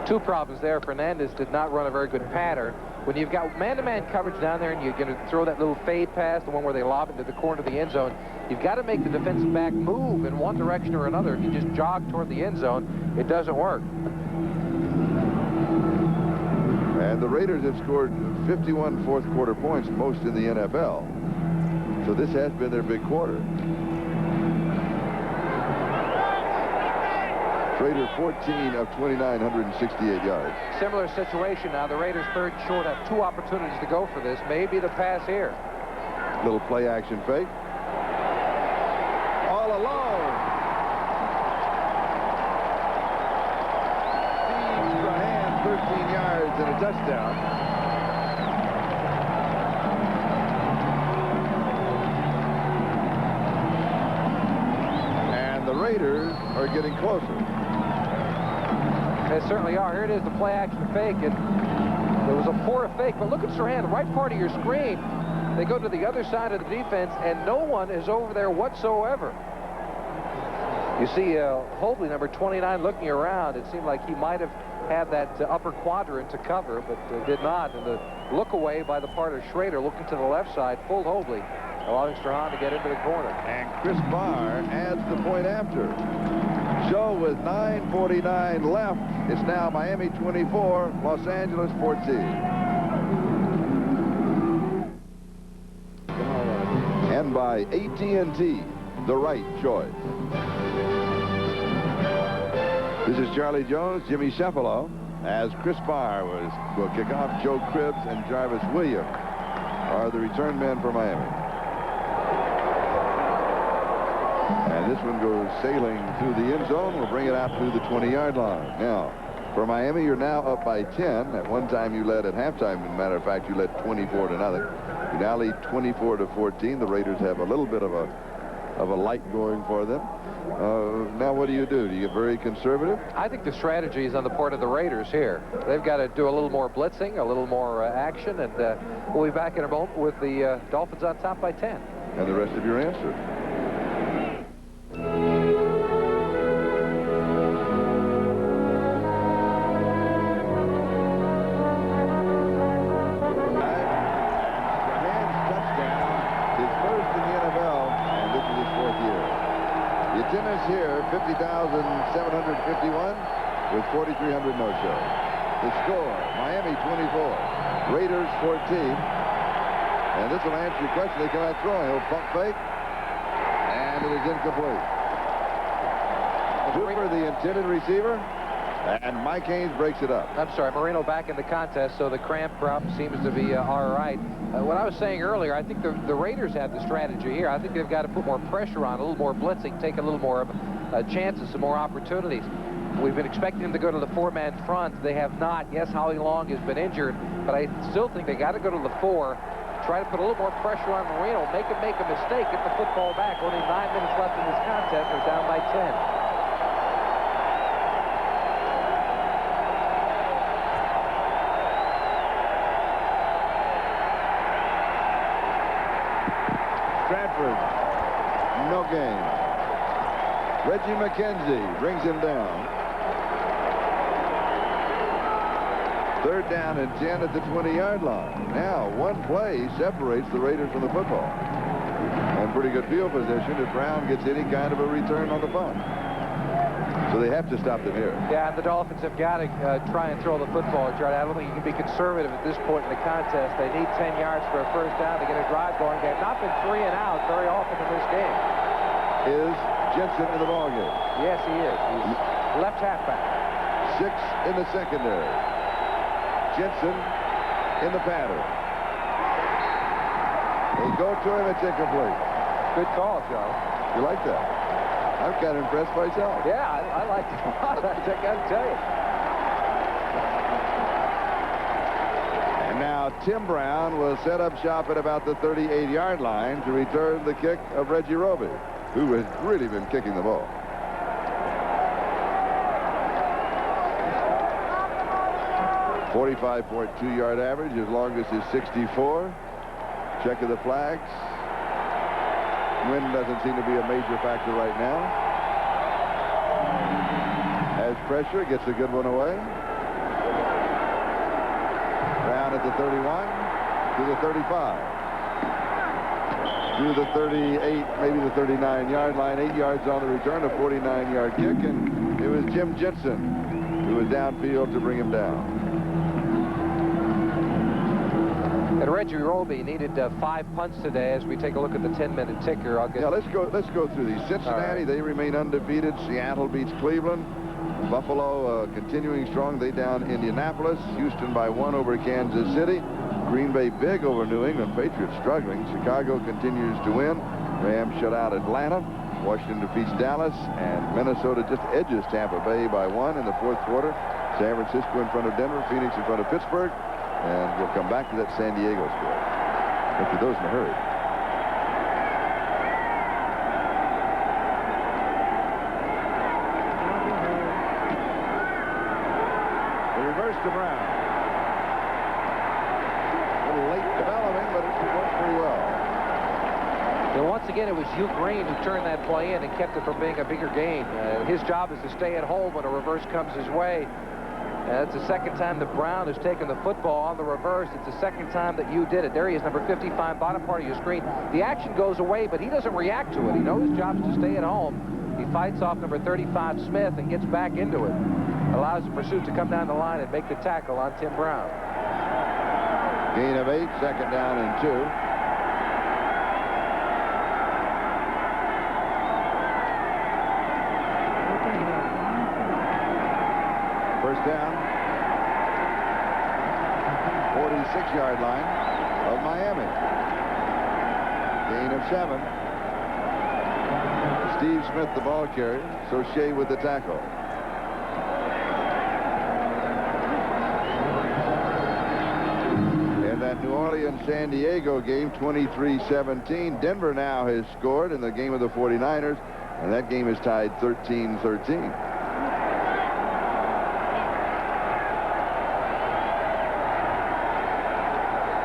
Two problems there. Fernandez did not run a very good pattern. When you've got man-to-man coverage down there and you're going to throw that little fade pass, the one where they lob it to the corner of the end zone, you've got to make the defensive back move in one direction or another. If you just jog toward the end zone, it doesn't work. And the Raiders have scored 51 fourth-quarter points, most in the NFL. So this has been their big quarter. Schrader, 14 of 29, 168 yards. Similar situation now. The Raiders 3rd and short have 2 opportunities to go for this. Maybe the pass here. Little play-action fake. All alone. Feeds the hand, 13 yards and a touchdown. And the Raiders are getting closer. They certainly are. Here it is, the play-action fake. It was a poor fake, but look at Sirhan, the right part of your screen. They go to the other side of the defense, and no one is over there whatsoever. You see Hobley, number 29, looking around. It seemed like he might have had that upper quadrant to cover, but did not. And the look away by the part of Schrader, looking to the left side, fooled Hobley, allowing Sirhan to get into the corner. And Chris Barr adds the point after. So with 9:49 left, it's now Miami 24, Los Angeles 14. And by AT&T, the right choice. This is Charlie Jones, Jimmy Cephalo, as Chris Barr will kick off. Joe Cribbs and Jarvis Williams are the return men for Miami. And this one goes sailing through the end zone. We'll bring it out to the 20-yard line. Now, for Miami, you're now up by 10. At one time, you led at halftime. As a matter of fact, you led 24-0. You now lead 24-14. The Raiders have a little bit of a light going for them. Now, what do? You get very conservative? I think the strategy is on the part of the Raiders here. They've got to do a little more blitzing, a little more action, and we'll be back in a moment with the Dolphins on top by 10. And the rest of your answer. Here, 50,751 with 4,300 no-show. The score, Miami 24, Raiders 14. And this will answer your question. They come out throwing. He'll pump fake. And it is incomplete. Cooper, the intended receiver. And Mike Haynes breaks it up. I'm sorry, Marino back in the contest, so the cramp problem seems to be all right. What I was saying earlier, I think the Raiders have the strategy here. I think they've got to put more pressure on, a little more blitzing, take a little more chances, some more opportunities. We've been expecting them to go to the 4-man front. They have not. Yes, Howie Long has been injured, but I still think they got to go to the 4. Try to put a little more pressure on Marino, make him make a mistake, get the football back. Only 9 minutes left in this contest. They're down by 10. Stratford, no gain. Reggie McKenzie brings him down. 3rd down and 10 at the 20-yard line. Now, one play separates the Raiders from the football. And pretty good field position if Brown gets any kind of a return on the punt. So they have to stop them here. Yeah, and the Dolphins have got to try and throw the football, Charlie. I don't think you can be conservative at this point in the contest. They need 10 yards for a 1st down to get a drive going. They've not been 3 and out very often in this game. Is Jensen in the ballgame? Yes, he is. He's left halfback. 6 in the secondary. Jensen in the pattern. They go to him. It's incomplete. Good call, Charlie. You like that? I'm kind of impressed myself. Yeah, I like it a lot. I got to tell you. And now Tim Brown will set up shop at about the 38-yard line to return the kick of Reggie Roby, who has really been kicking the ball. .2-yard average. His longest is 64. Check of the flags. Wind doesn't seem to be a major factor right now. Has pressure, gets a good one away. Brown at the 31, to the 35. To the 38, maybe the 39-yard line. 8 yards on the return, a 49-yard kick, and it was Jim Jensen who was downfield to bring him down. And Reggie Roby needed 5 punts today. As we take a look at the 10-minute ticker, I'll get. Yeah, let's go through these. Cincinnati, right. They remain undefeated. Seattle beats Cleveland. Buffalo continuing strong. They down Indianapolis. Houston by 1 over Kansas City. Green Bay big over New England. Patriots struggling. Chicago continues to win. Rams shut out Atlanta. Washington defeats Dallas, and Minnesota just edges Tampa Bay by 1 in the 4th quarter. San Francisco in front of Denver. Phoenix in front of Pittsburgh. And we'll come back to that San Diego score. Look at those in a hurry. The reverse to Brown. A little late developing, but it worked pretty well. And once again, it was Hugh Green who turned that play in and kept it from being a bigger gain. His job is to stay at home when a reverse comes his way. That's the 2nd time that Brown has taken the football on the reverse. It's the 2nd time that you did it. There he is, number 55, bottom part of your screen. The action goes away, but he doesn't react to it. He knows his job is to stay at home. He fights off number 35, Smith, and gets back into it. Allows the pursuit to come down the line and make the tackle on Tim Brown. Gain of 8, 2nd down and 2. First down, 46-yard line of Miami. Gain of 7. Steve Smith, the ball carrier. So Shea with the tackle. In that New Orleans-San Diego game, 23-17. Denver now has scored in the game of the 49ers, and that game is tied 13-13.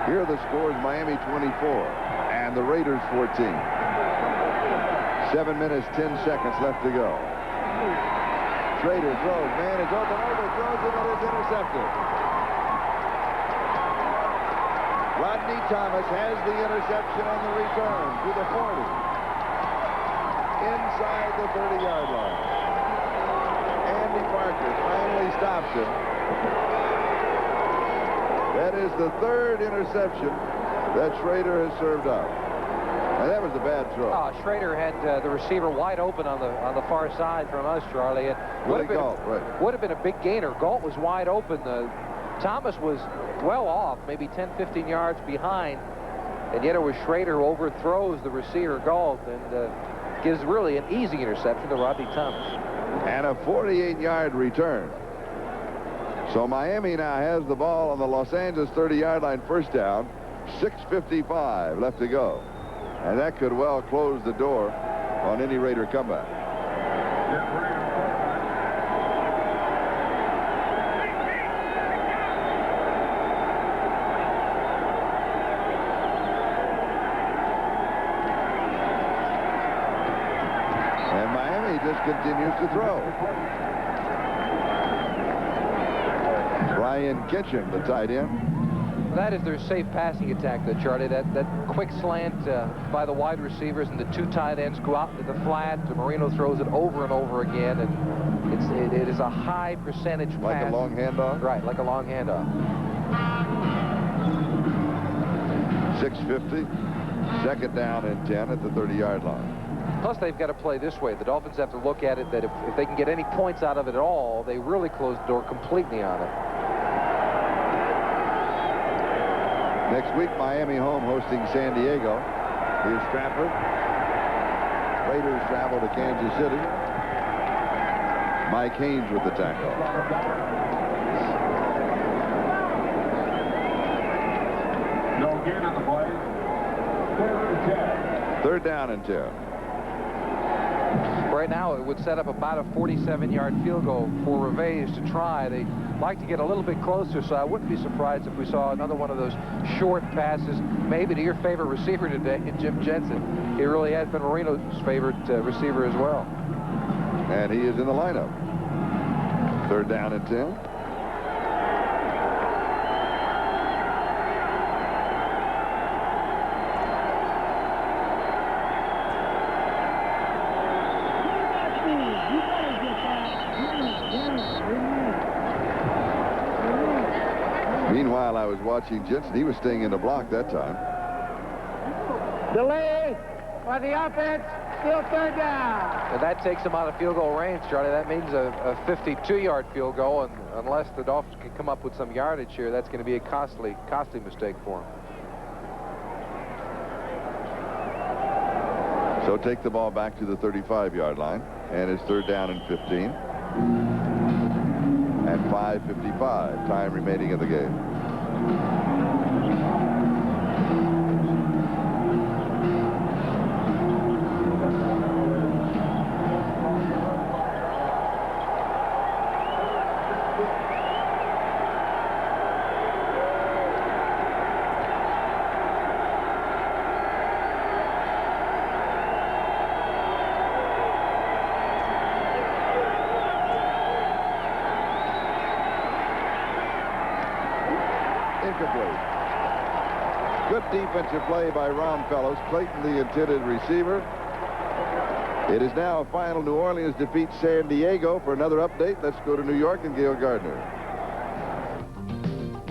Here are the scores: Miami 24 and the Raiders 14. 7 minutes, 10 seconds left to go. Schrader throws. Man is open, overthrows him, and it's intercepted. Rodney Thomas has the interception on the return to the 40. Inside the 30-yard line. Andy Parker finally stops him. That is the 3rd interception that Schrader has served up. that was a bad throw. Schrader had the receiver wide open on the far side from us, Charlie. It would have been a big gainer. Galt was wide open. Thomas was well off, maybe 10, 15 yards behind. And yet it was Schrader who overthrows the receiver, Galt, and gives really an easy interception to Rodney Thomas. And a 48-yard return. So Miami now has the ball on the Los Angeles 30-yard line, first down. 6:55 left to go. And that could well close the door on any Raider comeback. And Miami just continues to throw. Brian Kitchen, the tight end. That is their safe passing attack, Charlie. That quick slant by the wide receivers and the two tight ends go out to the flat. Marino throws it over and over again, and it is a high percentage pass. Like a long handoff? Right, like a long handoff. 6:50, second down and 10 at the 30-yard line. Plus, they've got to play this way. The Dolphins have to look at it that if they can get any points out of it at all, they really close the door completely on it. Next week, Miami home hosting San Diego. Here's Stratford. Raiders travel to Kansas City. Mike Haynes with the tackle. No gain on the play. 3rd and 10. Third down and 10. Right now, it would set up about a 47-yard field goal for Reves to try. They like to get a little bit closer, so I wouldn't be surprised if we saw another one of those short passes, maybe to your favorite receiver today, Jim Jensen. He really has been Marino's favorite receiver as well. And he is in the lineup. Third down and 10. Meanwhile, I was watching Jensen. He was staying in the block that time. Delay by the offense. Still third down. And that takes them out of field goal range, Charlie. That means a 52-yard field goal, and unless the Dolphins can come up with some yardage here, that's going to be a costly mistake for them. So take the ball back to the 35-yard line, and it's third down and 15. And 5:55 time remaining in the game. Incomplete. Good defensive play by Ron Fellows. Clayton, the intended receiver. It is now a final. New Orleans defeats San Diego. For another update, let's go to New York and Gail Gardner.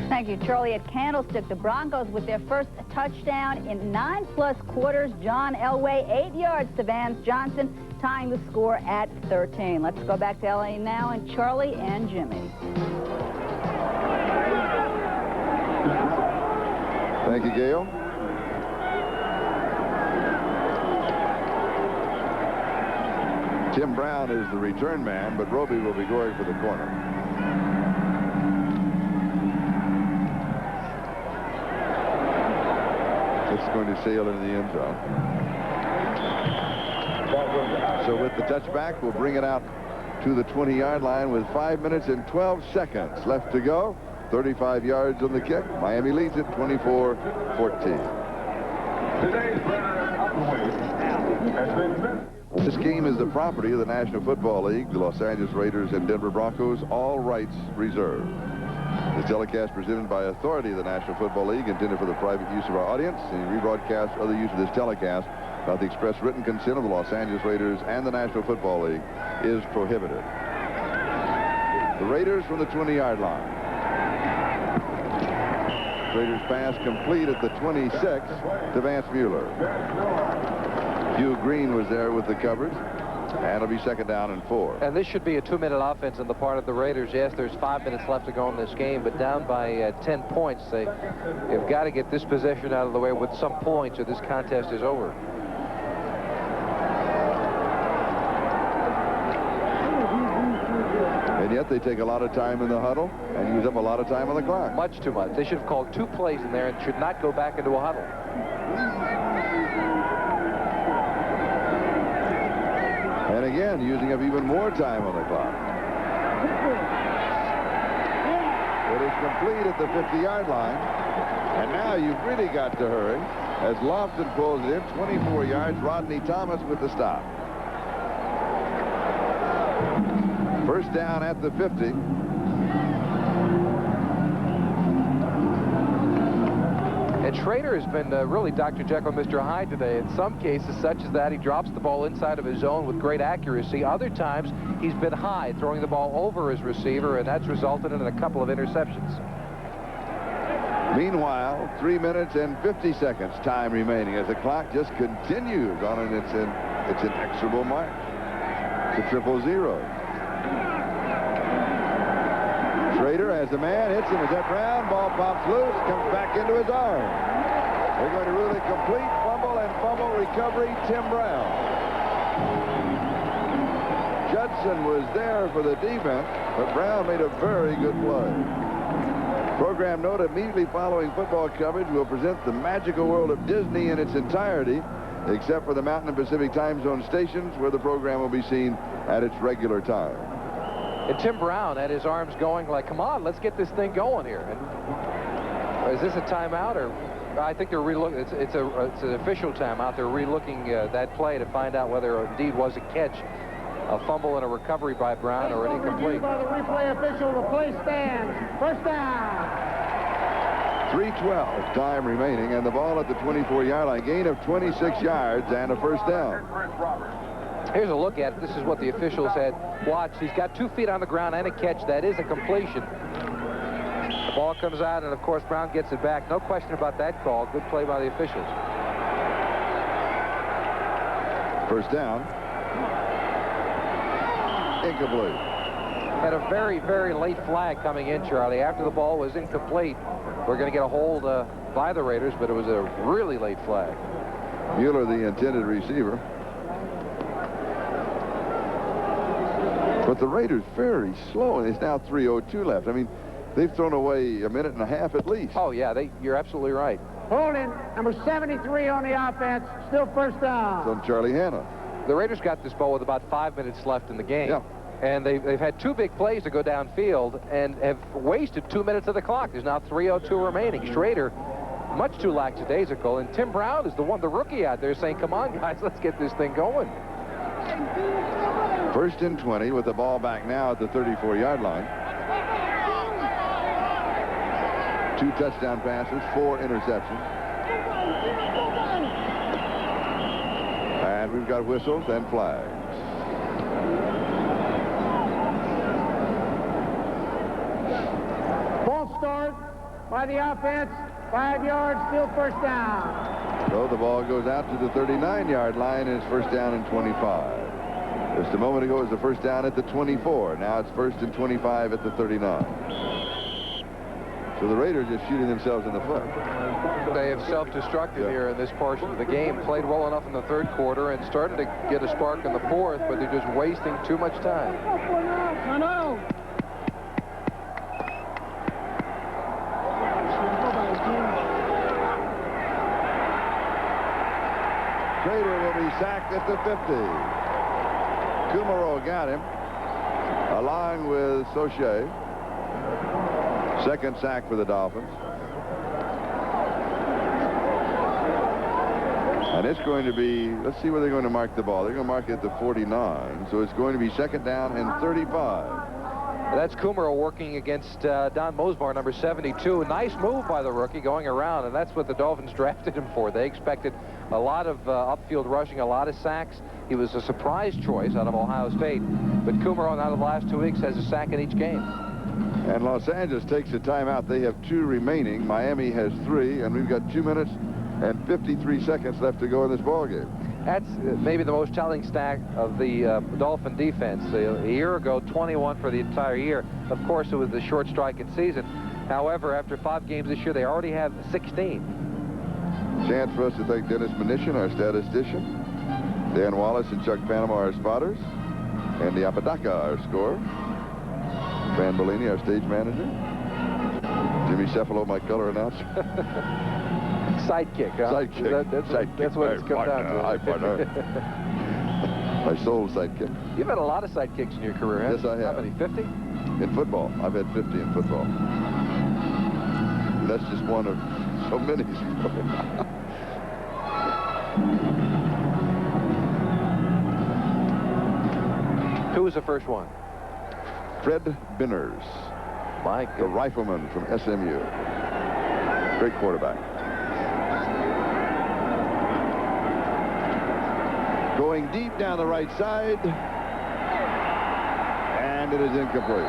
Thank you, Charlie. At Candlestick, the Broncos with their first touchdown in 9+ quarters. John Elway, 8 yards to Vance Johnson, tying the score at 13. Let's go back to L.A. now, and Charlie and Jimmy. Thank you, Gail. Tim Brown is the return man, but Roby will be going for the corner. It's going to sail into the end zone. So with the touchback, we'll bring it out to the 20-yard line with 5 minutes and 12 seconds left to go. 35 yards on the kick. Miami leads it 24-14. This game is the property of the National Football League, the Los Angeles Raiders and Denver Broncos, all rights reserved. This telecast presented by authority of the National Football League, intended for the private use of our audience. Any rebroadcast or other use of this telecast without the express written consent of the Los Angeles Raiders and the National Football League is prohibited. The Raiders from the 20-yard line. Schrader's pass complete at the 26 to Vance Mueller. Hugh Green was there with the coverage. And it'll be second down and 4. And this should be a 2-minute offense on the part of the Raiders. Yes, there's 5 minutes left to go in this game, but down by 10 points. They've got to get this possession out of the way with some points or this contest is over. And yet they take a lot of time in the huddle and use up a lot of time on the clock. Much too much. They should have called 2 plays in there and should not go back into a huddle. And again, using up even more time on the clock. It is complete at the 50-yard line. And now you've really got to hurry as Lofton pulls it in 24 yards. Rodney Thomas with the stop. First down at the 50. And Schrader has been really Dr. Jekyll and Mr. Hyde today. In some cases, such as that, he drops the ball inside of his zone with great accuracy. Other times, he's been high, throwing the ball over his receiver, and that's resulted in a couple of interceptions. Meanwhile, 3 minutes and 50 seconds time remaining as the clock just continues on its inexorable march. It's a 0-0. Schrader has the man, hits him. Is that Brown? Ball pops loose, comes back into his arm. They're going to rule it complete. Fumble recovery, Tim Brown. Judson was there for the defense, but Brown made a very good play. Program note: immediately following football coverage, we'll present the magical world of Disney in its entirety, except for the Mountain and Pacific time zone stations, where the program will be seen at its regular time. And Tim Brown had his arms going like, come on, let's get this thing going here. And is this a timeout? Or I think they're relooking. It's an official timeout. They're relooking that play to find out whether it indeed was a catch, a fumble and a recovery by Brown, or an incomplete. By the replay official, the play stands. First down. 3:12 time remaining, and the ball at the 24-yard line. Gain of 26 yards and a first down. Here's a look at it. This is what the officials had watched. He's got 2 feet on the ground and a catch. That is a completion. The ball comes out, and of course Brown gets it back. No question about that call. Good play by the officials. First down. Incomplete. Had a very, very late flag coming in, Charlie. After the ball was incomplete, we're going to get a hold by the Raiders, but it was a really late flag. Mueller, the intended receiver. But the Raiders very slow, and it's now 3:02 left. I mean, they've thrown away a minute and a half at least. Oh, yeah, you're absolutely right. Holding, number 73 on the offense, still first down. It's on Charlie Hanna. The Raiders got this ball with about 5 minutes left in the game. Yeah. And they've had 2 big plays to go downfield and have wasted 2 minutes of the clock. There's now 3:02 remaining. Schrader, much too lackadaisical, and Tim Brown is the rookie out there saying, come on, guys, let's get this thing going. First and 20 with the ball back now at the 34-yard line. 2 touchdown passes, 4 interceptions. And we've got whistles and flags. Ball start by the offense. 5 yards, still first down. So the ball goes out to the 39-yard line, and it's first down and 25. Just a moment ago, it was the first down at the 24. Now it's first and 25 at the 39. So the Raiders just shooting themselves in the foot. They have self-destructed here in this portion of the game. Played well enough in the 3rd quarter and started to get a spark in the 4th, but they're just wasting too much time. Schrader will be sacked at the 50. Kumaro got him, along with Sauché. Second sack for the Dolphins. And it's going to be, let's see where they're going to mark the ball. They're going to mark it at the 49. So it's going to be second down and 35. That's Kumaro working against Don Mosbar, number 72. Nice move by the rookie going around, and that's what the Dolphins drafted him for. They expected a lot of upfield rushing, a lot of sacks. He was a surprise choice out of Ohio State. But Kumaro, out of the last 2 weeks, has a sack in each game. And Los Angeles takes a timeout. They have 2 remaining. Miami has 3, and we've got 2 minutes and 53 seconds left to go in this ball game. That's maybe the most telling stat of the Dolphin defense. A year ago, 21 for the entire year. Of course, it was the short striking season. However, after 5 games this year, they already have 16. Chance for us to thank Dennis Mnuchin, our statistician, Dan Wallace and Chuck Panama, our spotters, Andy Apodaca, our scorer, Fran Bellini, our stage manager, Jimmy Cephalo, my color announcer. Sidekick, huh? Sidekick. That's what it's come down to. Hi, partner. My sole sidekick. You've had a lot of sidekicks in your career, haven't you? Yes, I have. How many, 50? In football. I've had 50 in football. That's just one of so many. Who was the first one? Fred Binners, Mike, the rifleman from SMU. Great quarterback. Going deep down the right side. And it is incomplete.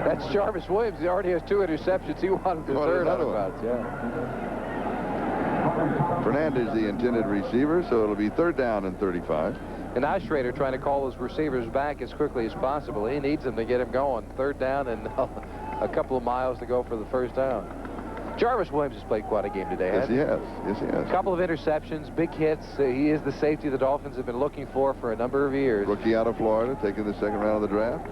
That's Jarvis Williams. He already has 2 interceptions. He wanted the third out of bounds. Yeah. Fernandez, the intended receiver, so it'll be 3rd down and 35. And now Schrader trying to call those receivers back as quickly as possible. He needs them to get him going. 3rd down and a couple of miles to go for the first down. Jarvis Williams has played quite a game today, Yes, he has. Yes, he has. A couple of interceptions, big hits. He is the safety the Dolphins have been looking for a number of years. Rookie out of Florida, taking the 2nd round of the draft.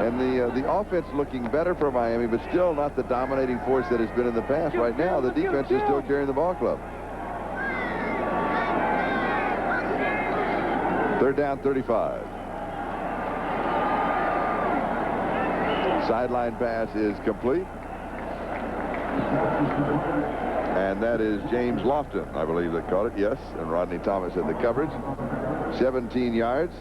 And the offense looking better for Miami, but still not the dominating force that has been in the past. Right now, the defense is still carrying the ball club. 3rd down, 35. Sideline pass is complete. And that is James Lofton, I believe, that caught it. Yes, and Rodney Thomas had the coverage. 17 yards.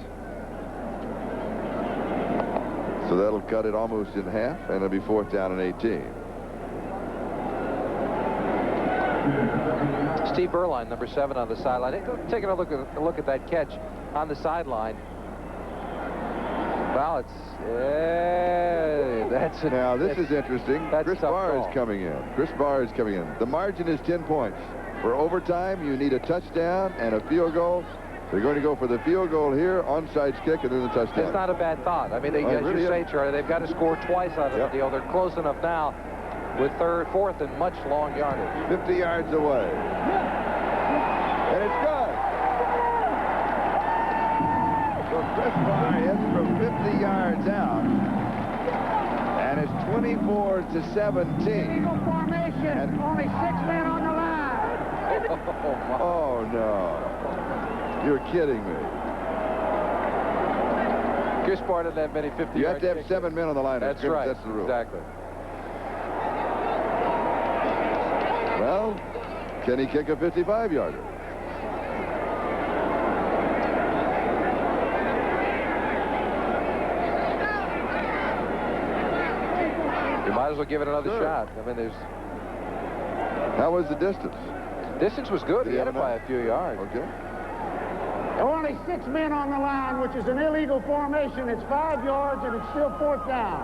So that'll cut it almost in half, and it'll be 4th down and 18. Steve Berline, number 7 on the sideline. Taking a look at that catch on the sideline. Well, now this is interesting. Chris Barr is coming in. Chris Barr is coming in. The margin is 10 points. For overtime, you need a touchdown and a field goal. They're going to go for the field goal here, onside kick, and then the touchdown. It's not a bad thought. I mean, as you say, Charlie, they've got to score twice out of the deal. They're close enough now with 3rd, 4th, and much long yardage. 50 yards away. And it's good. So Chris Barr hits from 50 yards out. And it's 24-17. Eagle formation. And only 6 men on the line. Oh, no. You're kidding me. Chris Barr doesn't have many 50-yard You have to have 7 men on the line. That's right. That's the rule. Exactly. Well, can he kick a 55-yarder? You might as well give it another shot. I mean, How was the distance? Distance was good. He had it by a few yards. Okay. Only 6 men on the line, which is an illegal formation. It's 5 yards, and it's still 4th down.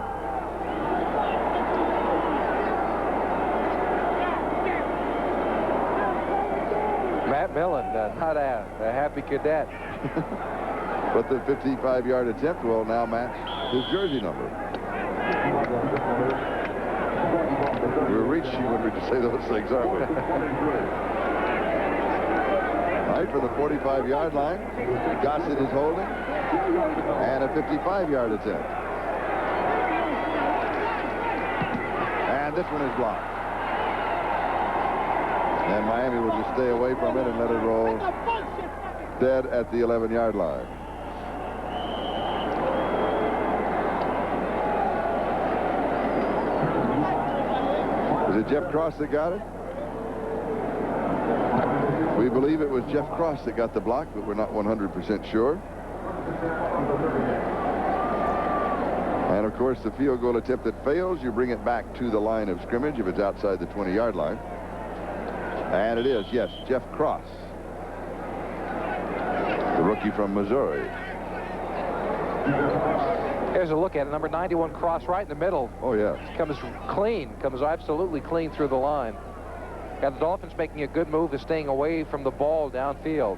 Matt Millen, not a happy cadet. But the 55-yard attempt will now match his jersey number. We're reaching when we say those things, aren't we? Right for the 45-yard line. Gossett is holding. And a 55-yard attempt. And this one is blocked. And Miami will just stay away from it and let it roll dead at the 11-yard line. Was it Jeff Cross that got it? We believe it was Jeff Cross that got the block, but we're not 100% sure. And, of course, the field goal attempt that fails, you bring it back to the line of scrimmage if it's outside the 20-yard line. And it is, yes, Jeff Cross. The rookie from Missouri. Here's a look at it. Number 91 cross right in the middle. Oh, yes. Comes clean. Comes absolutely clean through the line. Got the Dolphins making a good move of staying away from the ball downfield.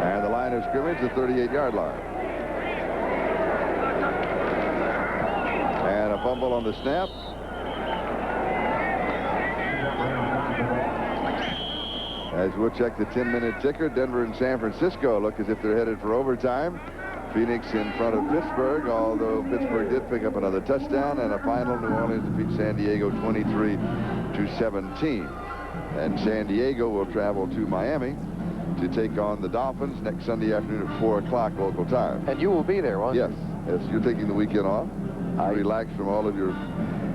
And the line of scrimmage, the 38-yard line. And a fumble on the snap. As we'll check the 10-minute ticker, Denver and San Francisco look as if they're headed for overtime. Phoenix in front of Pittsburgh, although Pittsburgh did pick up another touchdown, and a final New Orleans defeats San Diego 23-17. And San Diego will travel to Miami to take on the Dolphins next Sunday afternoon at 4 o'clock local time. And you will be there, won't you? Yes, you're taking the weekend off. Relax from all of your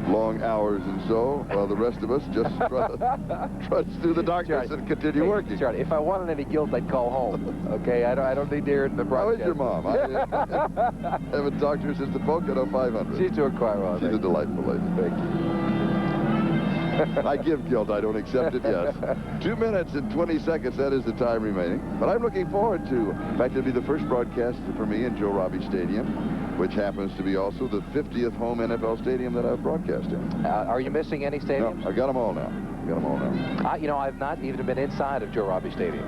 long hours and so, while the rest of us just trudge through the darkness and continue working. Charlie, if I wanted any guilt, I'd call home. Okay, I don't need to hear it in the How broadcast. is your mom? I haven't talked to her since the Pocono 500. She's doing quite well. She's a delightful lady. Thank you. I give guilt. I don't accept it, yes. 2 minutes and 20 seconds. That is the time remaining. But I'm looking forward to, in fact, it'll be the first broadcast for me in Joe Robbie Stadium, which happens to be also the 50th home NFL stadium that I've broadcast in. Are you missing any stadiums? No, I got them all now. You know, I've not even been inside of Joe Robbie Stadium.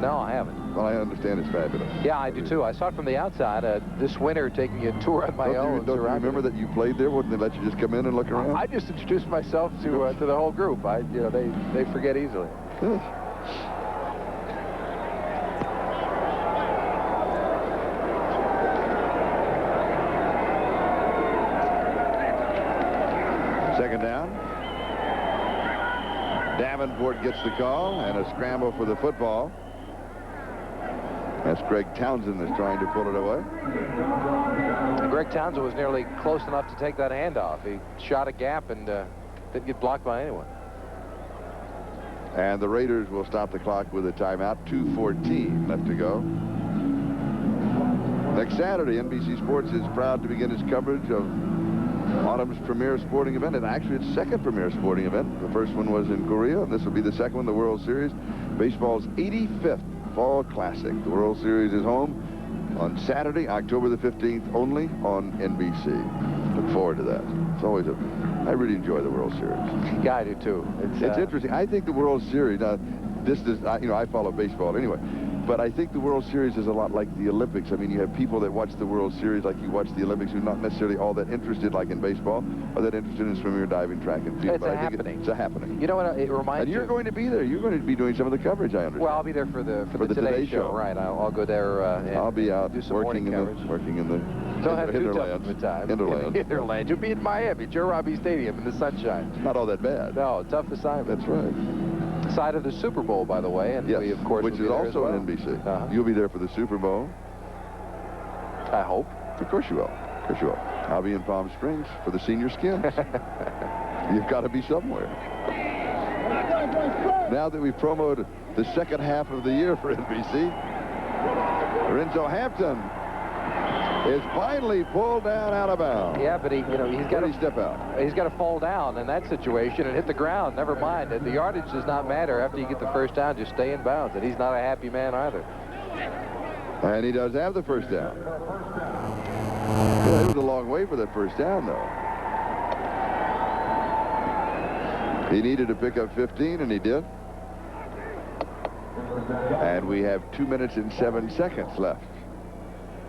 No, I haven't. Well, I understand it's fabulous. Yeah, I do too. I saw it from the outside this winter, taking a tour on my own. Don't you remember that you played there? Wouldn't they let you just come in and look around? I just introduced myself to the whole group. They forget easily. Second down. Davenport gets the call, and a scramble for the football. That's Greg Townsend is trying to pull it away. And Greg Townsend was nearly close enough to take that handoff. He shot a gap and didn't get blocked by anyone. And the Raiders will stop the clock with a timeout. 2:14 left to go. Next Saturday, NBC Sports is proud to begin its coverage of autumn's premier sporting event, and actually its second premier sporting event. The first one was in Korea, and this will be the second one, the World Series. Baseball's 85th Fall Classic. The World Series is home on Saturday, October the 15th, only on NBC. Look forward to that. It's always I really enjoy the World Series. Yeah, I do too. It's interesting. I think the World Series, this is, I follow baseball anyway, but I think the World Series is a lot like the Olympics. I mean, you have people that watch the World Series like you watch the Olympics who are not necessarily all that interested, like in baseball, or that interested in swimming or diving, track and field. It's a happening. It's a happening. You know what it reminds me? And you're going to be there. You're going to be doing some of the coverage, I understand. Well, I'll be there for the Today Show. Right. I'll go there and I'll be out do some working in the Don't have too tough of a time. Hinterlands. You'll be in Miami, Joe Robbie Stadium in the sunshine. It's not all that bad. No, tough assignment. That's right. Side of the Super Bowl, by the way, and yes, we, of course, which is also on NBC. You'll be there for the Super Bowl. I hope. Of course you will. Of course you will. I'll be in Palm Springs for the Senior Skins. You've got to be somewhere. Now that we've promoted the second half of the year for NBC, Lorenzo Hampton is finally pulled down out of bounds. Yeah, but he's got to step out. He's got to fall down in that situation and hit the ground. Never mind. The yardage does not matter. After you get the first down, just stay in bounds. And he's not a happy man either. And he does have the first down. Well, it was a long way for that first down, though. He needed to pick up 15, and he did. And we have 2 minutes and 7 seconds left.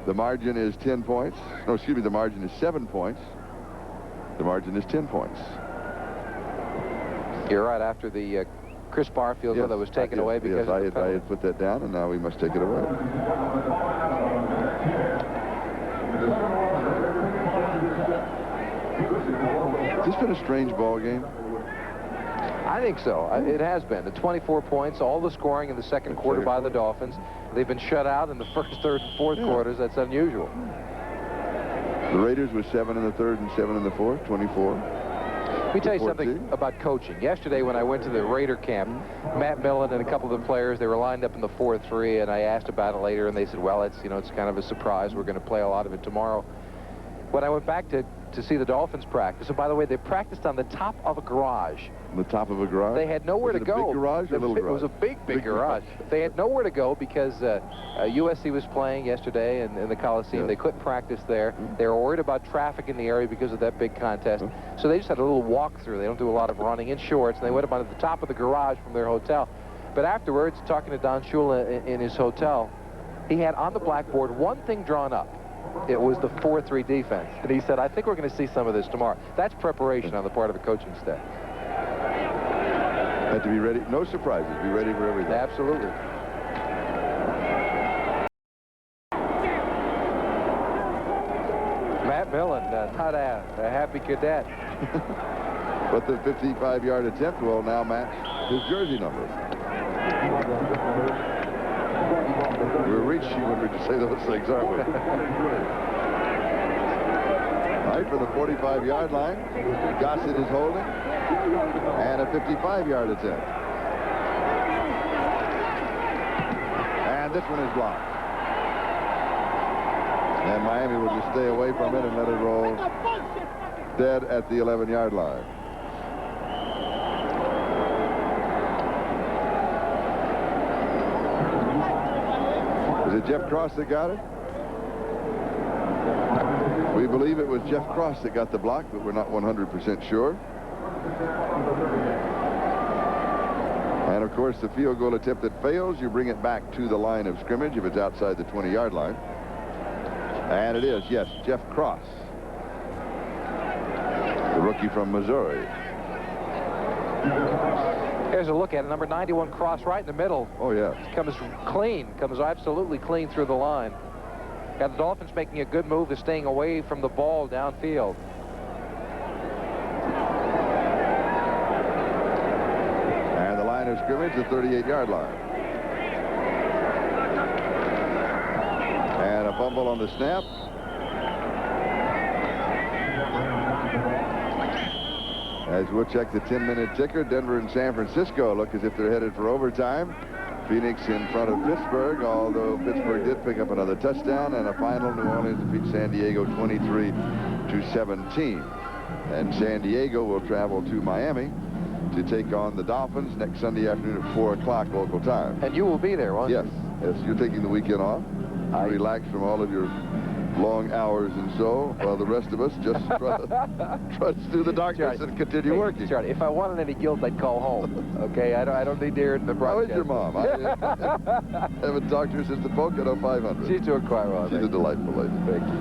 The margin is 10 points. No, excuse me, the margin is 7 points. The margin is 10 points. You're right, after the Chris Barfield that was taken away because I had put that down, and now we must take it away. Has this been a strange ball game? I think so. It has been. The 24 points, all the scoring in the second quarter by the Dolphins. They've been shut out in the first, third, and fourth quarters. That's unusual. The Raiders were 7 in the third and 7 in the fourth, 24. Let me tell you something about coaching. Yesterday when I went to the Raider camp, Matt Millen and a couple of the players, they were lined up in the 4-3, and I asked about it later, and they said, well, it's kind of a surprise. We're going to play a lot of it tomorrow. When I went back to to see the Dolphins practice. And by the way, they practiced on the top of a garage. On the top of a garage? They had nowhere to go. A big garage or a little garage? It was a big garage. They had nowhere to go because USC was playing yesterday in the Coliseum. Yes. They couldn't practice there. They were worried about traffic in the area because of that big contest. So they just had a little walk-through. They don't do a lot of running in shorts. And they went up on the top of the garage from their hotel. But afterwards, talking to Don Shula in his hotel, he had on the blackboard one thing drawn up. It was the 4-3 defense. And he said, I think we're going to see some of this tomorrow. That's preparation on the part of the coaching staff. Had to be ready. No surprises. Be ready for everything. Absolutely. Matt Millen, not a happy cadet. But the 55-yard attempt will now match his jersey number. We're reaching when we say those things, aren't we? Right for the 45-yard line. Gossett is holding. And a 55-yard attempt. And this one is blocked. And Miami will just stay away from it and let it roll dead at the 11-yard line. Was it Jeff Cross that got it? We believe it was Jeff Cross that got the block, but we're not 100% sure. And, of course, the field goal attempt that fails, you bring it back to the line of scrimmage if it's outside the 20-yard line. And it is, yes, Jeff Cross, the rookie from Missouri. Here's a look at it. Number 91, Cross, right in the middle. Oh, yes. Comes clean. Comes absolutely clean through the line. Got the Dolphins making a good move to staying away from the ball downfield. And the line of scrimmage, the 38-yard line. And a fumble on the snap. As we'll check the 10-minute ticker, Denver and San Francisco look as if they're headed for overtime. Phoenix in front of Pittsburgh, although Pittsburgh did pick up another touchdown, and a final. New Orleans defeats San Diego 23-17. And San Diego will travel to Miami to take on the Dolphins next Sunday afternoon at 4 o'clock local time. And you will be there, won't you? Yes. Yes, you're taking the weekend off. Relax from all of your long hours and so, while the rest of us just trudge through the darkness and continue working. Charlie, if I wanted any guilt, I'd call home. Okay, I don't need to hear it in the broadcast. How is your mom? I haven't talked to her since the Pocono 500. She's doing quite well. She's a delightful lady. Thank you.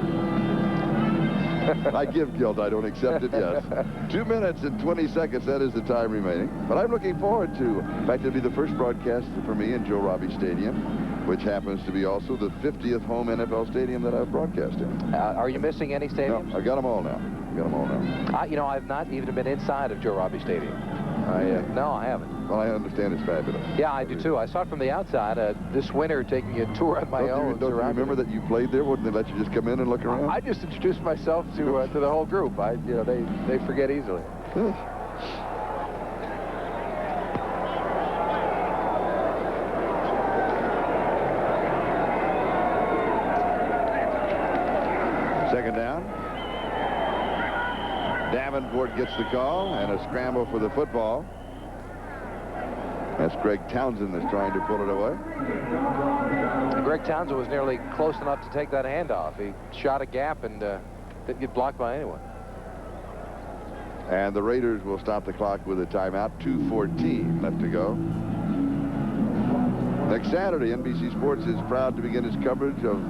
I give guilt. I don't accept it, yes. 2 minutes and 20 seconds, that is the time remaining. But I'm looking forward to, in fact, it'll be the first broadcast for me in Joe Robbie Stadium, which happens to be also the 50th home NFL stadium that I've broadcast in. Are you missing any stadiums? No, I got them all now. You know, I've not even been inside of Joe Robbie Stadium. No, I haven't. Well, I understand it's fabulous. Yeah, I do too. I saw it from the outside this winter, taking a tour on my own. Don't you remember that you played there? Wouldn't they let you just come in and look around? I just introduced myself to the whole group. They forget easily. Second down. Davenport gets the call and a scramble for the football. That's Greg Townsend that's trying to pull it away. Greg Townsend was nearly close enough to take that handoff. He shot a gap and didn't get blocked by anyone. And the Raiders will stop the clock with a timeout. 2:14 left to go. Next Saturday, NBC Sports is proud to begin its coverage of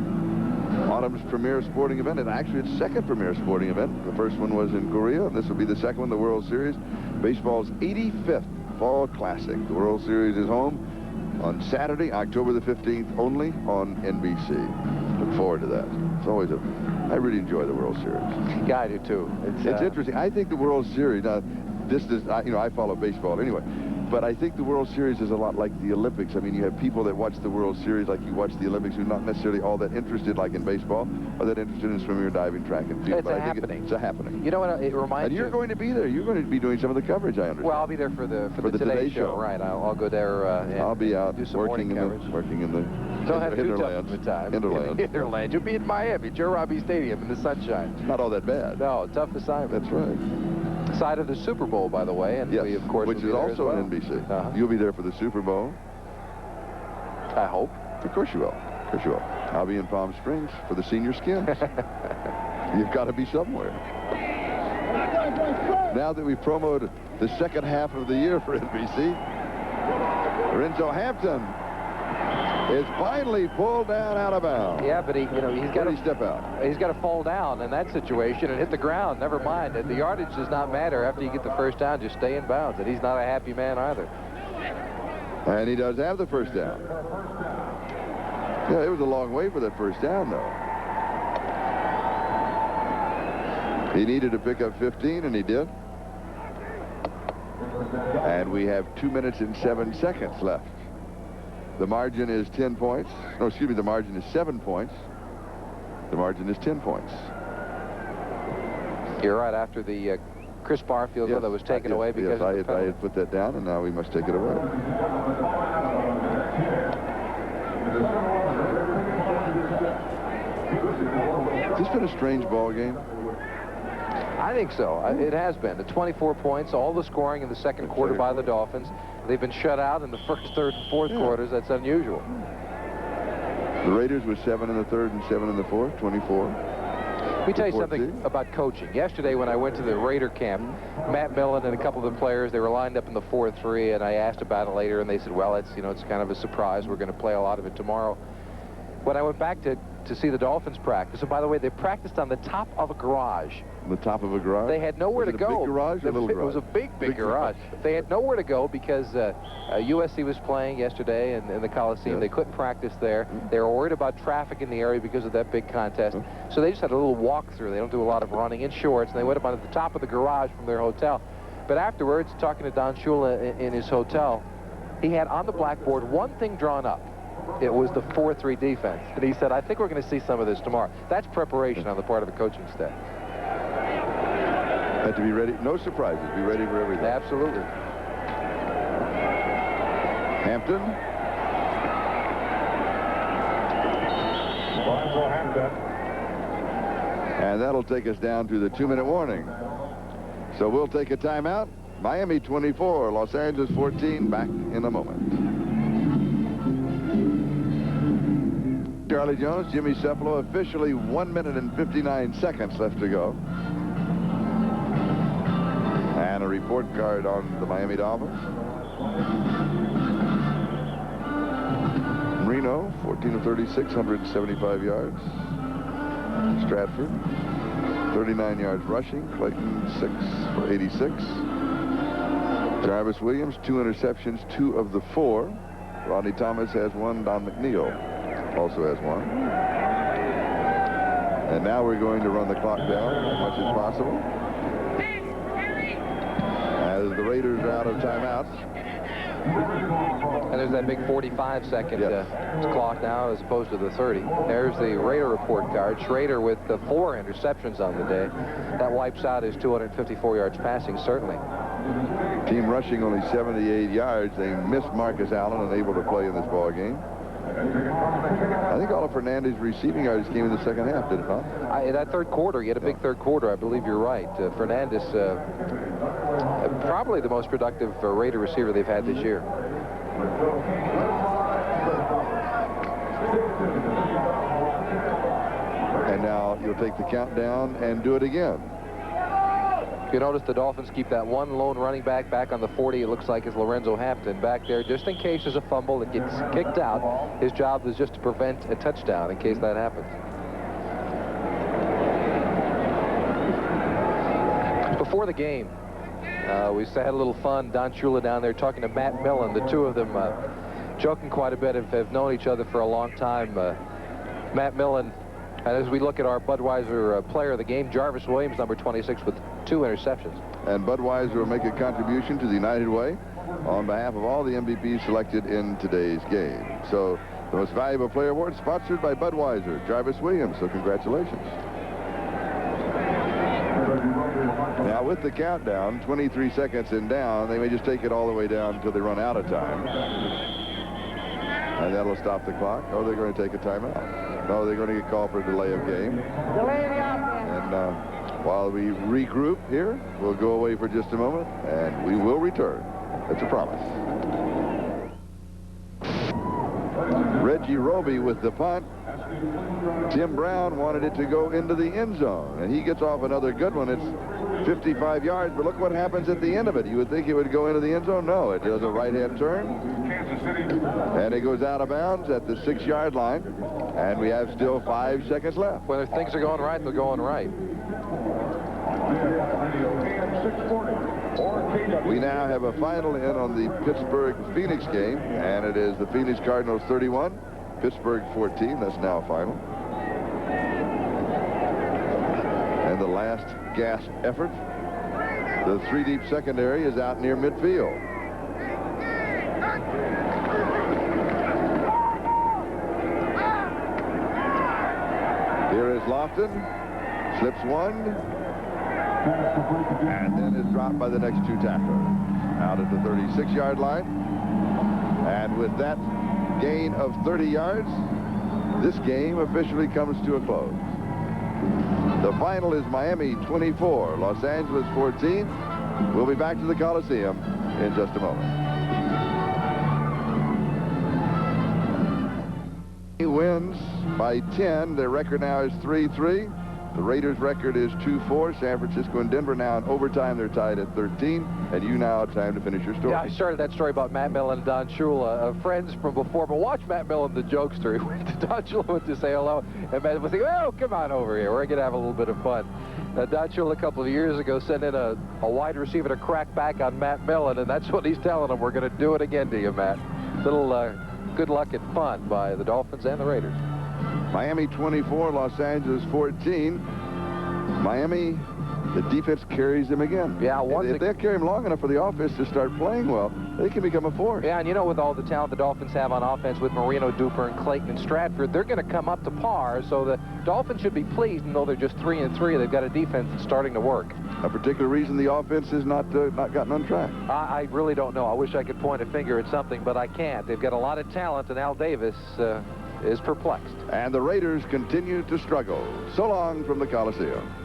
autumn's premier sporting event, and actually its second premier sporting event. The first one was in Korea, and this will be the second one, the World Series. Baseball's 85th Fall Classic. The World Series is home on Saturday, October the 15th, only on NBC. Look forward to that. It's always I really enjoy the World Series. Yeah, I do too. It's interesting. I think the World Series, now this is, I follow baseball anyway. But I think the World Series is a lot like the Olympics. I mean, you have people that watch the World Series like you watch the Olympics who are not necessarily all that interested, like in baseball, or that interested in swimming or diving, track and field. It's a happening. It's a happening. You know what? It reminds me. And you're going to be there. You're going to be doing some of the coverage, I understand. Well, I'll be there for the Today Show. Right. I'll go there. And I'll be out do some working in coverage. the Don't have too tough of a time. Hinterlands. You'll be in Miami, Joe Robbie Stadium in the sunshine. It's not all that bad. No, tough assignment. That's right. Side of the Super Bowl, by the way, and yes, we, of course, which is also on NBC. You'll be there for the Super Bowl. I hope. Of course you will. Of course you will. I'll be in Palm Springs for the senior skins. You've got to be somewhere. Now that we've promoted the second half of the year for NBC, Lorenzo Hampton is finally pulled down out of bounds. Yeah, but he's got to step out. He's got to fall down in that situation and hit the ground. Never mind. The yardage does not matter after you get the first down. Just stay in bounds. And he's not a happy man either. And he does have the first down. Yeah, it was a long way for that first down, though. He needed to pick up 15, and he did. And we have 2 minutes and 7 seconds left. The margin is 10 points. No, excuse me, the margin is 7 points. The margin is 10 points. You're right, after the Chris Barfield that was taken away because I had put that down, and now we must take it away. Has this been a strange ball game? I think so. It has been. The 24 points, all the scoring in the second quarter by the Dolphins. They've been shut out in the first, third, and fourth quarters. That's unusual. The Raiders were 7 in the third and 7 in the fourth, 24. Let me tell you something about coaching. Yesterday when I went to the Raider camp, Matt Millen and a couple of the players, they were lined up in the 4-3, and I asked about it later, and they said, well, it's kind of a surprise. We're going to play a lot of it tomorrow. When I went back to see the Dolphins practice, and by the way, they practiced on the top of a garage. On the top of a garage? They had nowhere to go. Big garage or little garage? It was a big garage. They had nowhere to go because USC was playing yesterday in the Coliseum. They couldn't practice there. They were worried about traffic in the area because of that big contest. So they just had a little walkthrough. They don't do a lot of running in shorts, and they went up on the top of the garage from their hotel. But afterwards, talking to Don Shula in his hotel, he had on the blackboard one thing drawn up. It was the 4-3 defense. And he said, I think we're going to see some of this tomorrow. That's preparation on the part of the coaching staff. Have to be ready. No surprises. Be ready for everything. Absolutely. Hampton. And that'll take us down to the 2-minute warning. So we'll take a timeout. Miami 24, Los Angeles 14. Back in a moment. Charlie Jones, Jimmy Cephalo, officially 1 minute and 59 seconds left to go. And a report card on the Miami Dolphins. Reno, 14 of 36, 175 yards. Stratford, 39 yards rushing. Clayton, 6 for 86. Jarvis Williams, 2 interceptions, 2 of the 4. Rodney Thomas has 1. Don McNeil also has 1. And now we're going to run the clock down as much as possible. As the Raiders are out of timeouts. And there's that big 45-second clock now as opposed to the 30. There's the Raider report card. Schrader with 4 interceptions on the day. That wipes out his 254 yards passing, certainly. Team rushing only 78 yards. They missed Marcus Allen, unable to play in this ball game. I think all of Fernandez's receiving yards came in the second half, did it not? That third quarter, he had a big third quarter. I believe you're right. Fernandez, probably the most productive Raider receiver they've had this year. And now you'll take the countdown and do it again. You notice the Dolphins keep that one lone running back on the 40. It looks like it's Lorenzo Hampton back there just in case there's a fumble that gets kicked out. His job is just to prevent a touchdown in case that happens. Before the game, we had a little fun. Don Shula down there talking to Matt Millen. The two of them joking quite a bit, have known each other for a long time. Matt Millen, and as we look at our Budweiser player of the game, Jarvis Williams, number 26, with 2 interceptions. And Budweiser will make a contribution to the United Way. on behalf of all the MVPs selected in today's game. So the Most Valuable Player Award sponsored by Budweiser, Jarvis Williams. So congratulations. Now with the countdown, 23 seconds in down, they may just take it all the way down until they run out of time. And that'll stop the clock. Oh, they're going to take a timeout. No, they're going to get called for a delay of game. Delay the offense. And while we regroup here, we'll go away for just a moment, and we will return. That's a promise. Reggie Roby with the punt. Tim Brown wanted it to go into the end zone, and he gets off another good one. It's 55 yards, but look what happens at the end of it. You would think it would go into the end zone. No, it does a right-hand turn, and it goes out of bounds at the 6-yard line, and we have still 5 seconds left. When things are going right, they're going right. We now have a final in on the Pittsburgh-Phoenix game, and it is the Phoenix Cardinals 31, Pittsburgh 14. That's now final. And the last gasp effort. The 3-deep secondary is out near midfield. Here is Lofton. Slips one. And then is dropped by the next 2 tacklers. Out at the 36-yard line. And with that gain of 30 yards, this game officially comes to a close. The final is Miami 24, Los Angeles 14. We'll be back to the Coliseum in just a moment. He wins by 10. Their record now is 3-3. The Raiders' record is 2-4. San Francisco and Denver now in overtime. They're tied at 13. And you now have time to finish your story. Yeah, I started that story about Matt Millen and Don Shula, friends from before. But watch Matt Millen, the jokester. He went to Don Shula went to say hello. And Matt was saying, oh, come on over here. We're going to have a little bit of fun. Don Shula a couple of years ago sent in a wide receiver to crack back on Matt Millen. And that's what he's telling him. We're going to do it again to you, Matt. Little good luck and fun by the Dolphins and the Raiders. Miami 24, Los Angeles 14. Miami, the defense carries them again. Yeah, if they carry them long enough for the offense to start playing well, they can become a force. Yeah, and you know, with all the talent the Dolphins have on offense with Marino, Duper, and Clayton and Stratford, they're going to come up to par. So the Dolphins should be pleased, and though they're just 3-3, they've got a defense that's starting to work. A particular reason the offense has not gotten on track? I really don't know. I wish I could point a finger at something, but I can't. They've got a lot of talent, and Al Davis is perplexed. And the Raiders continue to struggle. So long from the Coliseum.